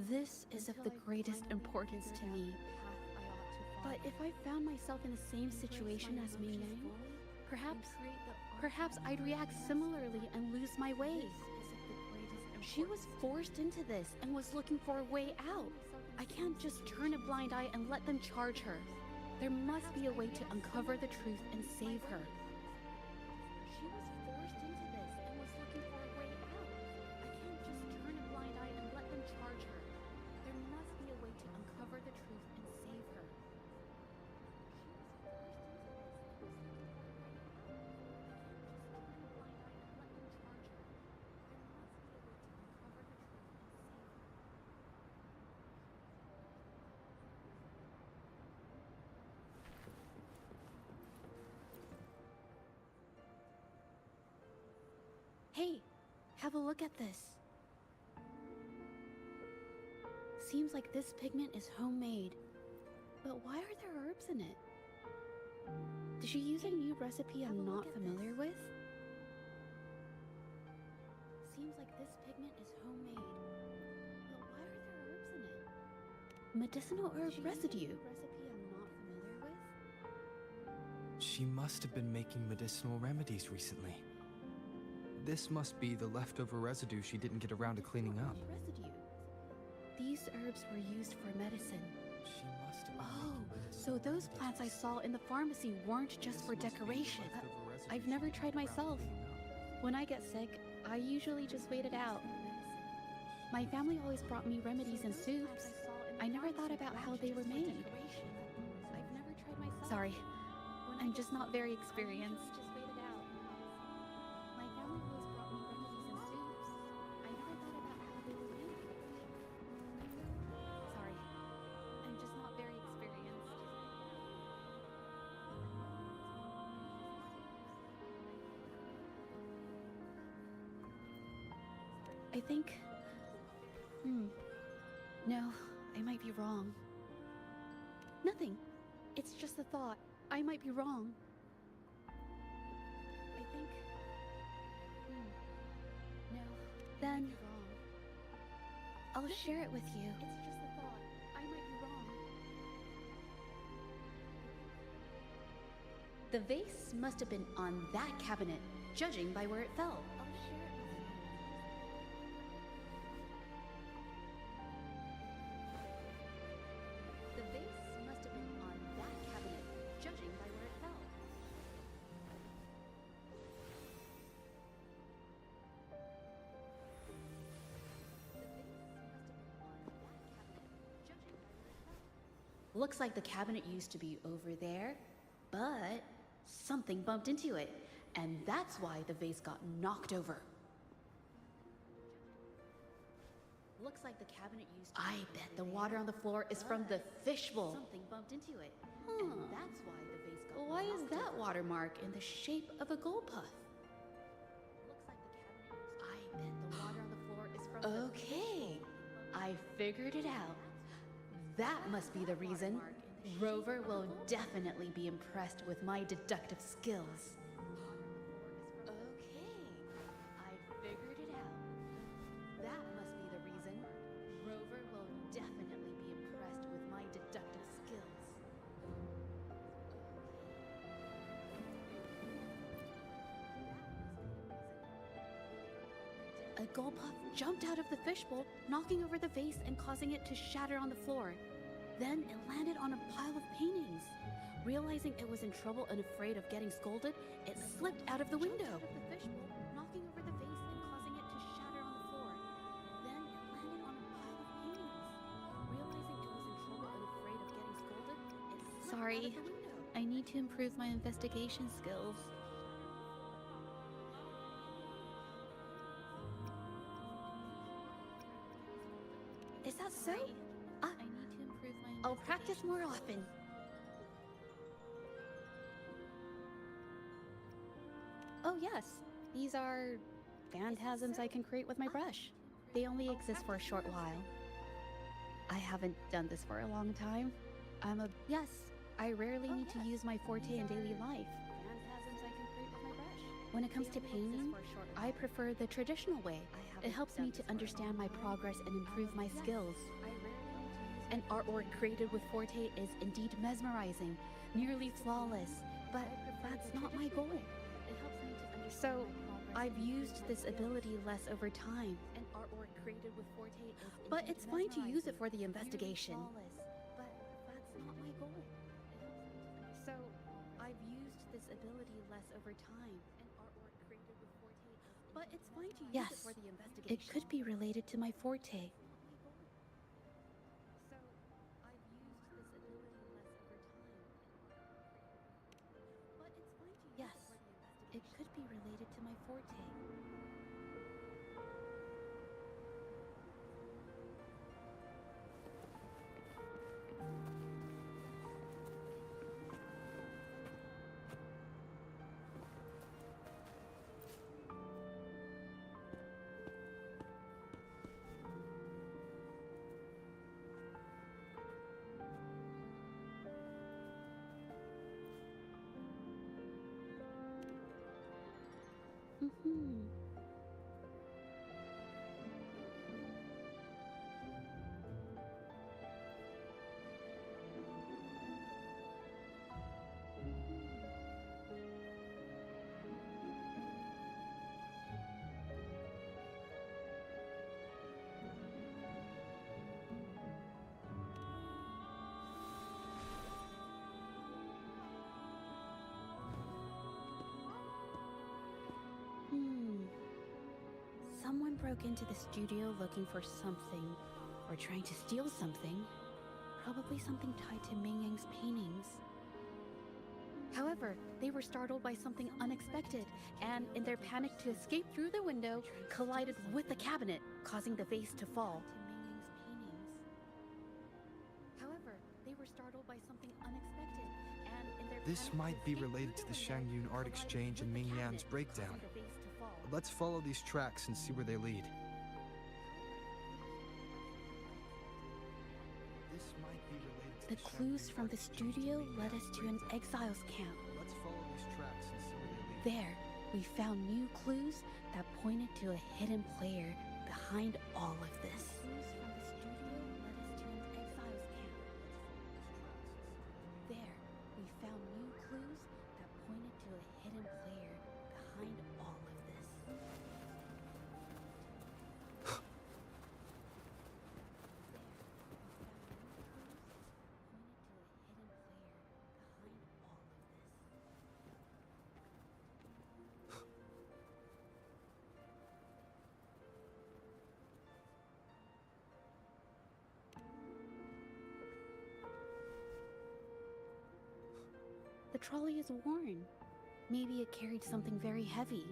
This is of the greatest importance to me. But if I found myself in the same situation as Ming Yang, perhaps I'd react similarly and lose my way. She was forced into this and was looking for a way out. I can't just turn a blind eye and let them charge her. There must be a way to uncover the truth and save her. She was forced into this and was looking for a way out. I can't just turn a blind eye and let them charge her. There must be a way to uncover the truth and save her. Hey, have a look at this. Seems like this pigment is homemade. But why are there herbs in it? Did she use a new recipe I'm not familiar with? Seems like this pigment is homemade. But why are there herbs in it? Medicinal herb residue. Recipe I'm not familiar with? She must have been making medicinal remedies recently. This must be the leftover residue she didn't get around to cleaning up. Residue. These herbs were used for medicine. She must have been So those plants I saw in the pharmacy weren't just for decoration. I've never tried myself. When I get sick, I usually just wait it out. My family always brought me remedies and soups. I never thought about how they were made. I've never tried myself. Sorry, I'm just not very experienced. My family always brought me remedies and soups. I never thought about how they were made. Sorry, I'm just not very experienced. I think... No, I might be wrong. Nothing. It's just a thought. I might be wrong. I think... No. Then... I'll share it with you. It's just a thought. I might be wrong. The vase must have been on that cabinet, judging by where it fell. I'll share it with you. The vase must have been on that cabinet, judging by where it fell. Looks like the cabinet used to be over there, but something bumped into it, and that's why the vase got knocked over. Looks like the cabinet used to be bet the water on the floor is from the fishbowl. Something bumped into it, and that's why the vase got Why is that watermark in the shape of a gold puff? Looks like the cabinet used to bet the water on the floor is from the Okay, I figured it out. That must be the reason. Rover will definitely be impressed with my deductive skills. Okay, I figured it out. That must be the reason. Rover will Gulpuff jumped out of the fishbowl, knocking over the vase and causing it to shatter on the floor. Then it landed on a pile of paintings. Realizing it was in trouble and afraid of getting scolded, it slipped out of the window. Out of the fishbowl, knocking over the vase and causing it to shatter on the floor. Then it landed on a pile of paintings. Realizing it was in trouble and afraid of getting scolded, it slipped Sorry, out of the window. I need to improve my investigation skills. Is that so? I need to improve my I'll practice more often. Oh yes, these are phantasms I can create with my brush. They only exist for a short while. I haven't done this for a long time. Yes, I rarely need to use my forte in daily life. Phantasms I can create with my brush. When it comes to painting, I prefer the traditional way. It helps me to understand my progress and improve my skills. An artwork created with forte is indeed mesmerizing, nearly flawless, but that's not my goal. So, I've used this ability less over time. An artwork created with forte is but it's fine to use it for the investigation. But that's not my goal. So, I've used this ability less over time. An artwork created with forte is but it's fine to use it for the investigation. It could be related to my forte. So, I've used this ability less over time. But it's fine to use it for the investigation. It could be related to my forte. Mm-hmm. Someone broke into the studio looking for something, or trying to steal something. Probably something tied to Ming Yang's paintings. However, they were startled by something unexpected, and in their panic to escape through the window, collided with the cabinet, causing the vase to fall. However, they were startled by something unexpected, and in their This might be related to the Shangyun Art Exchange and Ming Yan's breakdown. Let's follow these tracks and see where they lead. This might be related to The clues from the studio led us to an exiles camp. Let's follow these tracks and see where they lead. There, we found new clues that pointed to a hidden player behind all of this. There, we found new clues that pointed to a hidden player behind all of this. The trolley is worn. Maybe it carried something very heavy.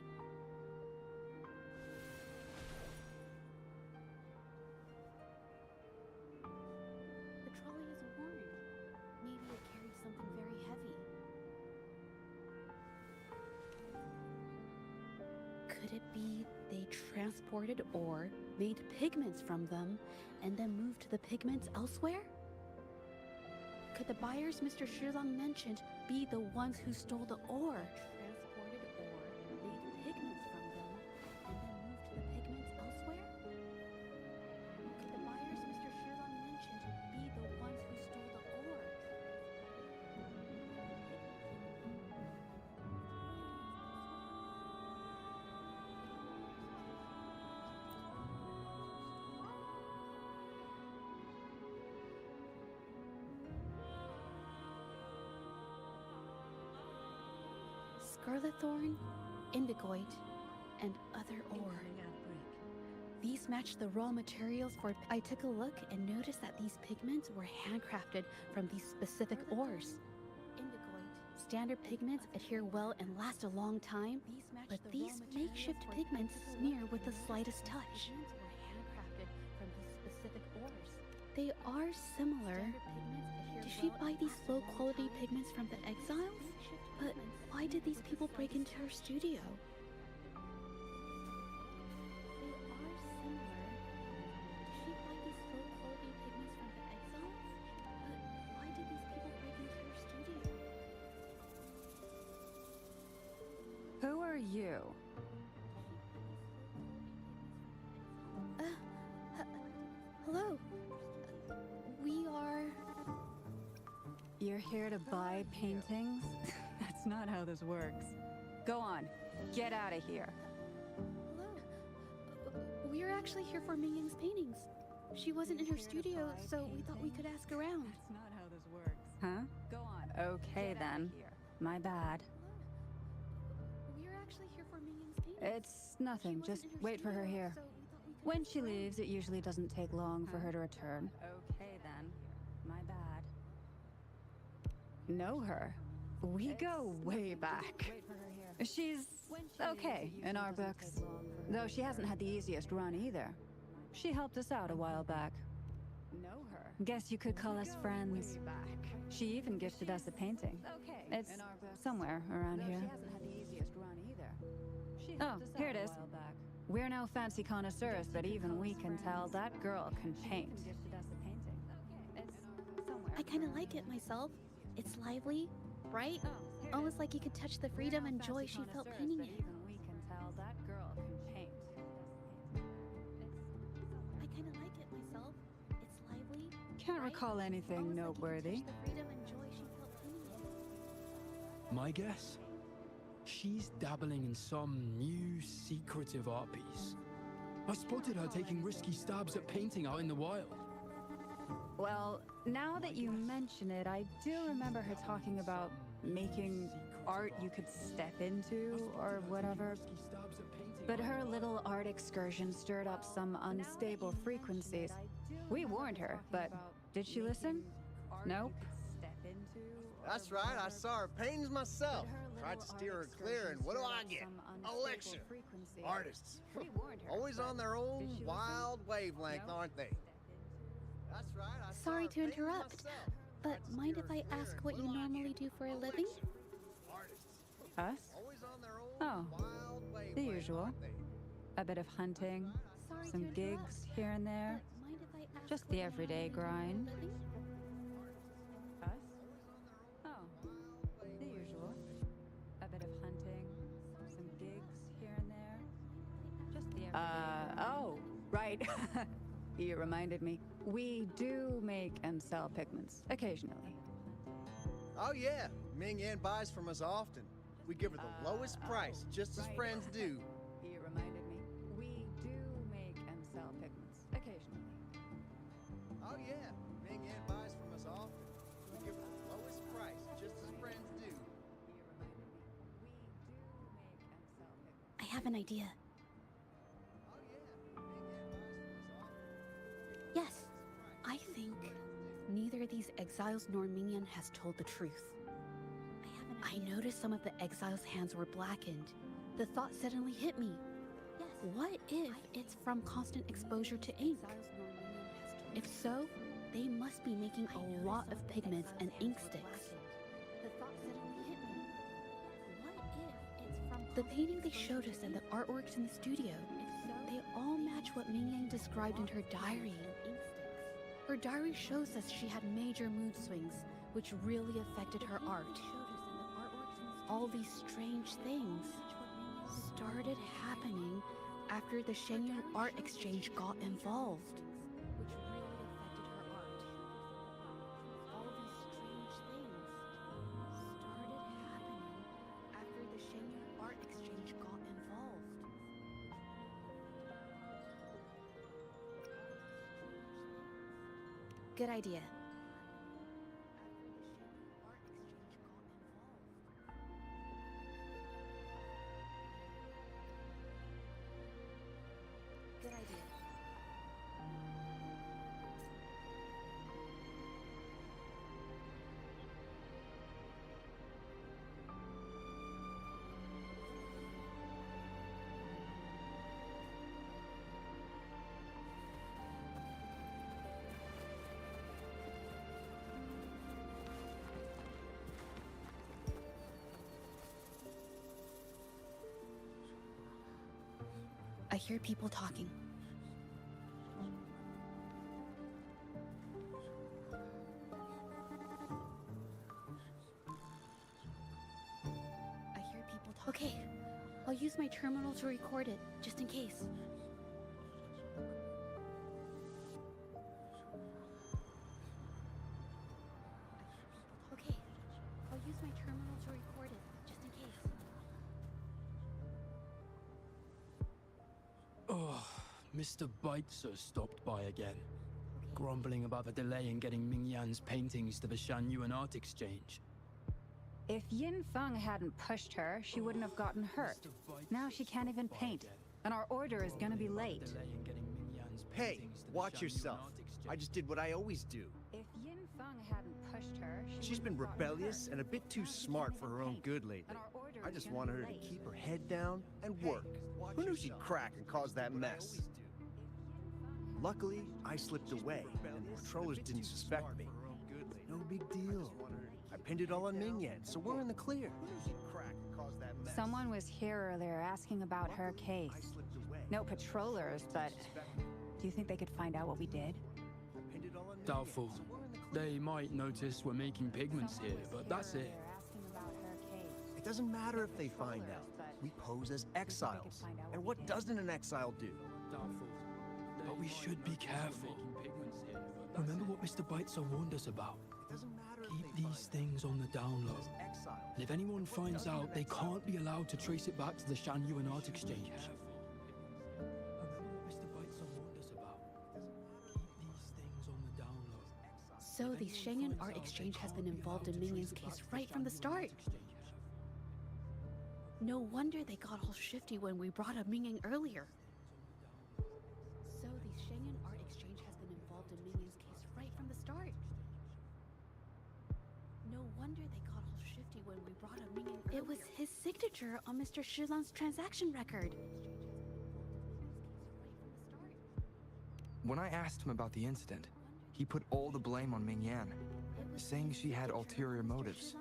The trolley is worn. Maybe it carried something very heavy. Could it be they transported ore, made pigments from them, and then moved the pigments elsewhere? Could the buyers Mr. Shizong mentioned be the ones who stole the ore? Transported ore, made pigments from them, and then moved the pigments elsewhere? Could the buyers Mr. Shizong mentioned be the ones who stole the ore? scarlet thorn, indigoite, and other ore. These match the raw materials for. I took a look and noticed that these pigments were handcrafted from these specific ores. Standard pigments adhere well and last a long time, but these makeshift pigments smear with the slightest touch. They are similar. Did she buy these low-quality pigments from the exiles? But why did these people break into her studio? Who are you? Hello. We are... You're here to buy paintings? That's not how this works. Go on, get out of here. We're actually here for Mingyang's paintings. She wasn't in her studio, so we thought we could ask around. That's not how this works. Huh? Go on. Okay then. My bad. We're actually here for Mingyang's paintings. It's nothing. Just wait for her here. When she leaves, it usually doesn't take long for her to return. Okay then. My bad. Know her? We go way back. She's okay in our books. Though she hasn't had the easiest run either. She helped us out a while back. Know her? Guess you could call us friends. She even gifted us a painting. It's somewhere around here. Oh, here it is. We're no fancy connoisseurs, but even we can tell that girl can paint. I kind of like it myself. It's lively, bright, almost like you could touch the freedom and joy she felt painting it. Even we can tell that girl can paint. I kind of like it myself. It's lively. Can't recall anything noteworthy. The freedom and joy she felt painting it. My guess? She's dabbling in some new secretive art piece. I spotted her taking risky stabs at painting out in the wild. Well, now that you mention it, I do remember her talking about making art you could step into or whatever. But her little art excursion stirred up some unstable frequencies. We warned her, but did she listen? Nope. That's right, I saw her paintings myself. Tried to steer her clear, and what do I get? A lecture. Artists. Always on their own wild wavelength, aren't they? That's right, I saw Sorry her to paintings interrupt, myself. but mind if I ask what you normally do for a living? Us? Oh, the usual. A bit of hunting, some gigs here and there. Just the everyday grind. Us? Oh, the usual. A bit of hunting, some gigs here and there. Just the everyday oh, right. You reminded me. We do make and sell pigments, occasionally. Oh yeah, Ming Yan buys from us often. We give her the lowest price, just as friends do. You reminded me. We do make and sell pigments, occasionally. Oh yeah, Ming Yan buys from us often. We give her the lowest price, just as friends do. You reminded me. We do make and sell pigments. I have an idea. Oh yeah, Ming Yan buys from us often. Yes, I think neither these exiles nor Mingyan has told the truth. I noticed some of the exiles' hands were blackened. The thought suddenly hit me. What if it's from constant exposure to ink? If so, they must be making a lot of pigments and ink sticks. The painting they showed us and the artworks in the studio, they all match what Mingyang described in her diary. Her diary shows us she had major mood swings, which really affected her art. All these strange things started happening after the Shenyang Art Exchange got involved. Which really affected her art. All these strange things started happening after the Shenyang Art Exchange got involved. Good idea. hear people talking. I hear people talking. Okay, I'll use my terminal to record it, just in case. Okay, I'll use my terminal to record it, just in case. Oh, Mr. Beitzer stopped by again, grumbling about the delay in getting Ming Yan's paintings to the Shanyuan Art Exchange. If Yin Feng hadn't pushed her, she wouldn't have gotten hurt. Now she can't even paint, and our order is gonna be late. Hey, watch yourself. I just did what I always do. If Yin Feng hadn't pushed her, She's been rebellious and a bit too smart for her own good lately. I just wanted her to keep her head down and work. Who knew she'd crack and cause that mess? Luckily, I slipped away, and the patrollers didn't suspect me. No big deal. I pinned it all on Ming Yan, so we're in the clear. Someone was here earlier asking about her case. No patrollers, but do you think they could find out what we did? Doubtful. They might notice we're making pigments here, but that's it. It doesn't matter if they find out. We pose as exiles. And what doesn't an exile do? Doubtful. But we should be careful. Remember what Mr. Beitzer warned us about. Keep these things on the down low. And if anyone finds out, they can't be allowed to trace it back to the Shanyuan Art Exchange. Remember what Mr. Beitzer warned us about. Keep these things on the down low. So the Shanyuan Art Exchange has been involved in Ming Yan's case right from the start. No wonder they got all shifty when we brought up Ming Yang earlier. So the Shanyuan Art Exchange has been involved in Ming Yan's case right from the start. No wonder they got all shifty when we brought up Ming Yang earlier. It was his signature on Mr. Shilan's transaction record. When I asked him about the incident, he put all the blame on Ming Yan, saying she had ulterior motives.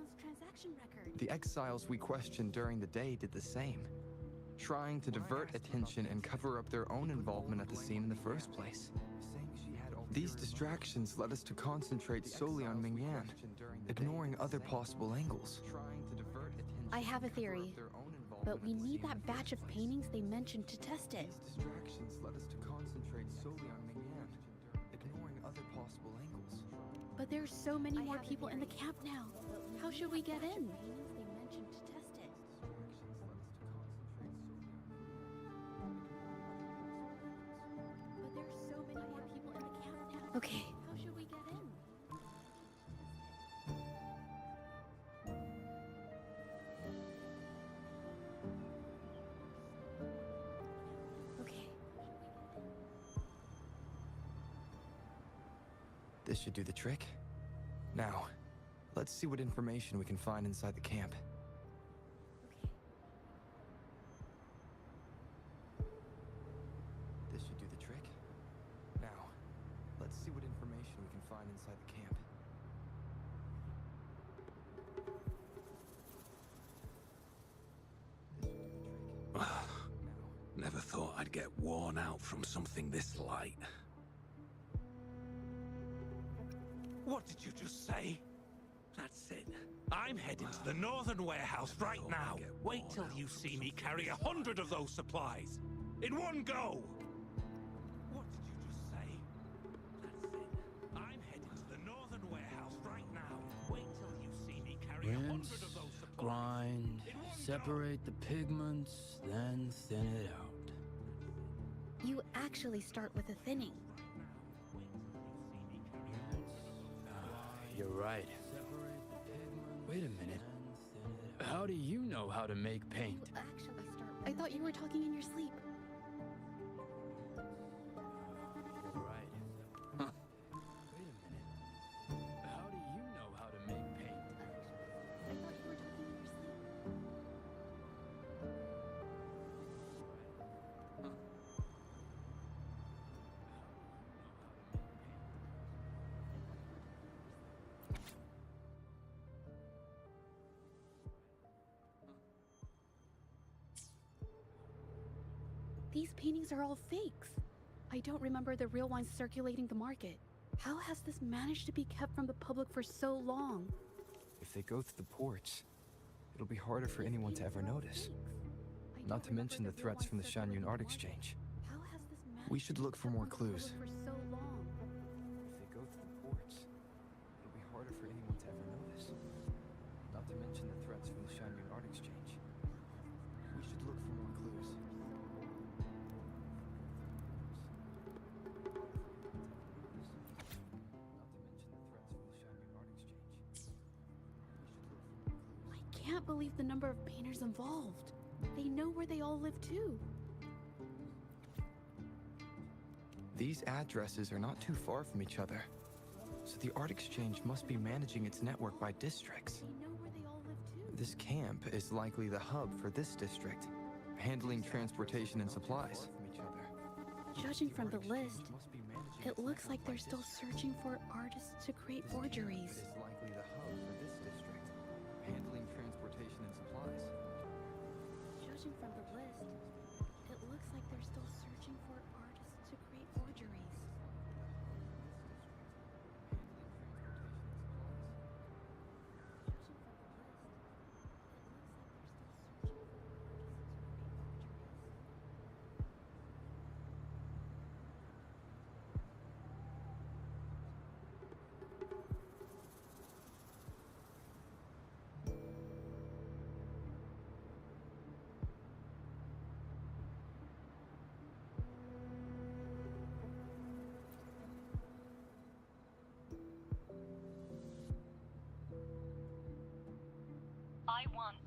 The exiles we questioned during the day did the same, trying to divert attention and cover up their own involvement at the scene in the first place. These distractions led us to concentrate solely on Ming Yan, ignoring other possible angles. I have a theory, but we need that batch of paintings they mentioned to test it. These distractions led us to concentrate solely on Ming Yan, ignoring other possible angles. But there's so many more people in the camp now. How should we get in? Okay. How should we get in? Okay. This should do the trick. Now, let's see what information we can find inside the camp. This should do the trick. Now, let's see what information we can find inside the camp. Never thought I'd get worn out from something this light. What did you just say? That's it. I'm heading to the northern warehouse right now. Wait till you see me carry 100 of those supplies. In one go! What did you just say? That's it. I'm heading to the northern warehouse right now. Wait till you see me carry 100 Rinse, of those supplies. grind, separate the pigments, then thin it out. You actually start with a thinning. You're right. Wait a minute. How do you know how to make paint? Actually start. I thought you were talking in your sleep. You're right. Huh. Wait a minute. How do you know how to make paint? I thought you were talking in your sleep. these paintings are all fakes. I don't remember the real ones circulating the market. How has this managed to be kept from the public for so long? If they go through the ports, it'll be harder for anyone to ever notice. Not to mention the threats from the Shanyun Art Exchange. We should look for more clues. For so long. If they go through the ports, it'll be harder for anyone to ever notice. Not to mention the threats from the Shanyun Art Exchange. We should look for more clues. I can't believe the number of painters involved. They know where they all live too. These addresses are not too far from each other, so the Art Exchange must be managing its network by districts. They know where they all live too. This camp is likely the hub for this district, handling transportation and supplies. Judging from the list, it looks like they're still searching for artists to create forgeries. This camp is likely the hub for this district, handling transportation and supplies. Judging from the list, it looks like they're still searching for artists to create forgeries. I want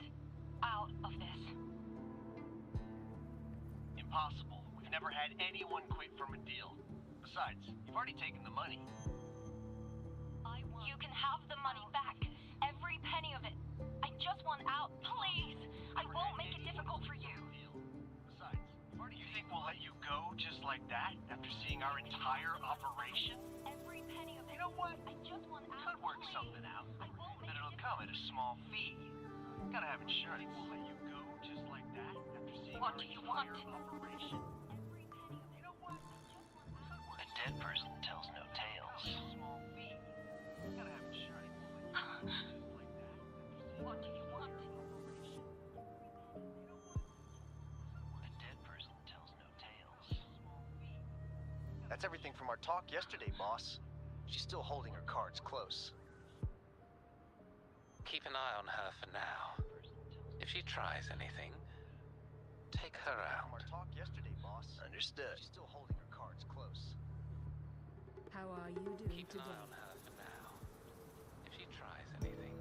out of this. Impossible. We've never had anyone quit from a deal. Besides, you've already taken the money. You can have the money back. Every penny of it. I just want out, please. I won't make it difficult for you. Besides, you think we'll let you go just like that after seeing our entire operation? Every penny of it. You know what? I just want out. Could work something out. But it'll come at a small fee. Gotta have insurance. We'll let you go just like that after seeing What our do you want? entire operation. You know what? A dead person tells no tales. Small fee. Gotta have insurance. What do you want? A dead person tells no tales. That's everything from our talk yesterday, boss. She's still holding her cards close. Keep an eye on her for now. If she tries anything, take her out. From our talk yesterday, boss. Understood. She's still holding her cards close. How are you doing Keep an today? eye on her for now. If she tries anything,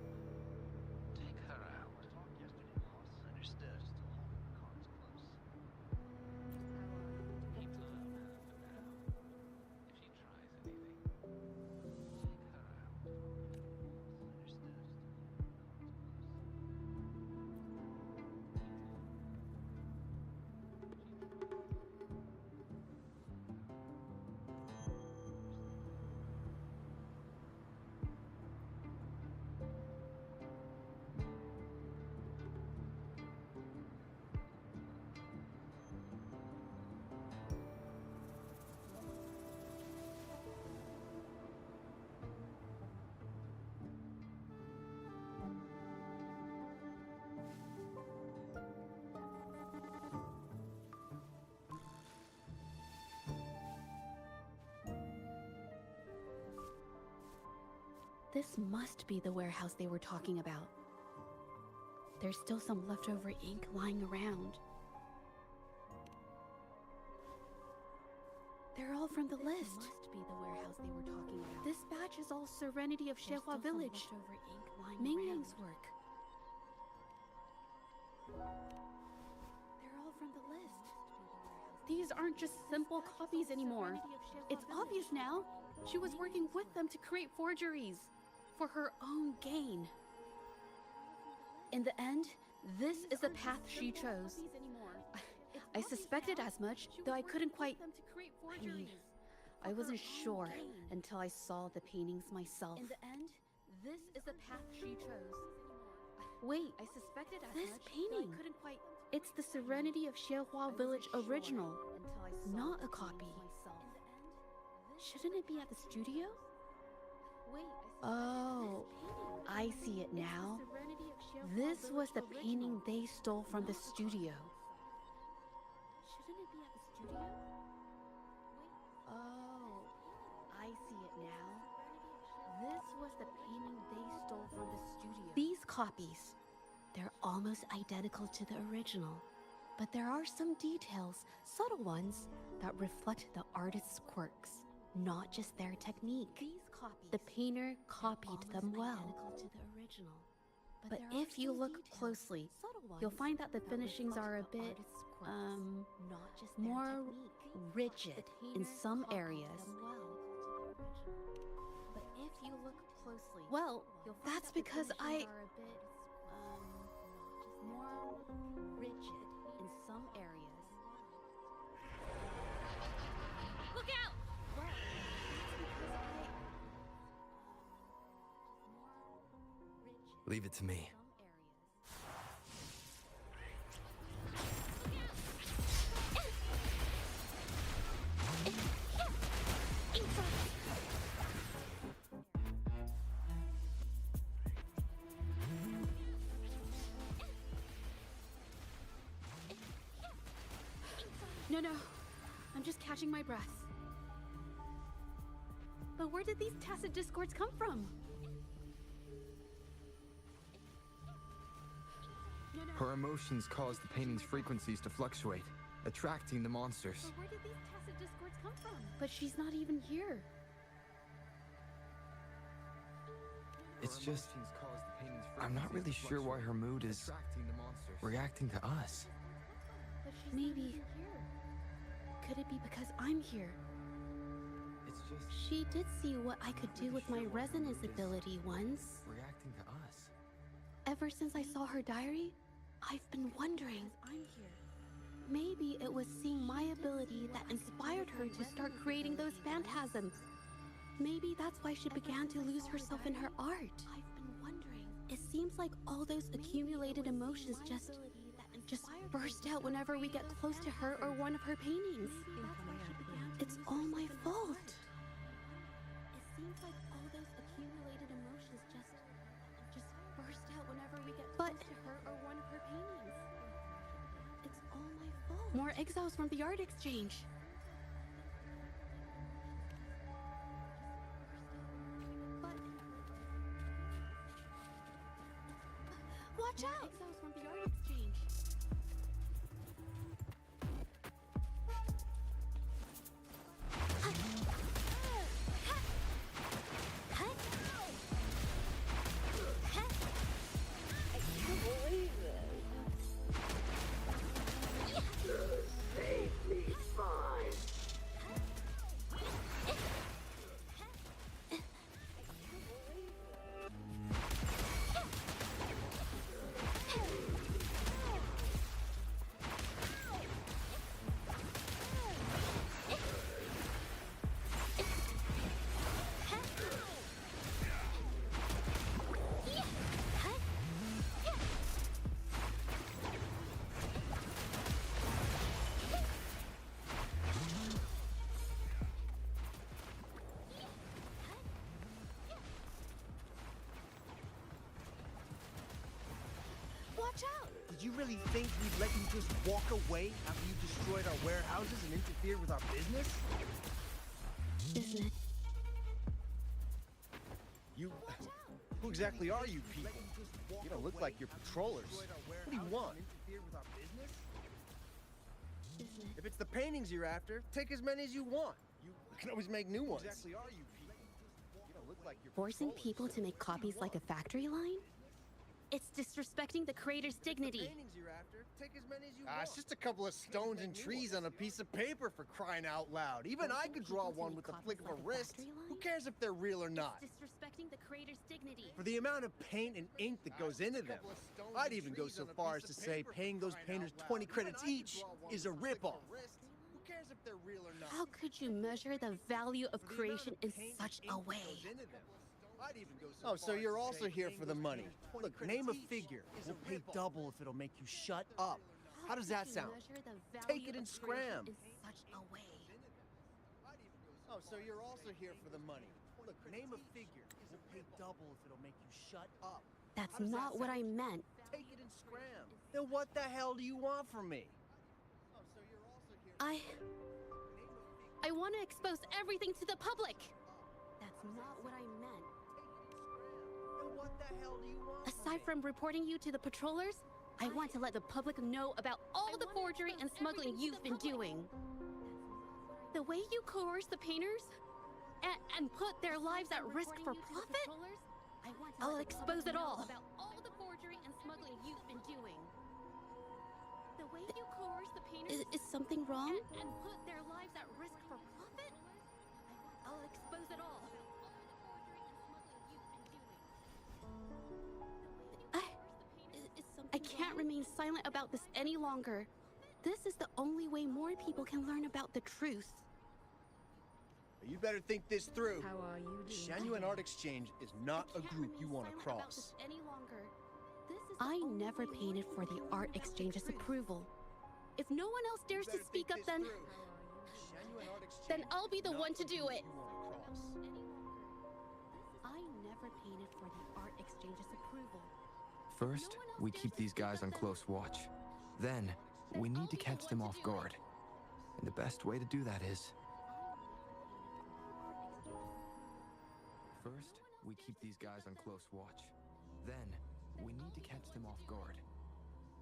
take her out. Talk yesterday, boss. Understood. Still holding her cards close. Keep an eye on her for now. If she tries anything, take her out. This must be the warehouse they were talking about. There's still some leftover ink lying around. They're all from the list. This must be the warehouse they were talking about. This batch is all Serenity of Shehua Village. Ming Yang's work. They're all from the list. These aren't just simple copies anymore. It's obvious now. She was working with them to create forgeries for her own gain. In the end, this is the path she chose. I suspected as much, though I couldn't quite... I wasn't sure until I saw the paintings myself. In the end, this is the path she chose. Wait, I suspected this painting. I couldn't quite. It's the Serenity of Xiehua Village original, not a copy. Shouldn't it be at the studio? Oh, I see it now. This was the painting they stole from the studio. Shouldn't it be at the studio? Oh, I see it now. This was the painting they stole from the studio. These copies, they're almost identical to the original, but there are some details, subtle ones, that reflect the artist's quirks, not just their technique. The painter copied them well. But if you look closely, you'll find that the finishings are a bit, more rigid in some areas. But if you look closely, well, that's because more rigid in some areas. Look out! Well, Leave it to me. No, I'm just catching my breath. But where did these tacit discords come from? Her emotions cause the painting's frequencies to fluctuate, attracting the monsters. But where did these tacit discords come from? But she's not even here. It's just, I'm not really sure why her mood is reacting to us. Maybe. Could it be because I'm here? She did see what I could do with my resonance ability once. Reacting to us. Ever since I saw her diary, I've been wondering. Maybe it was seeing my ability that inspired her to start creating those phantasms. Maybe that's why she began to lose herself in her art. I've been wondering. It seems like all those accumulated emotions just burst out whenever we get close to her or one of her paintings. It's all my fault. It seems like all those accumulated emotions just burst out whenever we get close to her or one of her paintings. It's all my fault. More exiles from the art exchange. Watch out! Exiles from the art exchange. Watch out! Did you really think we'd let you just walk away after you destroyed our warehouses and interfered with our business? Business? Who exactly are you people? You don't look like you're patrollers. What do you want? If it's the paintings you're after, take as many as you want. You can always make new ones. Exactly are you people? You don't look like you're Forcing people to make copies like a factory line? It's disrespecting the creator's dignity. It's just a couple of stones and trees on a piece of paper, for crying out loud. Even I could draw one with the flick of a wrist. Who cares if they're real or not? It's disrespecting the creator's dignity. For the amount of paint and ink that goes into them, I'd even go so far as to say paying those painters 20 credits each is a ripoff. Who cares if they're real or not? How could you measure the value of creation in such a way? Oh, so you're also here for the money. Look, name a figure. We'll pay double if it'll make you shut up. How does that sound? Take it and scram. Oh, so you're also here for the money. Look, name a figure. We'll pay double if it'll make you shut up. That's not what I meant. Take it and scram. Then what the hell do you want from me? Oh, so you're also here. I want to expose everything to the public. That's not what I meant. Then what the hell do you want? Aside from reporting you to the patrollers, I want to let the public know about all the forgery and smuggling you've been doing. The way you coerce the painters and put their lives at risk for profit? I'll expose it all. About all the forgery and smuggling you've been doing. The way you coerce the painters is something wrong? And put their lives at risk for profit? I'll expose it all. I can't remain silent about this any longer. This is the only way more people can learn about the truth. You better think this through. How are you doing? Shanyuan Art Exchange is not a group you want to cross. I never painted for the Art Exchange's approval. If no one else dares to speak up, then I'll be the one to do it. I never painted for the Art Exchange's approval. First, we keep these guys on close watch. Then, we need to catch them off guard. And the best way to do that is... First, we keep these guys on close watch. Then, we need to catch them off guard.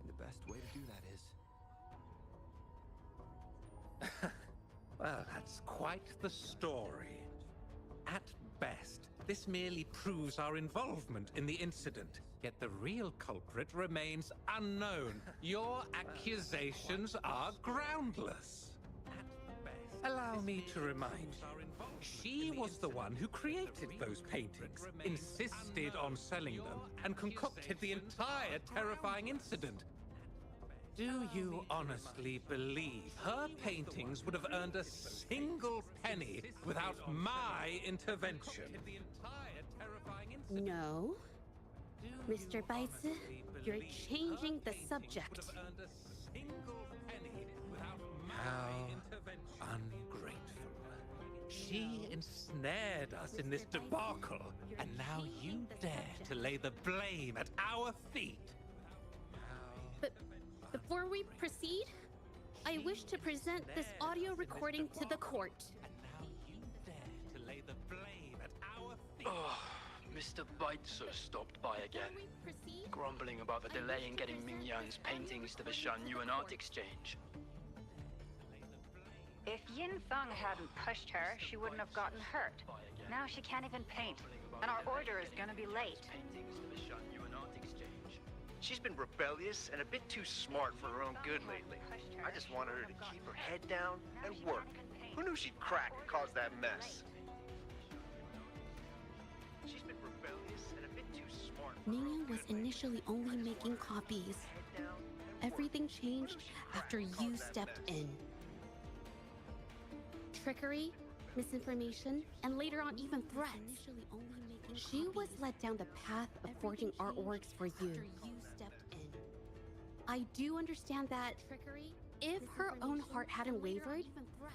And the best way to do that is... Well, that's quite the story. At best, this merely proves our involvement in the incident. Yet the real culprit remains unknown. Your accusations are groundless. At best, allow me to remind you, she was the one who created those paintings, insisted on selling them, and concocted the entire terrifying incident. Do you honestly believe her paintings would have earned a single penny without my intervention? No. Mr. Baitz, you're changing the subject. How ungrateful. She ensnared us in this debacle, and now you dare to lay the blame at our feet. But before we proceed, I wish to present this audio recording to the court. And now you dare to lay the blame at our feet. Oh, Mr. Baitzer stopped by again, grumbling about the delay in getting Mingyan's paintings to the Shanyuan Art Exchange. If Yin Feng hadn't pushed her, she wouldn't have gotten hurt. Now she can't even paint, and our order is gonna be late. She's been rebellious and a bit too smart for her own good lately. I just wanted her to keep her head down and work. Who knew she'd crack and cause that mess? She's been rebellious and a bit too smart. Mingyan was initially only making copies. Everything changed after you stepped in. Trickery, misinformation, and later on even threats. She was led down the path of forging artworks for you. I do understand that if her own heart hadn't wavered,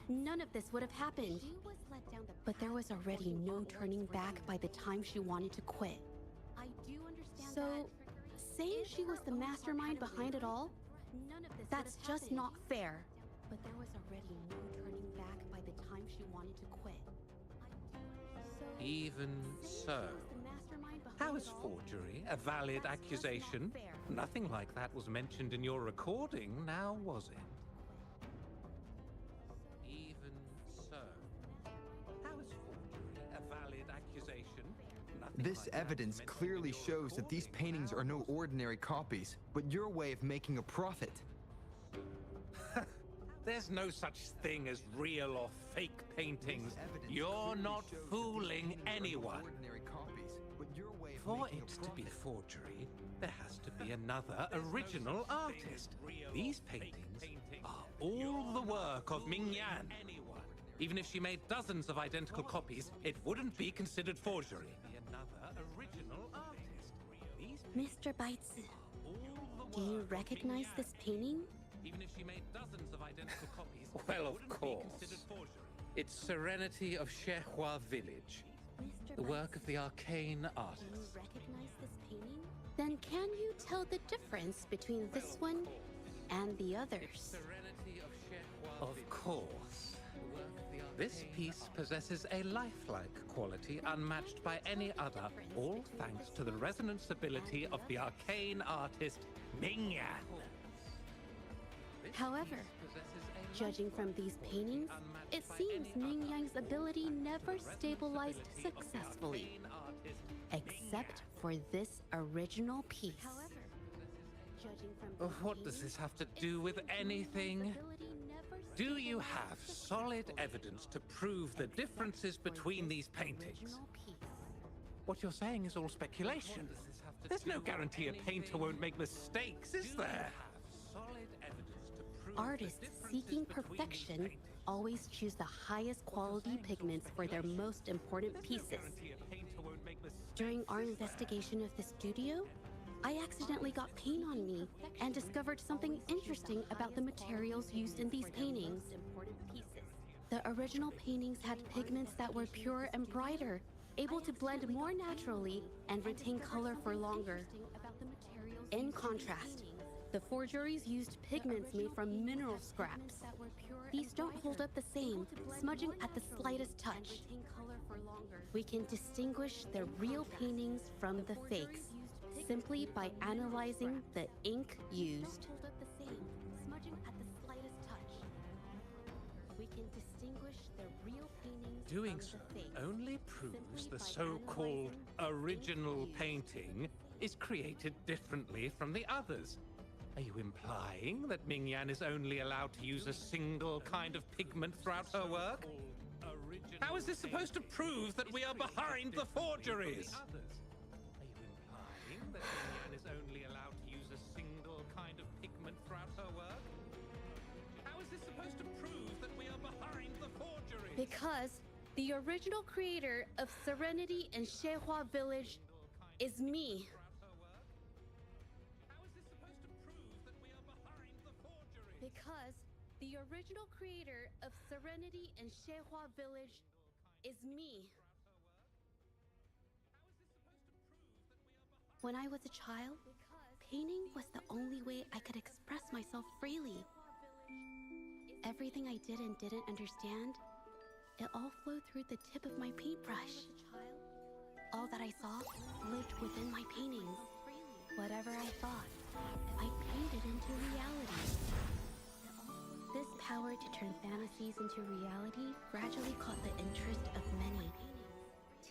none of this would have happened. But there was already no turning back by the time she wanted to quit. So, saying she was the mastermind behind it all, that's just not fair. But there was already no turning back by the time she wanted to quit. Even so, how is forgery a valid accusation? Nothing like that was mentioned in your recording, now was it? Even so, how is forgery a valid accusation? This evidence clearly shows that these paintings are no ordinary copies, but your way of making a profit. There's no such thing as real or fake paintings. You're not fooling anyone. For it to be forgery, there has to be another original artist. These paintings are all the work of Mingyan. Even if she made dozens of identical copies, it wouldn't be considered forgery. original artist. These Mr. Baitsu, do you recognize this painting? Even if she made dozens of identical copies, Well, of course. It's Serenity of Shehua Village, the work of the arcane artist. Do you recognize this painting? Then can you tell the difference between this one and the others? Of course. This piece possesses a lifelike quality unmatched by any other, all thanks to the resonance ability of the arcane artist, Ming-Yan. However, judging from these paintings, it seems Ming Yang's ability never stabilized successfully. Except for this original piece. What does this have to do with anything? Do you have solid evidence to prove the differences between these paintings? What you're saying is all speculation. There's no guarantee a painter won't make mistakes, is there? Artists seeking perfection always choose the highest quality pigments for their most important pieces. During our investigation of the studio, I accidentally got paint on me and discovered something interesting about the materials used in these paintings. The original paintings had pigments that were pure and brighter, able to blend more naturally and retain color for longer. In contrast, the forgeries used pigments made from mineral scraps. These don't hold up the same, smudging at the slightest touch. We can distinguish the real paintings from the fakes simply by analyzing the ink used. We can distinguish the real paintings Doing from so the fakes only proves the so-called original painting is created differently from the others. Are you implying that Ming-Yan is only allowed to use a single kind of pigment throughout her work? How is this supposed to prove that we are behind the forgeries? Are you implying that Ming-Yan is only allowed to use a single kind of pigment throughout her work? How is this supposed to prove that we are behind the forgeries? Because the original creator of Serenity and Shehua Village is me. Because the original creator of Serenity and Shehua Village is me. When I was a child, painting was the only way I could express myself freely. Everything I did and didn't understand, it all flowed through the tip of my paintbrush. All that I saw lived within my paintings. Whatever I thought, I painted into reality. This power to turn fantasies into reality gradually caught the interest of many.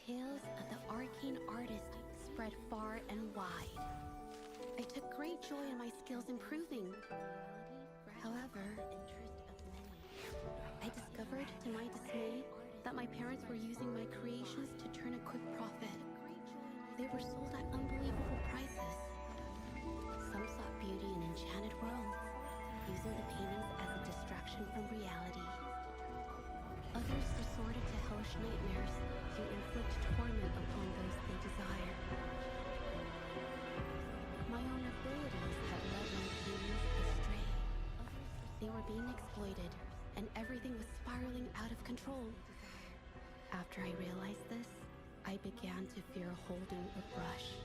Tales of the arcane artist spread far and wide. I took great joy in my skills improving. However, I discovered to my dismay that my parents were using my creations to turn a quick profit. They were sold at unbelievable prices. Some sought beauty in enchanted worlds, using the paintings as a distraction from reality. Others resorted to hellish nightmares to inflict torment upon those they desire. My own abilities had led my paintings astray. They were being exploited, and everything was spiraling out of control. After I realized this, I began to fear holding a brush.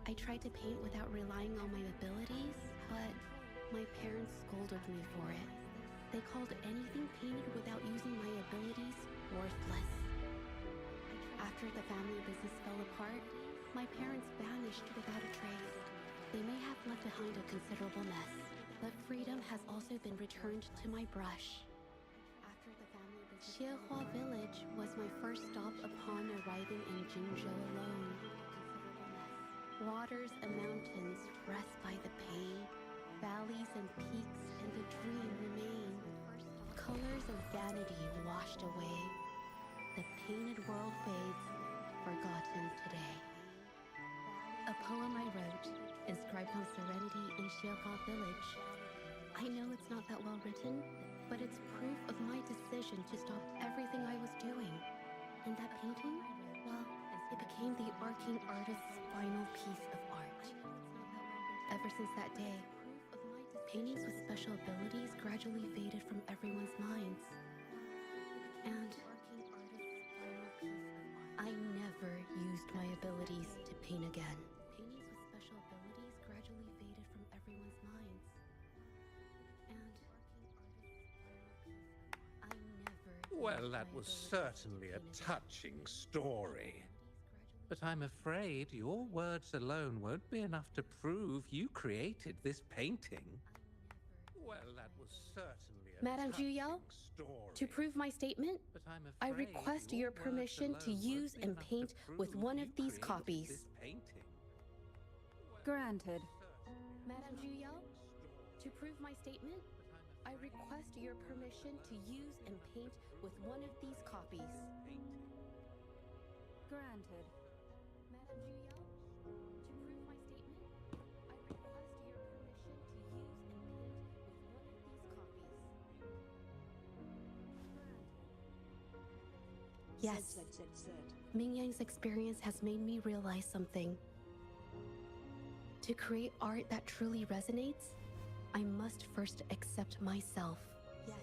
I tried to paint without relying on my abilities, but my parents scolded me for it. They called anything painted without using my abilities worthless. After the family business fell apart, my parents vanished without a trace. They may have left behind a considerable mess, but freedom has also been returned to my brush. Shehua Village was my first stop upon arriving in Jinzhou alone. Waters and mountains rest by the pain. Valleys and peaks and the dream remain. Colors of vanity washed away. The painted world fades, forgotten today. A poem I wrote, inscribed on Serenity in Shehua Village. I know it's not that well written, but it's proof of my decision to stop everything I was doing. And that painting Well, it became the arcane artist's final piece of art. Ever since that day, paintings with special abilities gradually faded from everyone's minds. And I never used my abilities to paint again. Paintings with special abilities gradually faded from everyone's minds. And I never. Well, that was certainly a touching story. But I'm afraid your words alone won't be enough to prove you created this painting. Well, that was certainly a Madame touching Juyao, story. to prove my statement, But I'm I afraid request your your words permission to alone won't use be and enough to paint with prove one you of these created copies. this painting. Granted. Madame Juyao, to prove my statement, I request your permission to use and paint with one of these copies. Granted. Madame Juyao, to prove my statement, I request your permission to use and paint with one of these copies. Yes, Ming Yang's experience has made me realize something. To create art that truly resonates, I must first accept myself. Yes.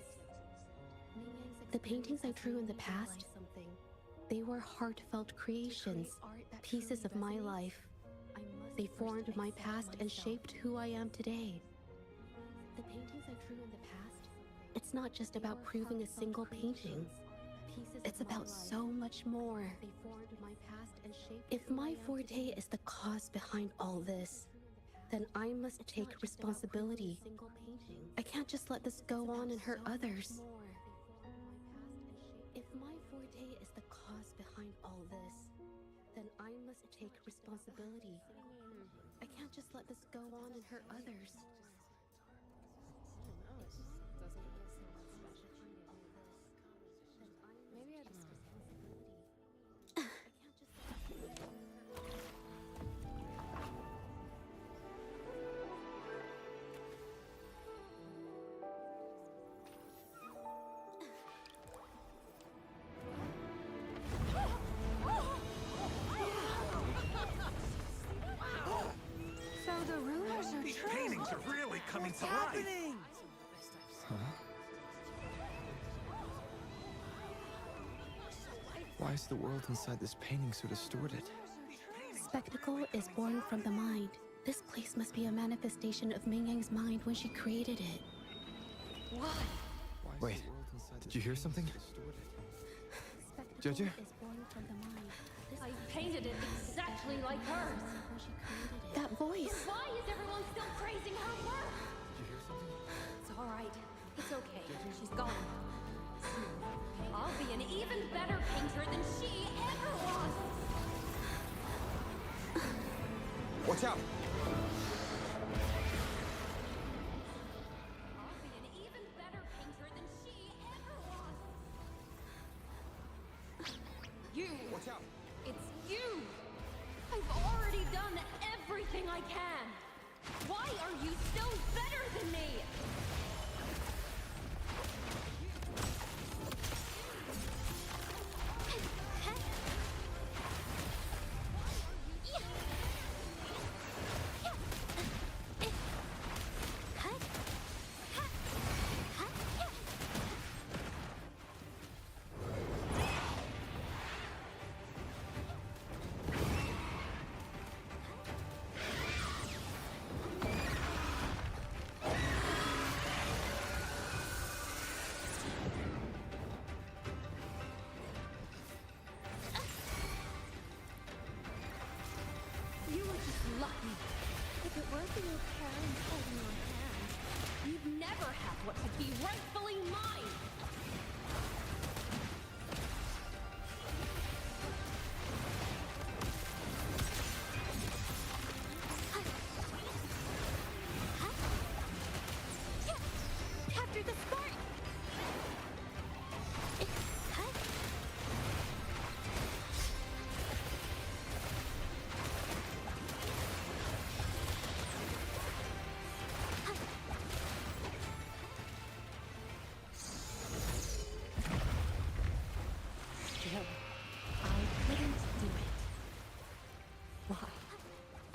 The paintings I drew in the past, they were heartfelt creations, pieces of my life. They formed my past and shaped who I am today. The paintings I drew in the past, it's not just about proving a single painting. It's about so much more. If my forte is the cause behind all this, then I must take responsibility. I can't just let this go on and hurt others. If my forte is the cause behind all this, then I must take responsibility. I can't just let this go on and hurt others. Maybe I just. So the rumors are These true. paintings are really coming to life. Huh? Why is the world inside this painting so distorted? Spectacle is born from the mind. This place must be a manifestation of Ming Yang's mind when she created it. Why? Wait, did you hear something? Spectacle Jojo? is born from the mind. I painted it exactly like hers. That voice. Then why is everyone still praising her work? It's all right. It's okay. She's gone. I'll be an even better painter than she ever was. Watch out! I'll be an even better painter than she ever was. You. Watch out! It's you. I've already done everything I can. Why are you still better than me? You were just lucky. If it weren't for your parents holding your hand, you'd never have what could be rightfully mine. After the spark!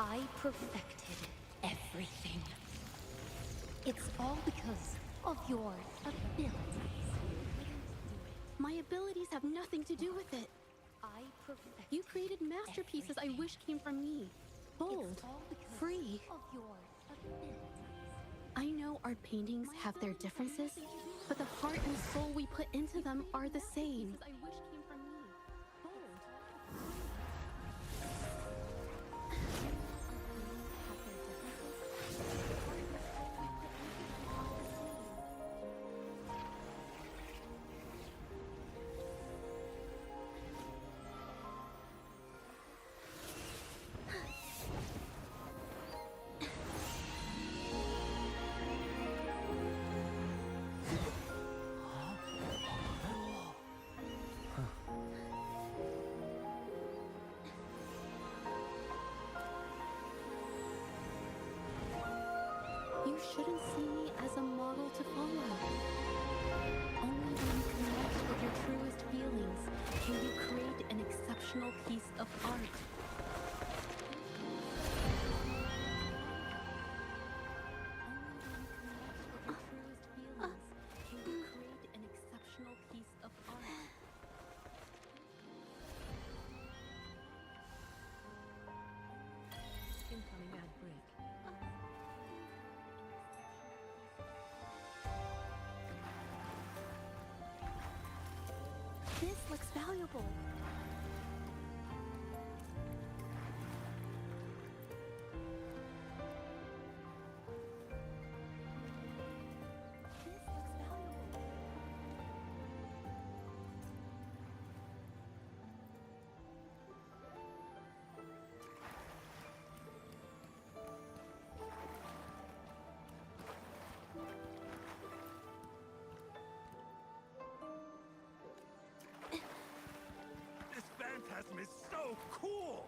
I perfected everything. It's all because of your abilities. My abilities have nothing to do with it. You created masterpieces I wish came from me. Bold, free. I know our paintings have their differences, but the heart and soul we put into them are the same. You shouldn't see me as a model to follow. Only when you connect with your truest feelings can you create an exceptional piece of art. Incoming ad break. This looks valuable. This phantasm is so cool!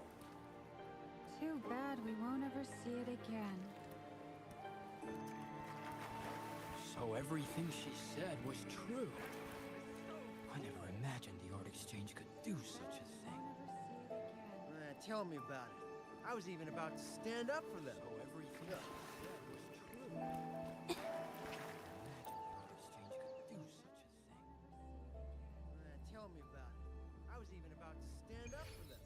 Too bad we won't ever see it again. So everything she said was true. I never imagined the art exchange could do such a thing. Tell me about it. I was even about to stand up for them. So everything she said was true. Tell me about it. I was even about to stand up for them.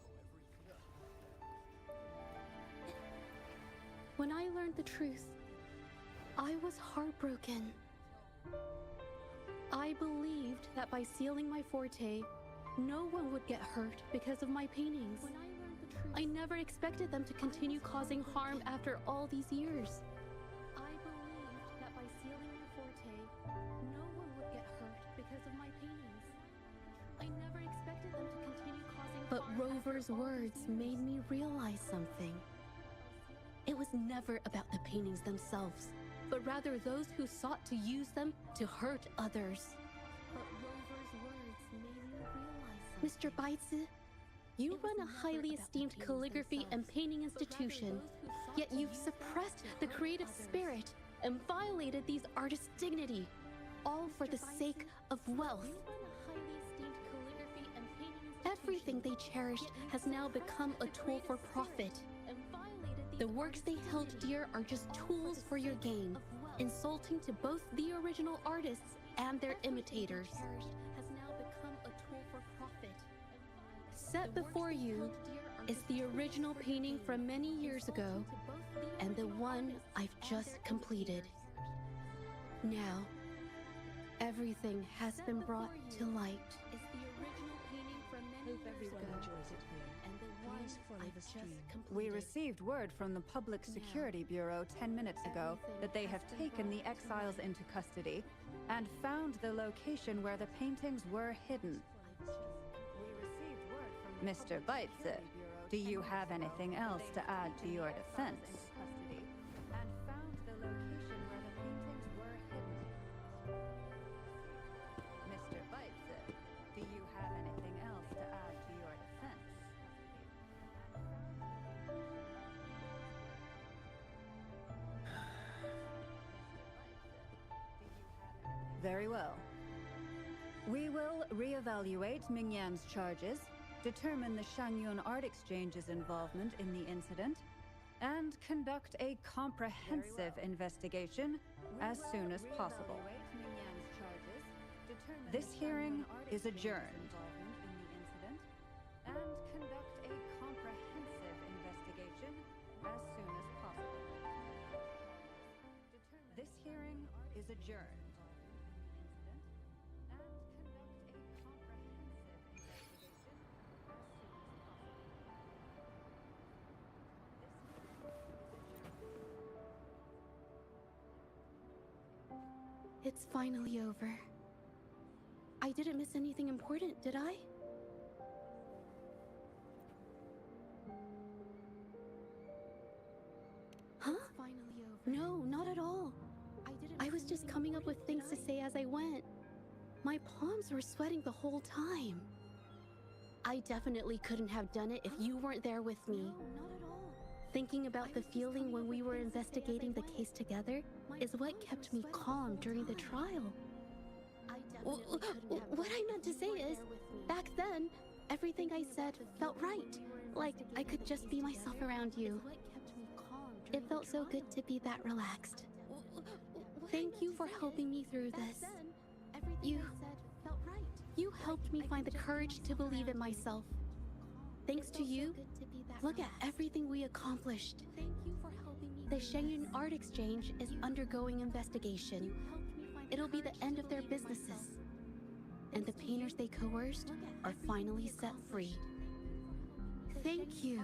When I learned the truth, I was heartbroken. I believed that by sealing my forte, no one would get hurt because of my paintings. I never expected them to continue causing harm after all these years. I believed that by sealing my forte, no one would get hurt because of my paintings. I never expected them to continue causing harm. But Rover's words made me realize something. It was never about the paintings themselves, but rather those who sought to use them to hurt others. But Rover's words made me realize something. Mr. Baitsu, you run a highly esteemed calligraphy and painting institution, yet you've suppressed the creative spirit and violated these artists' dignity, all for the sake of wealth. Everything they cherished has now become a tool for profit. The works they held dear are just tools for your gain, insulting to both the original artists and their imitators. Has now become a tool for profit. Set before you is the original painting from many years ago, and the one I've just completed. Now, everything has been brought to light. It's the original painting from many years ago, and the one I've just completed. We received word from the Public Security Bureau 10 minutes ago that they have taken the exiles into custody and found the location where the paintings were hidden. Mr. Baitsu, do you have anything else to add to your defense? And found the location where the paintings were hidden. Mr. Baitsu, do you have anything else to add to your defense? Very well. We will reevaluate Mingyan's charges, determine the Shanyun Art Exchange's involvement in the incident, and conduct a comprehensive investigation as soon as possible. This hearing is adjourned. And conduct a comprehensive investigation as soon as possible. This hearing is adjourned. It's finally over. I didn't miss anything important, did I? Huh? No, not at all. I was just coming up with things to say as I went. My palms were sweating the whole time. I definitely couldn't have done it if you weren't there with me. Thinking about the feeling when we were investigating the case together is what kept me calm during the trial. What I meant to say is, back then, everything I said felt right. Like I could just be myself around you. It felt so good to be that relaxed. Thank you for helping me through this. You helped me find the courage to believe in myself. Thanks to you, look at everything we accomplished. The Shenyun Art Exchange is undergoing investigation. It'll be the end of their businesses. And the painters they coerced are finally set free. Thank you.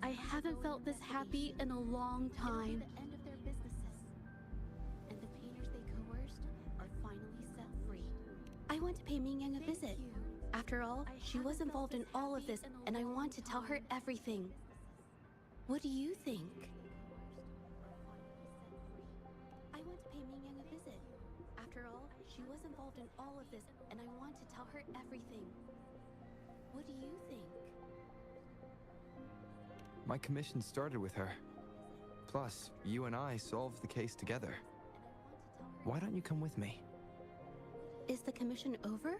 I haven't felt this happy in a long time. And the painters they coerced are finally set free. I want to pay Mingyang a visit. After all, she was involved in all of this, and I want to tell her everything. What do you think? I want to pay Mingyang a visit. After all, she was involved in all of this, and I want to tell her everything. What do you think? My commission started with her. Plus, you and I solved the case together. Why don't you come with me? Is the commission over?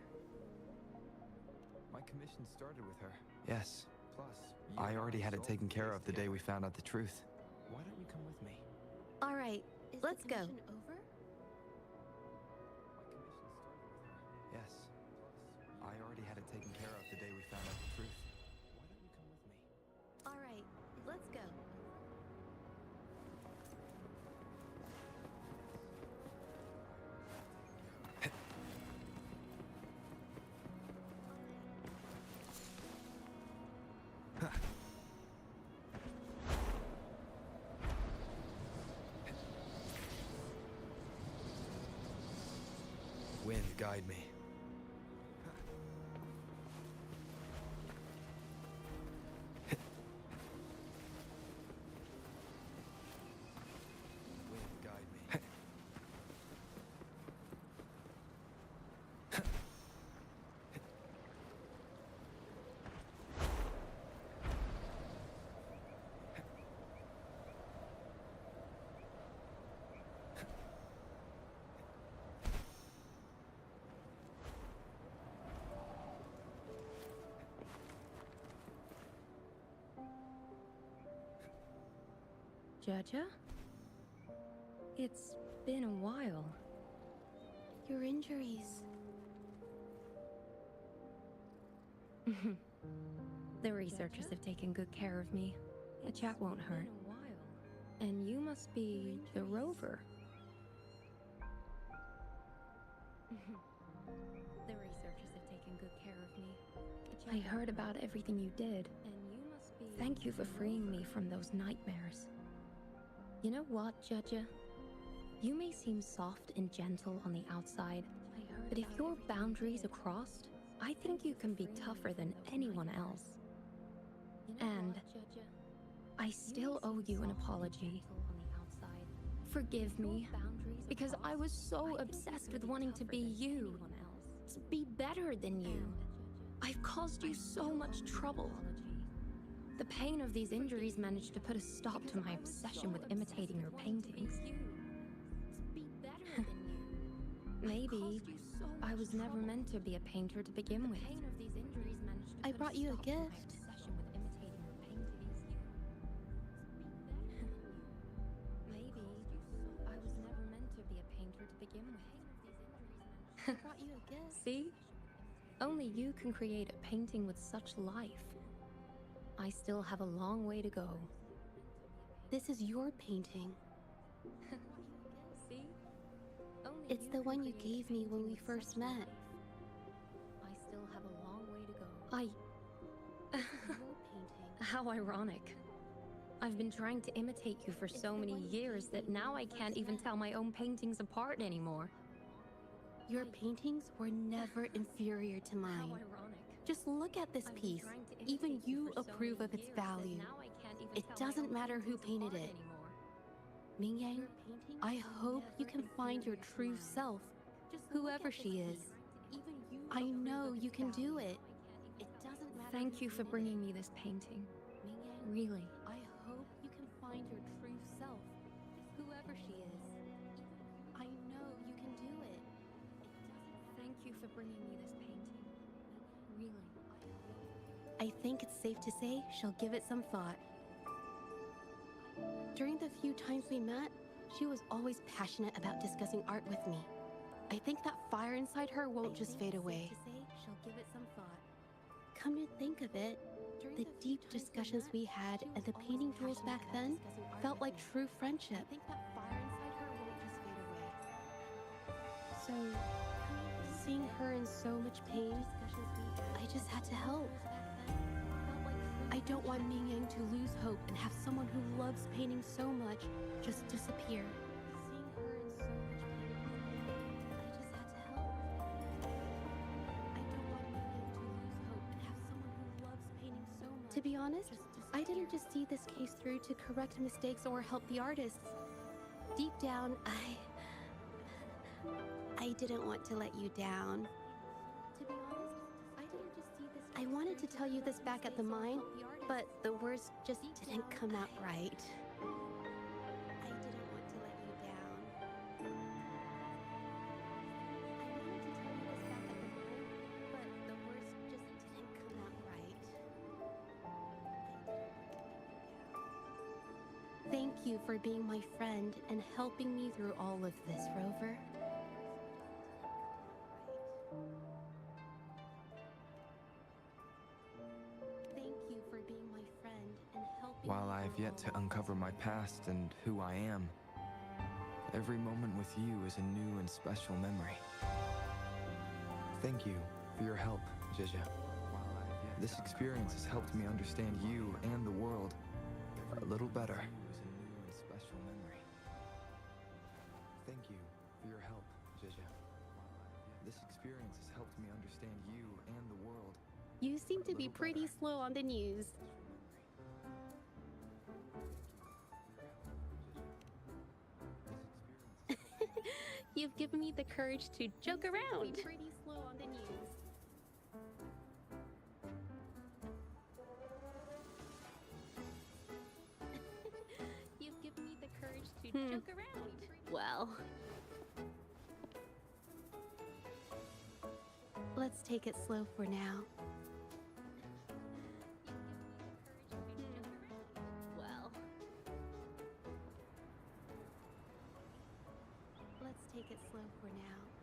My commission started with her. Yes. Plus, I already had it taken care of the day we found out the truth. Why don't you come with me? All right, let's go. My commission started with her. Yes. Plus, I already had it taken care of the day we found out the truth. Why don't you come with me? All right, let's go. Wind, guide me. Wind, guide me. Jaja? It's been a while. Your injuries. The researchers have taken good care of me. The chat won't hurt. And you must be the rover. The researchers have taken good care of me. I heard about everything you did. Thank you for freeing me from those nightmares. You know what, Jaja? You may seem soft and gentle on the outside, but if your boundaries are crossed, I think you can be tougher than anyone else. And I still owe you an apology. Forgive me, because I was so obsessed with wanting to be you, to be better than you. I've caused you so much trouble. The pain of these injuries managed to put a stop to my obsession with imitating your paintings. Maybe I was never meant to be a painter to begin with. I brought you a gift. See? Only you can create a painting with such life. I still have a long way to go. This is your painting. See? Only It's the can one you create a gave me when painting we with first such met. life. I still have a long way to go. This is your painting. How ironic. I've been trying to imitate you for so many years that now I can't even tell my own paintings apart anymore. Your paintings were never inferior to mine. How ironic. Just look at this I've been piece. trying to Even imitate you for so approve many of its years that value. now I can't even It tell my doesn't own matter who paintings painted apart it. anymore. Ming Yang, I hope you can find your true self, whoever she is. I know you can do it. It doesn't matter. Thank who you for painted bringing it. me this painting. Ming Yang, Really. I hope you can find your true self, whoever she is. I know you can do it. Thank you for bringing me this painting. Really. I think it's safe to say she'll give it some thought. During the few times we met, she was always passionate about discussing art with me. I think that fire inside her won't just fade away. She'll give it some thought. Come to think of it, the deep discussions we had and the painting duels back then felt like true friendship. I think that fire inside her won't just fade away. So, seeing her in so much pain, I just had to help. I don't want Ming Yang to lose hope and have someone who loves painting so much just disappear. Seeing her in so much pain, I just had to help. I don't want Ming Yang to lose hope and have someone who loves painting so much. To be honest, I didn't just see this case through to correct mistakes or help the artists. Deep down, I didn't want to let you down. To be honest, I wanted to tell you this back at the mine, but the words just didn't come out right. I didn't want to let you down. I wanted to tell you this back at the mine, but the words just didn't come out right. Thank you for being my friend and helping me through all of this, Rover. Thank you for being my friend and helping While me I have through yet all to of uncover my past and who I am, every moment with you is a new and special memory. Thank you for your help, Zhizha. This experience has helped me understand you and the world a little better. Thank you for your help, Zhizha. This experience has helped me understand you and the world. You seem to be pretty slow on the news. You've given me the courage to joke around. Pretty slow on the news. You've given me the courage to joke around. Well, let's take it slow for now. Well, let's take it slow for now.